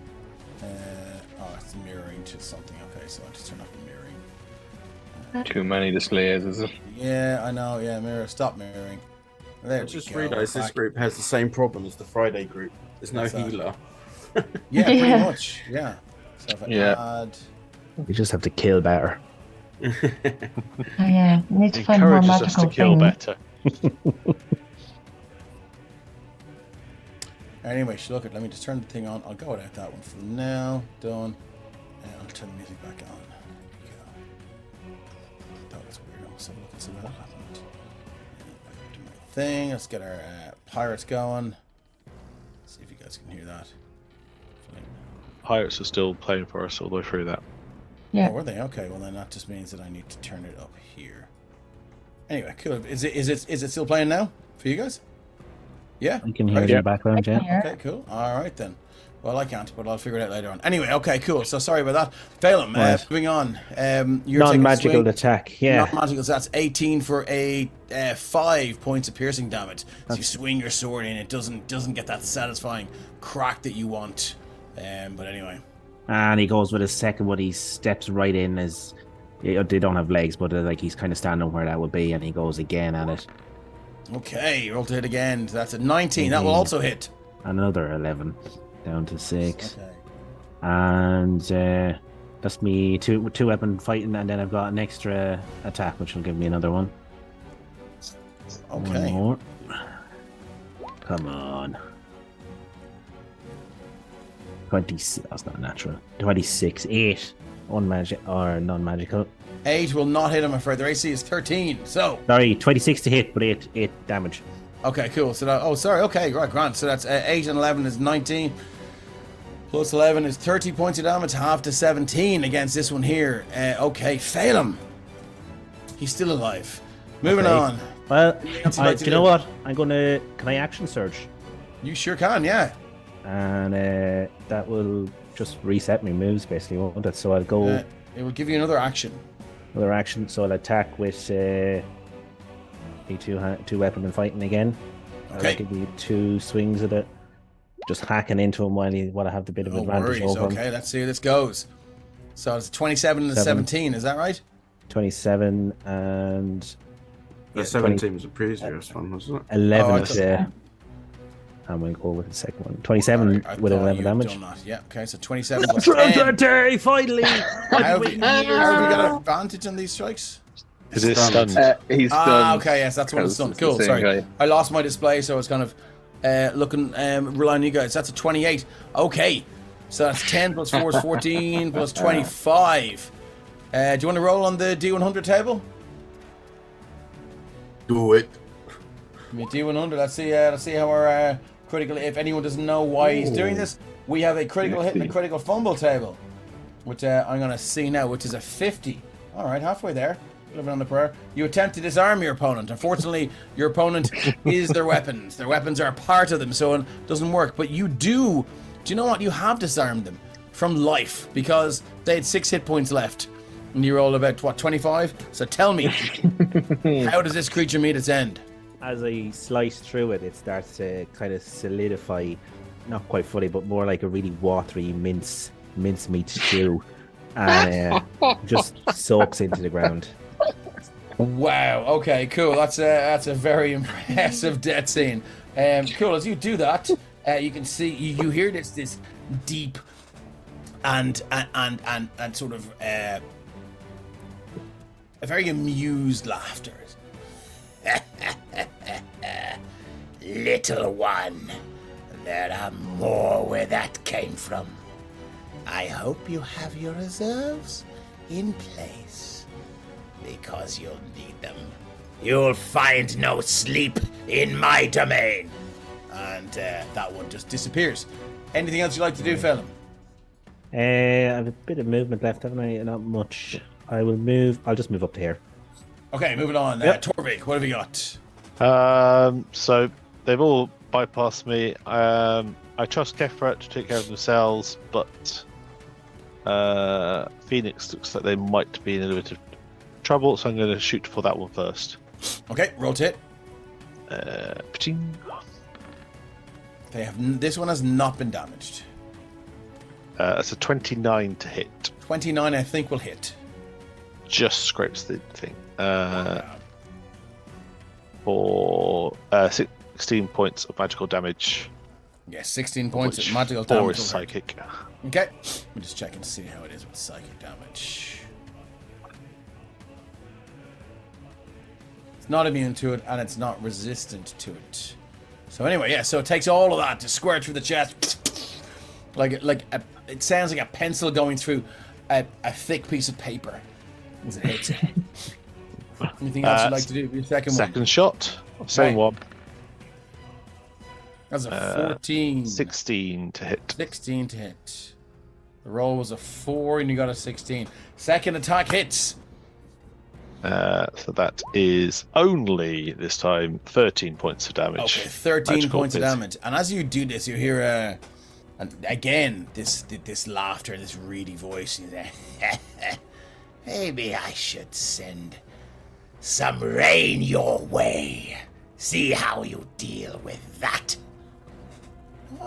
it's mirroring to something. Okay, so I'll just turn off the mirroring. Too many displays, is it? Yeah, I know. Yeah, mirror. Stop mirroring. There I we just go. realised this Back. group has the same problem as the Friday group. There's no What's that? healer. Yeah, pretty Yeah. much. Yeah. So if I Yeah. add. We just have to kill better. Oh yeah, we need to find more Encourages us to magical kill things. better. Anyway, look at. Let me just turn the thing on. I'll go without that one for now. Done. And I'll turn the music back on. There we go. That was weird. Let's have a look and see what happened. Back up to my thing. Let's get our pirates going. See if you guys can hear that. Pirates are still playing for us all the way through that. Yeah. Oh, were they? Okay. Well, then that just means that I need to turn it up here. Anyway, cool. Is it still playing now for you guys? Yeah. I can hear it in Yeah. the background, yeah. Yeah. Okay, cool. All right then. Well, I can't, but I'll figure it out later on. Anyway, okay, cool. So sorry about that. Phelim, Right. moving on. You're taking a Non-magical swing. attack, yeah. Non-magical. So that's 18 for a 5 points of piercing damage. So you swing your sword in, it doesn't get that satisfying crack that you want. But anyway. And he goes with his second one. He steps right in as they don't have legs, but like he's kind of standing where that would be, and he goes again at it. Okay, roll to hit again. That's a 19. That will also hit. Another 11. Down to 6. Okay. And that's me two weapon fighting, and then I've got an extra attack, which will give me another one. Okay. One more. Come on. 20. That's not natural. 26. 8. Unmagic or non-magical. 8 will not hit, I'm afraid. Their AC is 13. So. Sorry, 26 to hit, but 8 damage. Okay, cool. So that. Oh, sorry. Okay, right, Grant. So that's 8 and 11 is 19. Plus 11 is 30 points of damage, half to 17 against this one here. Okay, fail him. He's still alive. Moving on. Well, do you know what? Can I action surge? You sure can, yeah. And that will just reset my moves, basically, won't it? So I'll go. It will give you another action. Another action, so I'll attack with the two weapon and fighting again. Okay. I'll give you 2 swings at it. Just hacking into him while I have the bit of advantage over him. Okay, let's see how this goes. So it's 27 and a 17, is that right? 27 and... The 17 was a previous one, wasn't it? 11 is I'm going to go with the second one. 27 with 11 damage. Yeah, okay, so 27 plus 10. Finally! How have you got an advantage on these strikes? Is it stunned? He's stunned. Okay, yes, that's what it's done. Cool, sorry. I lost my display, so I was kind of looking, relying on you guys. That's a 28. Okay, so that's 10 plus 4 is 14 plus 25. Do you want to roll on the D100 table? Do it. Give me D100. Let's see how our critical. If anyone doesn't know why he's doing this, we have a critical hit and a critical fumble table, which I'm gonna see now, which is a 50. All right, halfway there. Living on the prayer. You attempt to disarm your opponent. Unfortunately, your opponent is their weapons. Their weapons are a part of them, so it doesn't work. But you do. Do you know what? You have disarmed them from life because they had 6 hit points left. And you roll about, 25? So tell me, how does this creature meet its end? As I slice through it, it starts to kind of solidify, not quite fully, but more like a really watery mincemeat stew, and just soaks into the ground. Wow. Okay. Cool. That's a very impressive death scene. Cool. As you do that, you can see you hear this deep and sort of a very amused laughter. Little one, there are more where that came from. I hope you have your reserves in place, because you'll need them. You'll find no sleep in my domain. And that one just disappears. Anything else you'd like to do, Phelim? I have a bit of movement left, haven't I? Not much. I'll just move up to here. Okay, moving on. Yep. Torvik, what have you got? So they've all bypassed me. I trust Kefrat to take care of themselves, but Phoenix looks like they might be in a little bit of trouble, so I'm going to shoot for that one first. Okay, roll to hit. Pting. This one has not been damaged. That's a 29 to hit. 29, I think, will hit. Just scrapes the thing. For 16 points of magical damage. Yes, 16 points of magical 4 damage. is psychic. Okay, we're just checking to see how it is with psychic damage. It's not immune to it, and it's not resistant to it. So anyway, yeah. So it takes all of that to squirt through the chest, it sounds like a pencil going through a thick piece of paper. As it hits it. Anything else you'd like to do for your second one? Second shot. Same one. That's a 14. 16 to hit. 16 to hit. The roll was a 4 and you got a 16. Second attack hits. So that is only, this time, 13 points of damage. Okay, 13 Magical points of hit. damage. And as you do this, you hear again this laughter, this reedy voice. Maybe I should send some rain your way. See how you deal with that.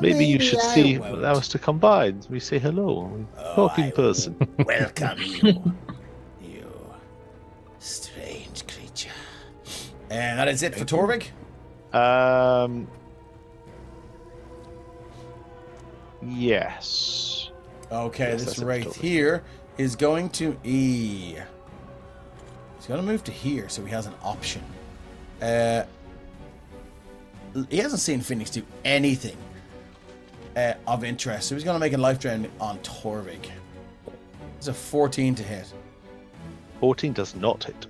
Maybe you should I see won't. allow us to combine. We say hello. We talk in person. Welcome you, you strange creature. And that is it for Torvik. Yes. Okay, Yes, this that's it, right totally. here is going to E. He's going to move to here, so he has an option. He hasn't seen Phoenix do anything of interest, so he's going to make a life drain on Torvik. It's a 14 to hit. 14 does not hit.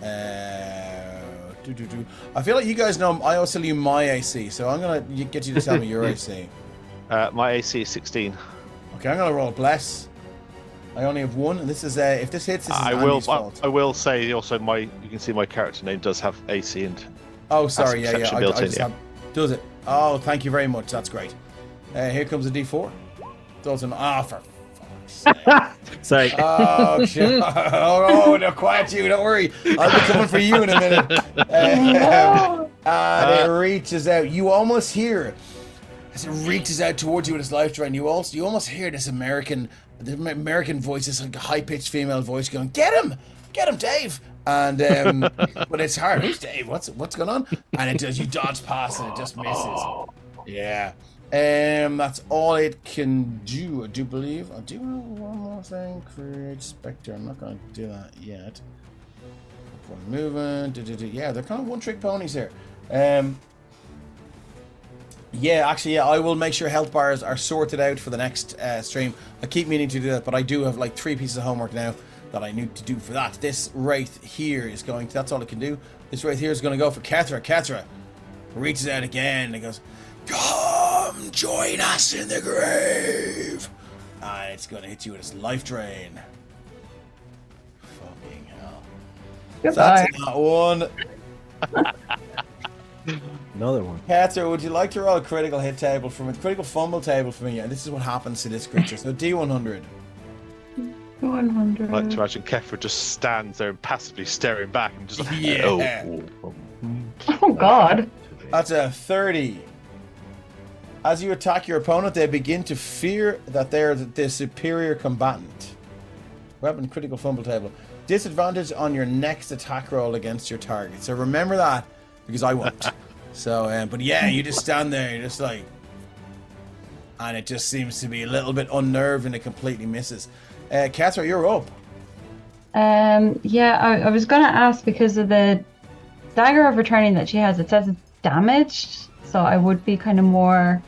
I feel like you guys know I always tell you my AC, so I'm going to get you to tell me your AC. My AC is 16. Okay, I'm going to roll Bless. I only have one, and this is if this hits, this is Andy's fault. I will say also you can see my character name does have AC and. Oh, sorry, yeah. perception I built in, just yeah. have, does it? Oh, thank you very much. That's great. Here comes a D4. It's also an for fuck's sake. Sorry. Oh, shit. Oh, no, quiet you. Don't worry. I'll be coming for you in a minute. And it reaches out. You almost hear, as it reaches out towards you with its life drain, you almost hear this American voice, this like high-pitched female voice going, "Get him, Dave!" And but it's hard. Who's Dave? What's going on? And it does. You dodge past and it just misses. Yeah. That's all it can do. I do believe. I do one more thing. Create Spectre. I'm not going to do that yet. One movement. Yeah, they're kind of one-trick ponies here. Yeah, actually, yeah, I will make sure health bars are sorted out for the next stream. I keep meaning to do that, but I do have like 3 pieces of homework now that I need to do for that. This wraith here is going to, that's all it can do. This wraith here is going to go for Hethar. Hethar reaches out again and goes, "Come join us in the grave." And it's going to hit you with its life drain. Fucking hell. Goodbye. That's not one. Another one. Hethar, would you like to roll a critical hit table from a critical fumble table for me? And this is what happens to this creature. So D100. 100. I like to imagine Kefra just stands there and passively staring back and just like, Yeah. Oh God. That's a 30. As you attack your opponent, they begin to fear that they're the superior combatant. Weapon critical fumble table. Disadvantage on your next attack roll against your target. So remember that, because I won't. So, but yeah, you just stand there, you're just like, and it just seems to be a little bit unnerved and it completely misses. Hethar, you're up. Yeah, I was gonna ask because of the dagger of returning that she has. It says it's damaged, so I would be kind of more.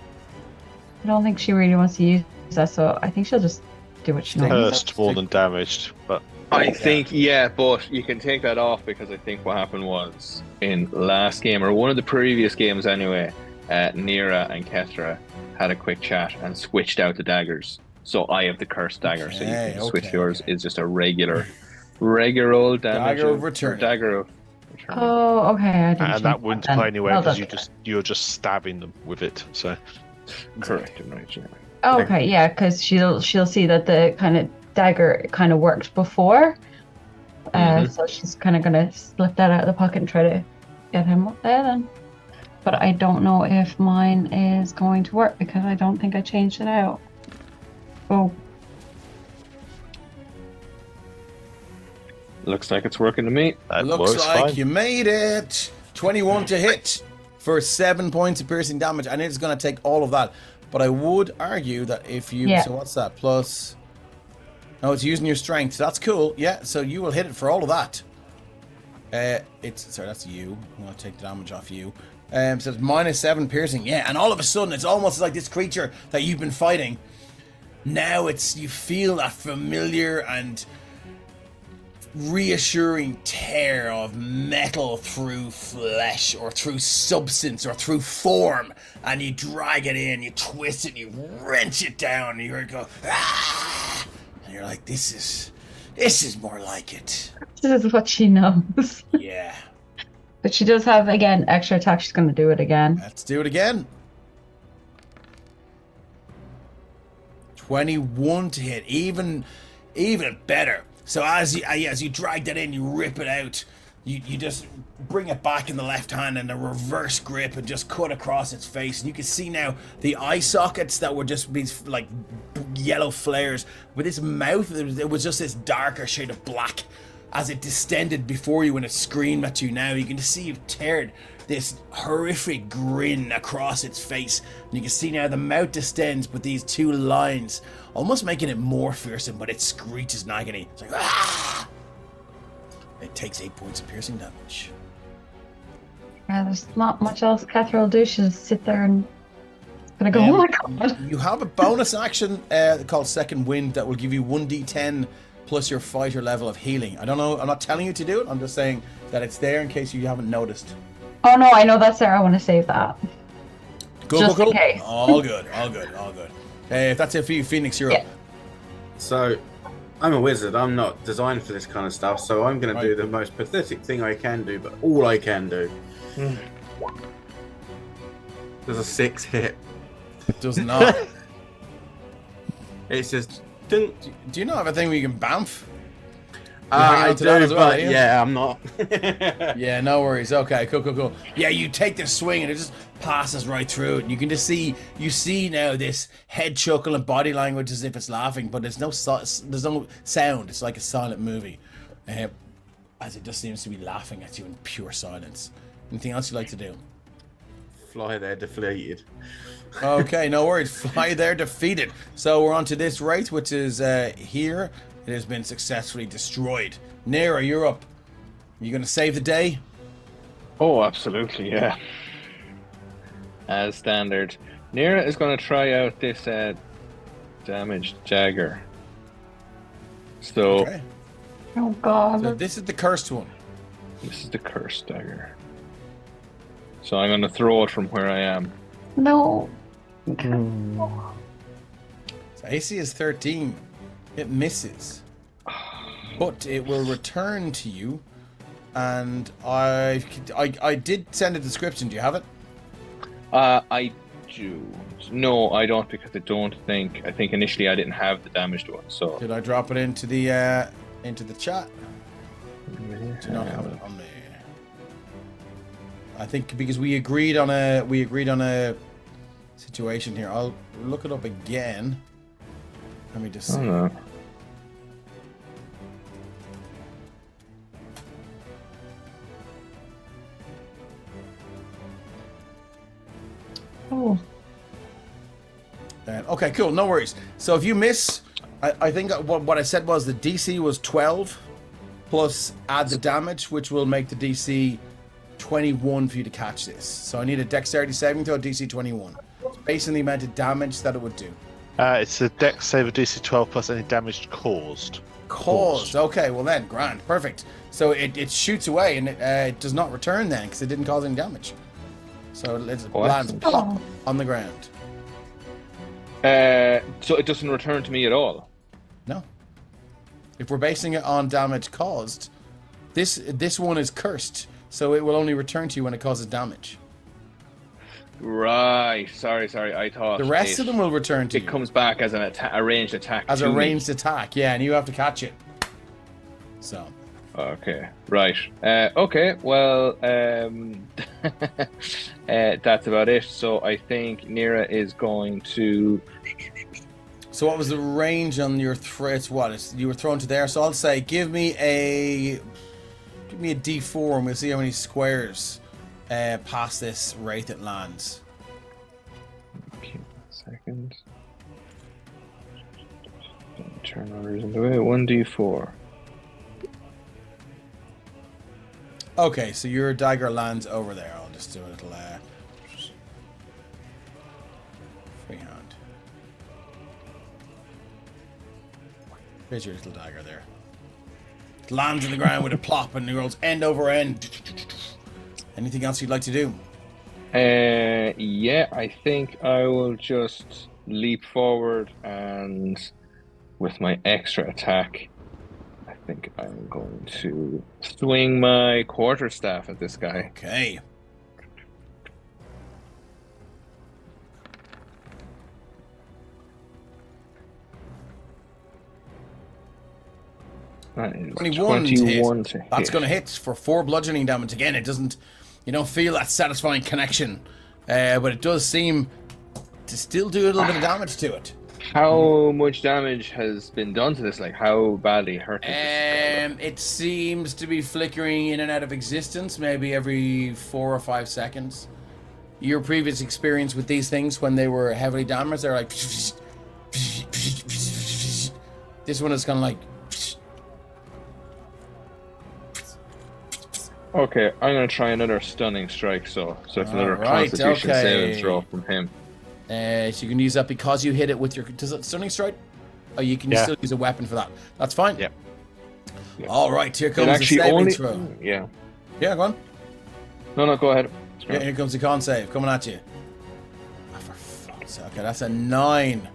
I don't think she really wants to use that, so I think she'll just do what she normally does. Cursed more than damaged, but I think, yeah, but you can take that off because I think what happened was in last game, or one of the previous games anyway, Nira and Kethra had a quick chat and switched out the daggers. So I have the cursed dagger, so you can just switch yours. It's just a regular old damage. Dagger of return. Dagger of return. Oh, okay. I didn't and change that wouldn't then. apply anyway Well because done. you're just stabbing them with it. So Correct. Right, yeah. Oh, okay, yeah, because she'll see that the kind of dagger kind of worked before, so she's kind of gonna slip that out of the pocket and try to get him up there then. But I don't know if mine is going to work because I don't think I changed it out. Oh, Looks like it's working to me. that Looks works like fine. you made it. 21 to hit for 7 points of piercing damage, and it's going to take all of that. But I would argue that if you... Yeah. So what's that? Plus... No, it's using your strength. That's cool. Yeah, so you will hit it for all of that. Sorry, that's you. I'm going to take the damage off you. So it's -7 piercing. Yeah, and all of a sudden, it's almost like this creature that you've been fighting. Now you feel that familiar and reassuring tear of metal through flesh or through substance or through form, and you drag it in, you twist it, you wrench it down, and you go, ah! And you're like, this is more like it. this is what she knows. Yeah. But she does have, again, extra attack. She's going to do it again. Let's do it again. 21 to hit, even better. So as you drag that in, you rip it out. You just bring it back in the left hand and a reverse grip and just cut across its face. And you can see now the eye sockets that were just these like yellow flares. With its mouth, it was just this darker shade of black. as it distended before you and it screamed at you now. You can see it teared this horrific grin across its face. And you can see now the mouth distends with these two lines, almost making it more fearsome, but it screeches in agony. It's like, ah! It takes 8 points of piercing damage. Yeah, there's not much else Catherine will do. She'll sit there and gonna go, oh my god. You have a bonus action called Second Wind that will give you 1d10 plus your fighter level of healing. I don't know, I'm not telling you to do it, I'm just saying that it's there in case you haven't noticed. Oh no, I know that's there. I want to save that. Cool. In case. All good. If that's it for you, Phoenix, you're up. So, I'm a wizard. I'm not designed for this kind of stuff, so I'm going to do the most pathetic thing I can do, but all I can do. There's a 6 hit. It does not. It's just... Dun. Do you not have a thing where you can bamf? I do, as well, but yeah, I'm not. Yeah, no worries. Okay, cool. Yeah, you take this swing and it just passes right through it. And you can just see now this head chuckle and body language as if it's laughing, but there's no sound. It's like a silent movie, as it just seems to be laughing at you in pure silence. Anything else you'd like to do? Fly there, deflated. Okay, no worries. Fly there, defeated. So we're on to this wraith, which is here. It has been successfully destroyed. Nera, you're up. You gonna save the day? Oh, absolutely, yeah. As standard. Nera is going to try out this damaged dagger. So, Okay. Oh god. So this is the cursed one. this is the cursed dagger. So I'm going to throw it from where I am. No. So AC is 13. It misses. But it will return to you. And I did send a description. Do you have it? I do. No, I don't, because I think initially I didn't have the damaged one. So Did I drop it into the chat? Do not have it on me. I think because we agreed on a situation here. I'll look it up again. Let me just see. no. Oh. Okay, cool. No worries. So if you miss, I think what I said was the DC was 12 plus add the damage, which will make the DC 21 for you to catch this. So I need a dexterity saving throw, DC 21. It's based on the amount of damage that it would do. It's a dex save of DC 12 plus any damage caused. Caused. Okay, well then, grand. Perfect. So it shoots away and it does not return then because it didn't cause any damage. So it lands plop on the ground. So it doesn't return to me at all? No. If we're basing it on damage caused, this one is cursed, so it will only return to you when it causes damage. Right. Sorry. I thought The rest of them will return to you. It comes back as a ranged attack. As a to me. ranged attack, yeah, and you have to catch it. So. Okay. Right. Okay. Well, that's about it. So I think Nera is going to. So what was the range on your threats? You were thrown to there. So I'll say, give me a D4, and we'll see how many squares past this wraith it lands. Okay, second. Turn our reason the way. 1d4. Okay, so your dagger lands over there. I'll just do a little freehand. There's your little dagger there. It lands on the ground with a plop and it rolls end over end. Anything else you'd like to do? Yeah, I think I will just leap forward and with my extra attack, I think I'm going to swing my quarterstaff at this guy. Okay. That is 21 to hit. That's going to hit for 4 bludgeoning damage. Again, you don't feel that satisfying connection, but it does seem to still do a little bit of damage to it. How much damage has been done to this? Like, how badly hurt is this? It seems to be flickering in and out of existence, maybe every 4 or 5 seconds. Your previous experience with these things when they were heavily damaged, they're like. This one is kind of like. Okay, I'm gonna try another stunning strike. So it's another Constitution saving throw from him. So you can use that because you hit it with your. Does it stunning strike? Oh, you can still use a weapon for that. That's fine. Yeah. All right, here comes the saving throw. Yeah. Yeah, go on. No, go ahead. Yeah, here comes the con save coming at you. Oh, for fuck's sake. Okay, that's a 9.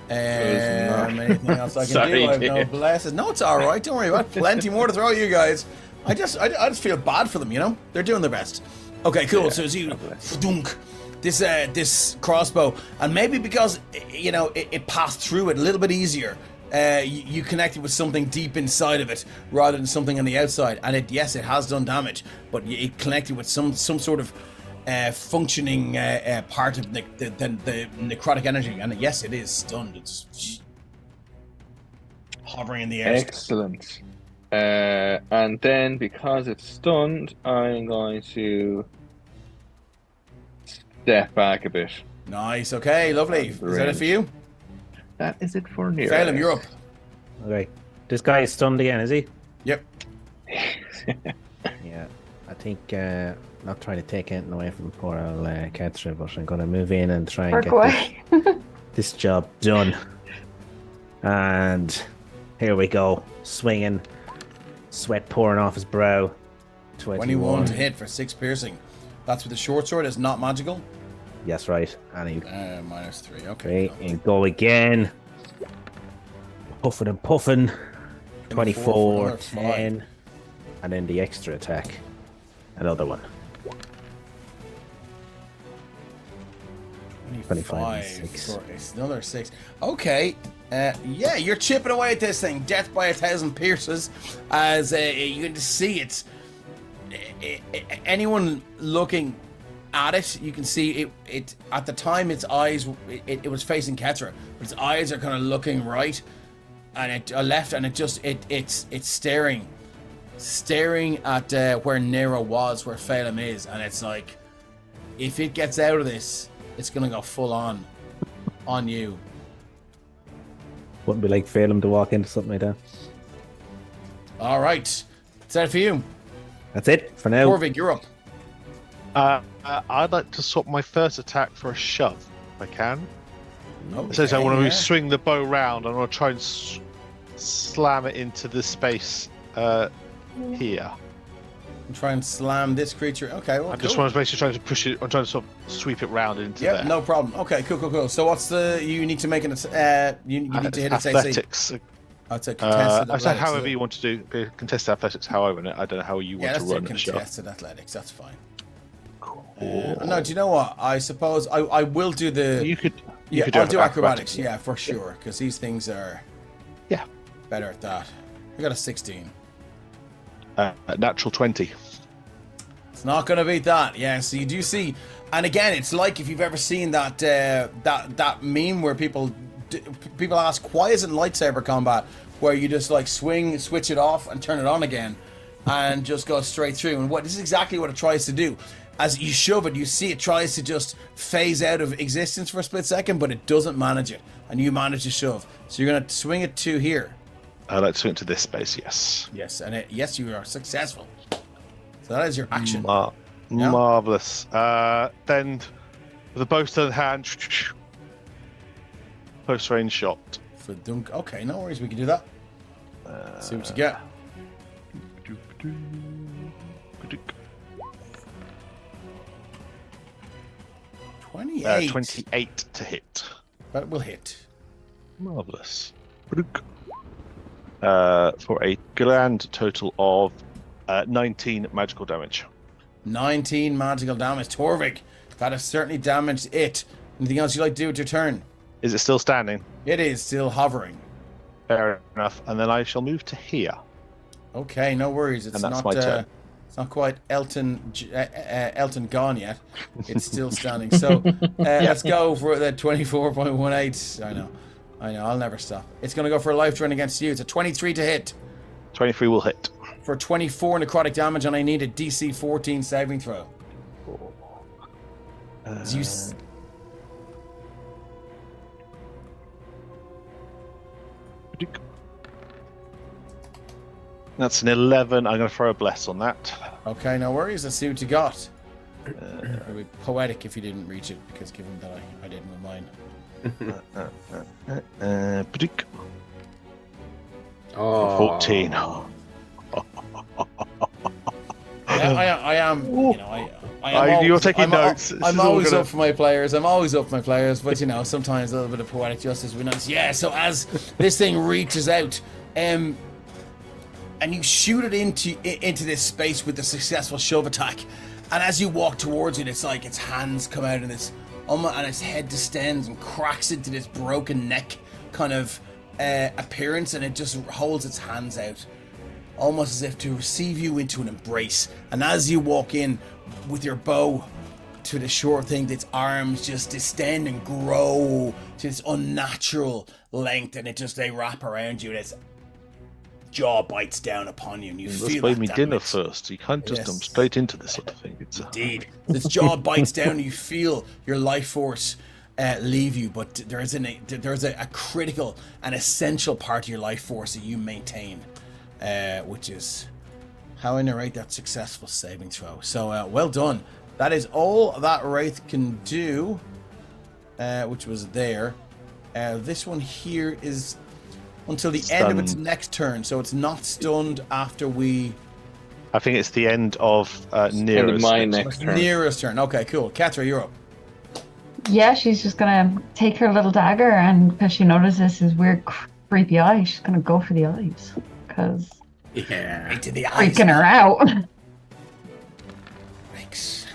Anything else I can do? I have no blesses. No, it's all right. Don't worry about it. Plenty more to throw at you guys. I just feel bad for them. You know, they're doing their best. Okay, cool. So as you dunk this crossbow, and maybe because it passed through it a little bit easier. You connected with something deep inside of it rather than something on the outside, and it has done damage, but it connected with some sort of functioning part of the necrotic energy, and yes, it is stunned. It's hovering in the air. Excellent. And then because it's stunned, I'm going to step back a bit. Nice. Okay. Lovely. Is that it for you? That is it for Nero. Phelim, you're up. Okay. This guy is stunned again, is he? Yep. Yeah. I think not trying to take anything away from poor old Grathieze, but I'm going to move in and try and get this job done. And here we go. Swinging. Sweat pouring off his brow. 21 to hit for 6 piercing. That's with the short sword. It's not magical. Yes, right. And he -3. Okay. and go again. Puffing and puffing. 24, 10. And then the extra attack. Another one. 25, 6. It's another 6. Okay. Yeah, you're chipping away at this thing. Death by 1,000 pierces. As you can see, it's anyone looking at it, you can see it at the time its eyes it was facing Hethar, but its eyes are kind of looking right and it left, and it's staring at where Nero was, where Phelim is, and it's like, if it gets out of this, it's gonna go full on you. Wouldn't be like Phelim to walk into something like that. All right, is that it for you? That's it for now. Torvik, you're up. I'd like to swap my first attack for a shove, if I can. Okay, It says I want to swing the bow round. I want to try and slam it into the space here. And try and slam this creature. Okay, well, I just want to basically try to push it. I'm trying to sort of sweep it round into there. Yeah, no problem. Okay, cool. So what's you need to make an you need to hit its AC. Athletics. That's a contested athletics. However you want to do contested athletics. However, I don't know how you want to run the show. Contested athletics. That's fine. No, do you know what? I suppose I will do the. You could. I'll do acrobatics. Yeah, for sure, because these things are. Yeah. Better at that. I got a 16. Natural 20. It's not going to beat that. Yeah, so you do see, and again, it's like if you've ever seen that that meme where people ask, why isn't lightsaber combat, where you just like switch it off and turn it on again, and just go straight through. And this is exactly what it tries to do. As you shove it, you see it tries to just phase out of existence for a split second, but it doesn't manage it, and you manage to shove. So you're going to swing it to here. I'd like to swing it to this space, yes. Yes, and yes, you are successful. So that is your action. Marvelous. Then, with a bolster in hand, close range shot. For dunk. Okay, no worries, we can do that. See what you get. 28. 28 to hit. That will hit. Marvelous. For a grand total of 19 magical damage. 19 magical damage. Torvik, that has certainly damaged it. Anything else you'd like to do with your turn? Is it still standing? It is still hovering. Fair enough. And then I shall move to here. Okay, no worries. It's and that's not my turn. It's not quite Elton gone yet. It's still standing. So let's go for the 24.18. I know. I know, I'll never stop. It's going to go for a life drain against you. It's a 23 to hit. 23 will hit. For 24 necrotic damage, and I need a DC 14 saving throw. That's an 11. I'm going to throw a bless on that. Okay, no worries. Let's see what you got. It would be poetic if you didn't reach it, because given that I didn't with mine. Oh, 14. I am. You know, You're taking notes. I'm always up for my players. But you know, sometimes a little bit of poetic justice would be nice. Yeah. So as this thing reaches out, and you shoot it into this space with the successful shove attack, and as you walk towards it, it's like its hands come out in this, and its head distends and cracks into this broken neck kind of appearance, and it just holds its hands out, almost as if to receive you into an embrace. And as you walk in with your bow to the short thing, its arms just distend and grow to this unnatural length, and they wrap around you, and its jaw bites down upon you, and you feel buy me dinner first. You can't just jump straight into this sort of thing. Indeed. Its jaw bites down, and you feel your life force leave you, but there's a critical and essential part of your life force that you maintain, which is how I narrate that successful saving throw. So well done. That is all that Wraith can do, which was there. This one here is until the end of its next turn, so it's not stunned after we... I think it's the end of Nearest. My next turn. Nearest turn. Okay, cool. Catra, you're up. Yeah, she's just gonna take her little dagger, and because she notices his weird, creepy eyes, she's gonna go for the eyes, because yeah, to the eyes. freaking her out. Thanks.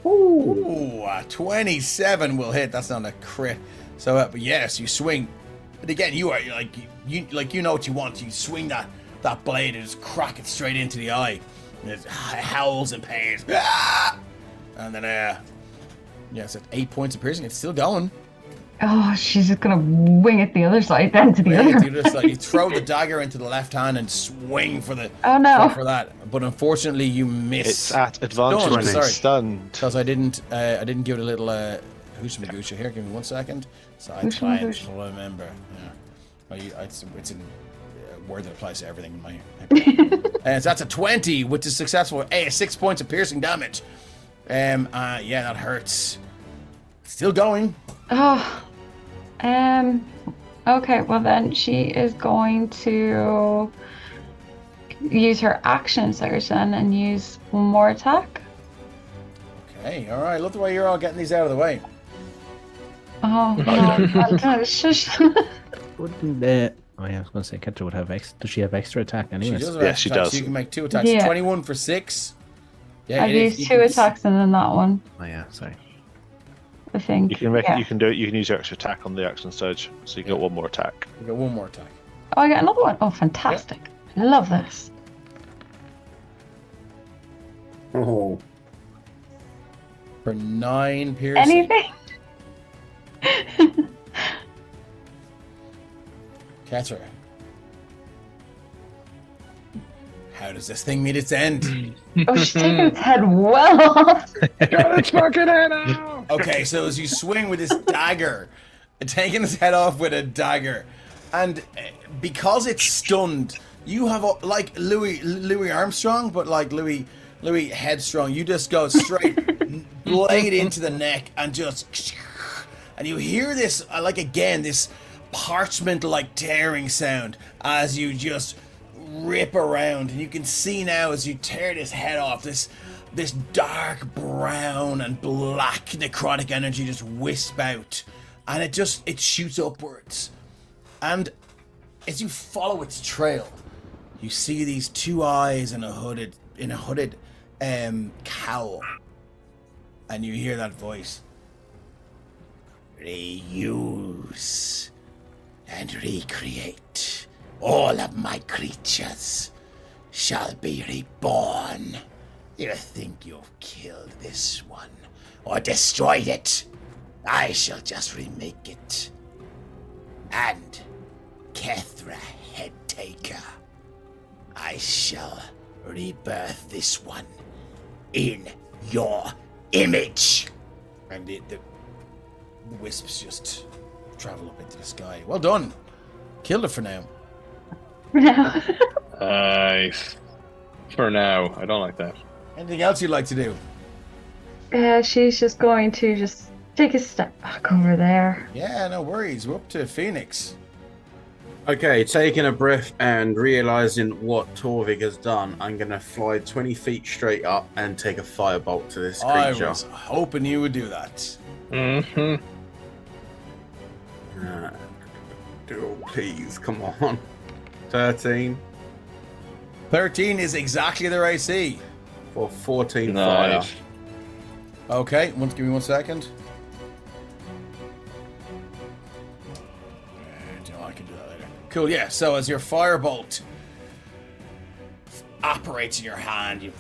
Ooh, 27 will hit. That's not a crit. So, but yes, you swing. But again, you are you know what you want. You swing that blade and just crack it straight into the eye. And it howls in pain. Ah! And then it's at 8 points of piercing. It's still going. Oh, she's just gonna wing it the other side, then to the other. Side. You throw the dagger into the left hand and swing for the. Oh no! For that, but unfortunately you miss. It's at advantage. Stunned. Because I didn't give it a little hoosh magoocha here. Give me 1 second. So I try and remember. Yeah, it's a word that applies to everything in my. And so that's a 20, which is successful. 6 points of piercing damage. Yeah, that hurts. Still going. Oh. Okay, well then she is going to use her action surge then and use one more attack. Okay, alright. Look the way you're all getting these out of the way. Oh, no. Shush. Wouldn't I was going to say Ketra would have does she have extra attack anyway? She does. So you can make 2 attacks. Yeah. 21 for 6. Yeah, I've used 2 attacks and then that one. Oh yeah, sorry. I think. You can do it. You can use your extra attack on the action surge, so you get 1 more attack. You got 1 more attack. Oh, I got another one. Oh, fantastic! I love this. Oh, For 9 piercing. Anything? Catra. How does this thing meet its end? Oh, she's taking its head well off. Got its fucking head out! Okay, so as you swing with this dagger, taking its head off with a dagger, and because it's stunned, you have like Louis Armstrong, but like Louis Headstrong. You just go straight blade into the neck and you hear this this parchment-like tearing sound as you just rip around, and you can see now as you tear this head off, this dark brown and black necrotic energy just wisp out, and it shoots upwards, and as you follow its trail, you see these 2 eyes in a hooded cowl, and you hear that voice: reuse and recreate. All of my creatures shall be reborn. You think you've killed this one or destroyed it? I shall just remake it. and Kethra Headtaker. I shall rebirth this one in your image. And the wisps just travel up into the sky. Well done. Killed it for now. For now. Nice. For now. I don't like that. Anything else you'd like to do? She's just going to just take a step back over there. Yeah, no worries. We're up to Phoenix. Okay, taking a breath and realizing what Torvig has done, I'm going to fly 20 feet straight up and take a firebolt to this creature. I was hoping you would do that. Mm-hmm. Oh, please, come on. 13 13 is exactly their AC. for 14 Nice. fire. Okay, give me 1 second. I can do that later. Cool, yeah. So as your firebolt operates in your hand, you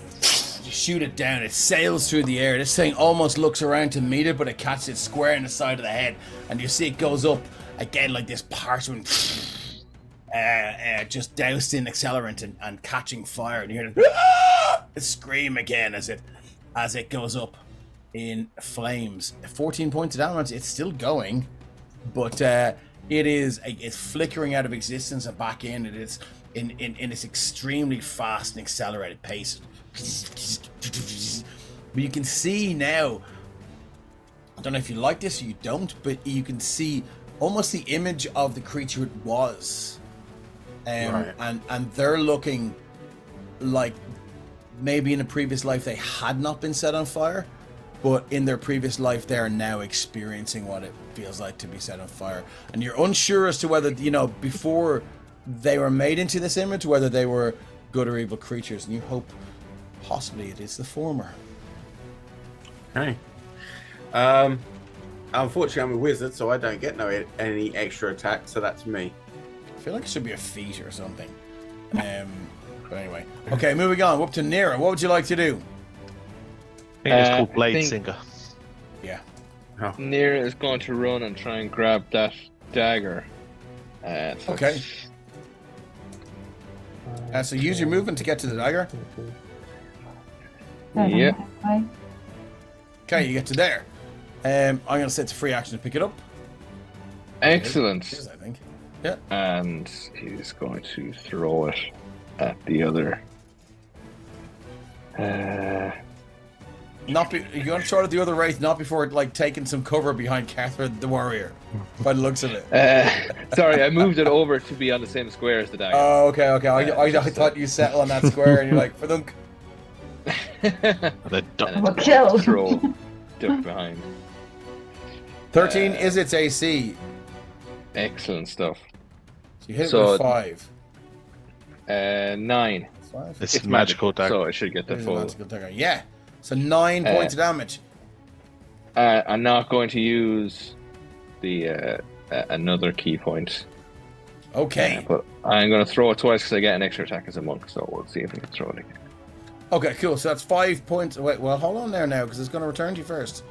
shoot it down. It sails through the air. This thing almost looks around to meet it, but it catches it square in the side of the head, and you see it goes up again like this parchment, just doused in accelerant and catching fire. And you hear it scream again as it goes up in flames. 14 points of damage. It's still going, but it's flickering out of existence and back in. It is in this extremely fast and accelerated pace. But you can see now, I don't know if you like this or you don't, but you can see almost the image of the creature it was. Right. And they're looking like maybe in a previous life they had not been set on fire, but in their previous life they are now experiencing what it feels like to be set on fire. And you're unsure as to whether, before they were made into this image, whether they were good or evil creatures, and you hope possibly it is the former. Okay. Unfortunately, I'm a wizard, so I don't get any extra attack, so that's me. I feel like it should be a feat or something. But anyway. Okay, moving on. We're up to Nira. What would you like to do? I think it's called I Blade think- Singer. Yeah. Nira is going to run and try and grab that dagger. Okay. So use your movement to get to the dagger. Yeah. Okay, you get to there. I'm going to set it's a free action to pick it up. Excellent. It is, I think. Yeah. And he's going to throw it at the other. You're going to throw it at the other wraith, not before taking some cover behind Catherine the warrior. By the looks of it. Sorry, I moved it over to be on the same square as the dagger. Oh, okay. I thought you settled on that square, and you're like, for them. The Well, kill. Throw duck behind. 13 is its AC. Excellent stuff. So you hit it So- with 5. 9. 5? It's magical dagger. so I should get the It is a full. magical dagger. Yeah. So 9 points of damage. I'm not going to use the another key point. Okay. But I'm going to throw it twice because I get an extra attack as a monk, so we'll see if we can throw it again. Okay, cool. So that's 5 points. Wait, well, hold on there now, because it's going to return to you first.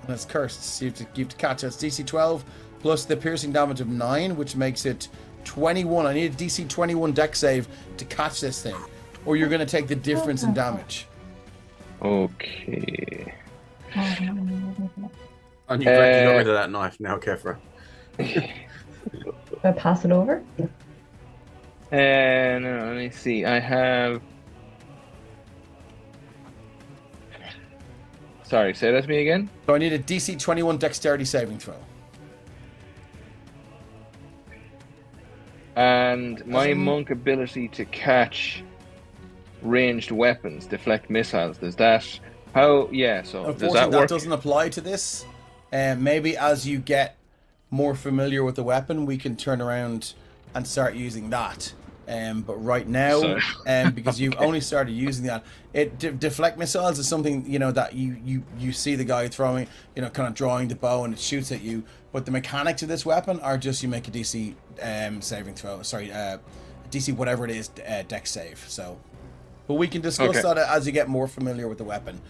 And it's cursed. So you have to catch it. It's DC 12 plus the piercing damage of 9, which makes it 21. I need a DC 21 deck save to catch this thing, or you're going to take the difference in damage. Okay. And you've already got rid of that knife now, Kefra. I pass it over. No, let me see. I have. Sorry, say that to me again. So I need a DC 21 dexterity saving throw. And my Doesn't- monk ability to catch ranged weapons, deflect missiles. Does that? How? Yeah. So does Unfortunately, that that work? doesn't apply to this. Maybe as you get more familiar with the weapon, we can turn around and start using that. But right now, So- because you've only started using that, deflect missiles is something that you see the guy throwing, kind of drawing the bow and it shoots at you. But the mechanics of this weapon are just you make a DC saving throw. Sorry, DC whatever it is, dex save. So, but we can discuss Okay. that as you get more familiar with the weapon,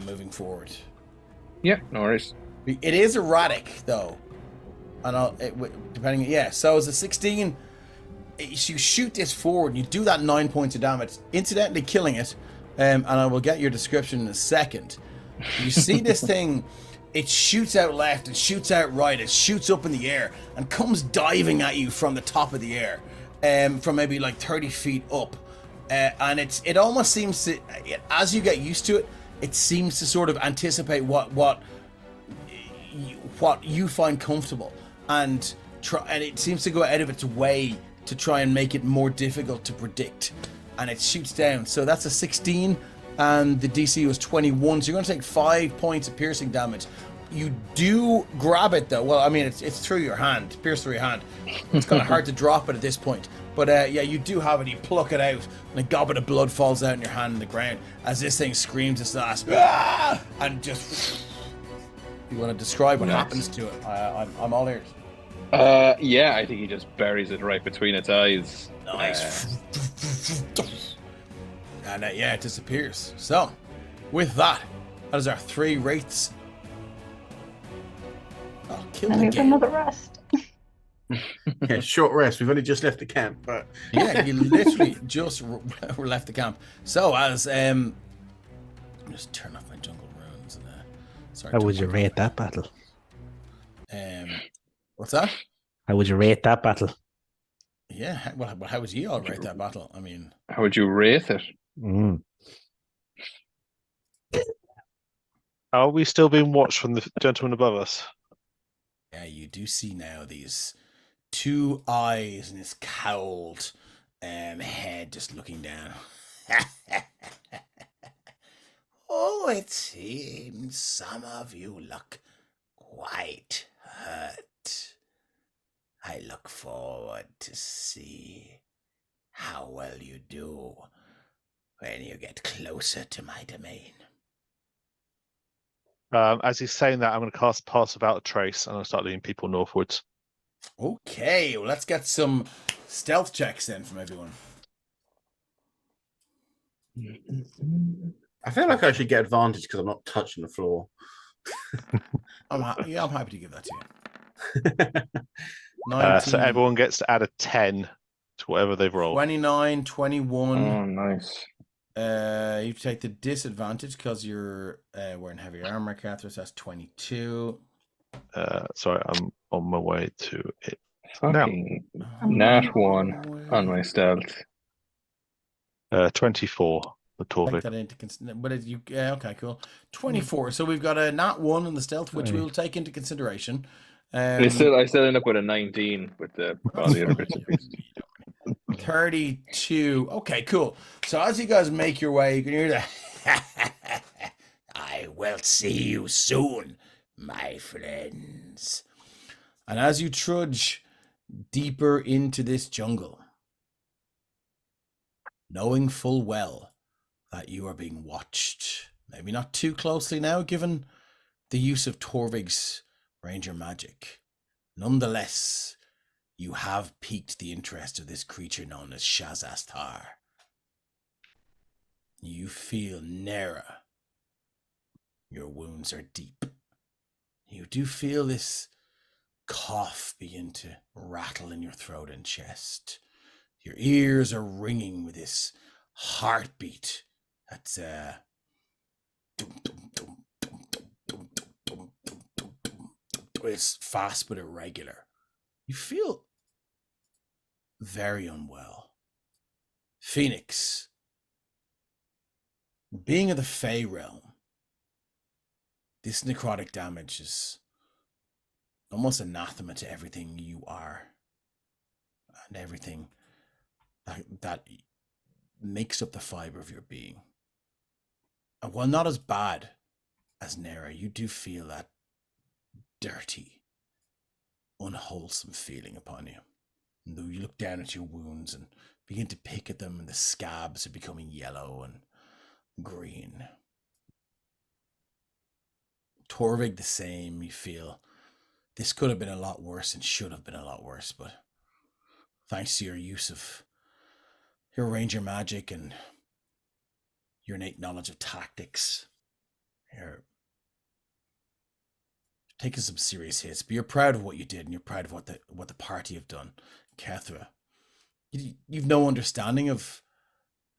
moving forward. Yeah. No worries. It is erratic, though. and depending, yeah. So it's a 16. You shoot this forward, and you do that 9 points of damage, incidentally killing it. And I will get your description in a second. You see this thing. It shoots out left, it shoots out right, it shoots up in the air and comes diving at you from the top of the air, from maybe like 30 feet up. And it almost seems to, as you get used to it, it seems to sort of anticipate what you find comfortable, and it seems to go out of its way to try and make it more difficult to predict. And it shoots down. So that's a 16. And the DC was 21, so you're going to take 5 points of piercing damage. You do grab it, though. Well, I mean, it's through your hand, pierced through your hand. It's kind of hard to drop it at this point. But yeah, you do have it. You pluck it out, and a goblet of blood falls out in your hand in the ground as this thing screams its last, and just. You want to describe what happens to it? I'm all ears. Yeah, I think he just buries it right between its eyes. Nice. And yeah, it disappears. So, with that is our 3 wraiths. Oh, kill I the need game. another rest. Yeah, short rest. We've only just left the camp, but Yeah, you literally just left the camp. So, as just turn off my jungle runes and sorry. How would you rate that battle? What's that? How would you rate that battle? Yeah, well, how would you all rate that battle? I mean, How would you rate it? Are we still being watched from the gentleman above us? yeah, you do see now these 2 eyes and this cowled head just looking down. Oh, it seems some of you look quite hurt. I look forward to see how well you do when you get closer to my domain. As he's saying that, I'm going to cast Pass Without a Trace, and I'll start leading people northwards. Okay, well, let's get some stealth checks then from everyone. I feel like I should get advantage because I'm not touching the floor. I'm happy to give that to you. 19, So everyone gets to add a 10 to whatever they've rolled. 29, 21. Oh, nice. You take the disadvantage because you're wearing heavy armor, Garthas. That's 22. Sorry, I'm on my way to it. Fucking nat 1 on my stealth. 24. The Take Torvik. that into consideration. Okay, cool. 24. So we've got a nat 1 on the stealth, which we'll take into consideration. I still end up with a 19 with all the other bits and pieces. 32. Okay, cool. So as you guys make your way, you can hear the I will see you soon, my friends. And as you trudge deeper into this jungle, knowing full well that you are being watched, maybe not too closely now, given the use of Torvig's ranger magic. Nonetheless, you have piqued the interest of this creature known as Shazastar. You feel Nera. Your wounds are deep. You do feel this cough begin to rattle in your throat and chest. Your ears are ringing with this heartbeat that's it's fast but irregular. You feel very unwell. Phoenix, being of the Fey realm, this necrotic damage is almost anathema to everything you are and everything that makes up the fiber of your being. And while not as bad as Nera, you do feel that dirty, unwholesome feeling upon you. And though you look down at your wounds and begin to pick at them, and the scabs are becoming yellow and green. Torvig the same. You feel this could have been a lot worse and should have been a lot worse, but thanks to your use of your ranger magic and your innate knowledge of tactics, your taking some serious hits, but you're proud of what you did, and you're proud of what the party have done. Kethra, you've no understanding of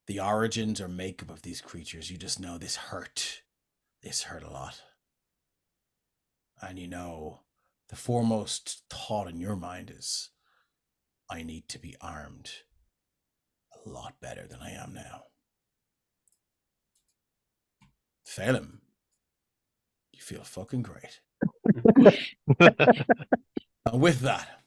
the origins or makeup of these creatures. You just know this hurt a lot, and you know the foremost thought in your mind is, I need to be armed a lot better than I am now. Phelim, you feel fucking great. And with that,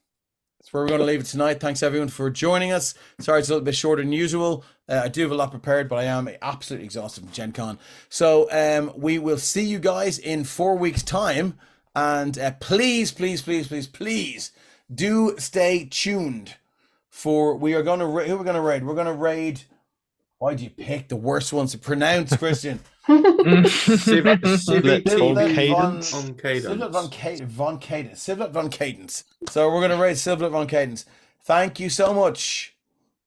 that's where we're going to leave it tonight. Thanks everyone for joining us. Sorry it's a little bit shorter than usual. I do have a lot prepared, but I am absolutely exhausted from Gen Con. So we will see you guys in 4 weeks' time. And please do stay tuned for, we are going to, who we're going to raid? We're going to raid, why do you pick the worst ones to pronounce, Christian? Sivlet von Cadence. So we're going to raid Sivlet von Cadence. Thank you so much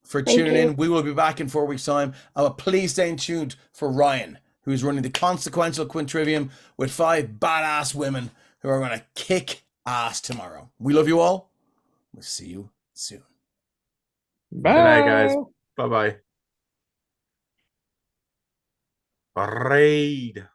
for tuning in. We will be back in 4 weeks' time. Please stay tuned for Ryan, who's running the Consequential Quintrivium with 5 badass women who are going to kick ass tomorrow. We love you all. We'll see you soon. Bye. Good night, guys. Bye-bye. Raid.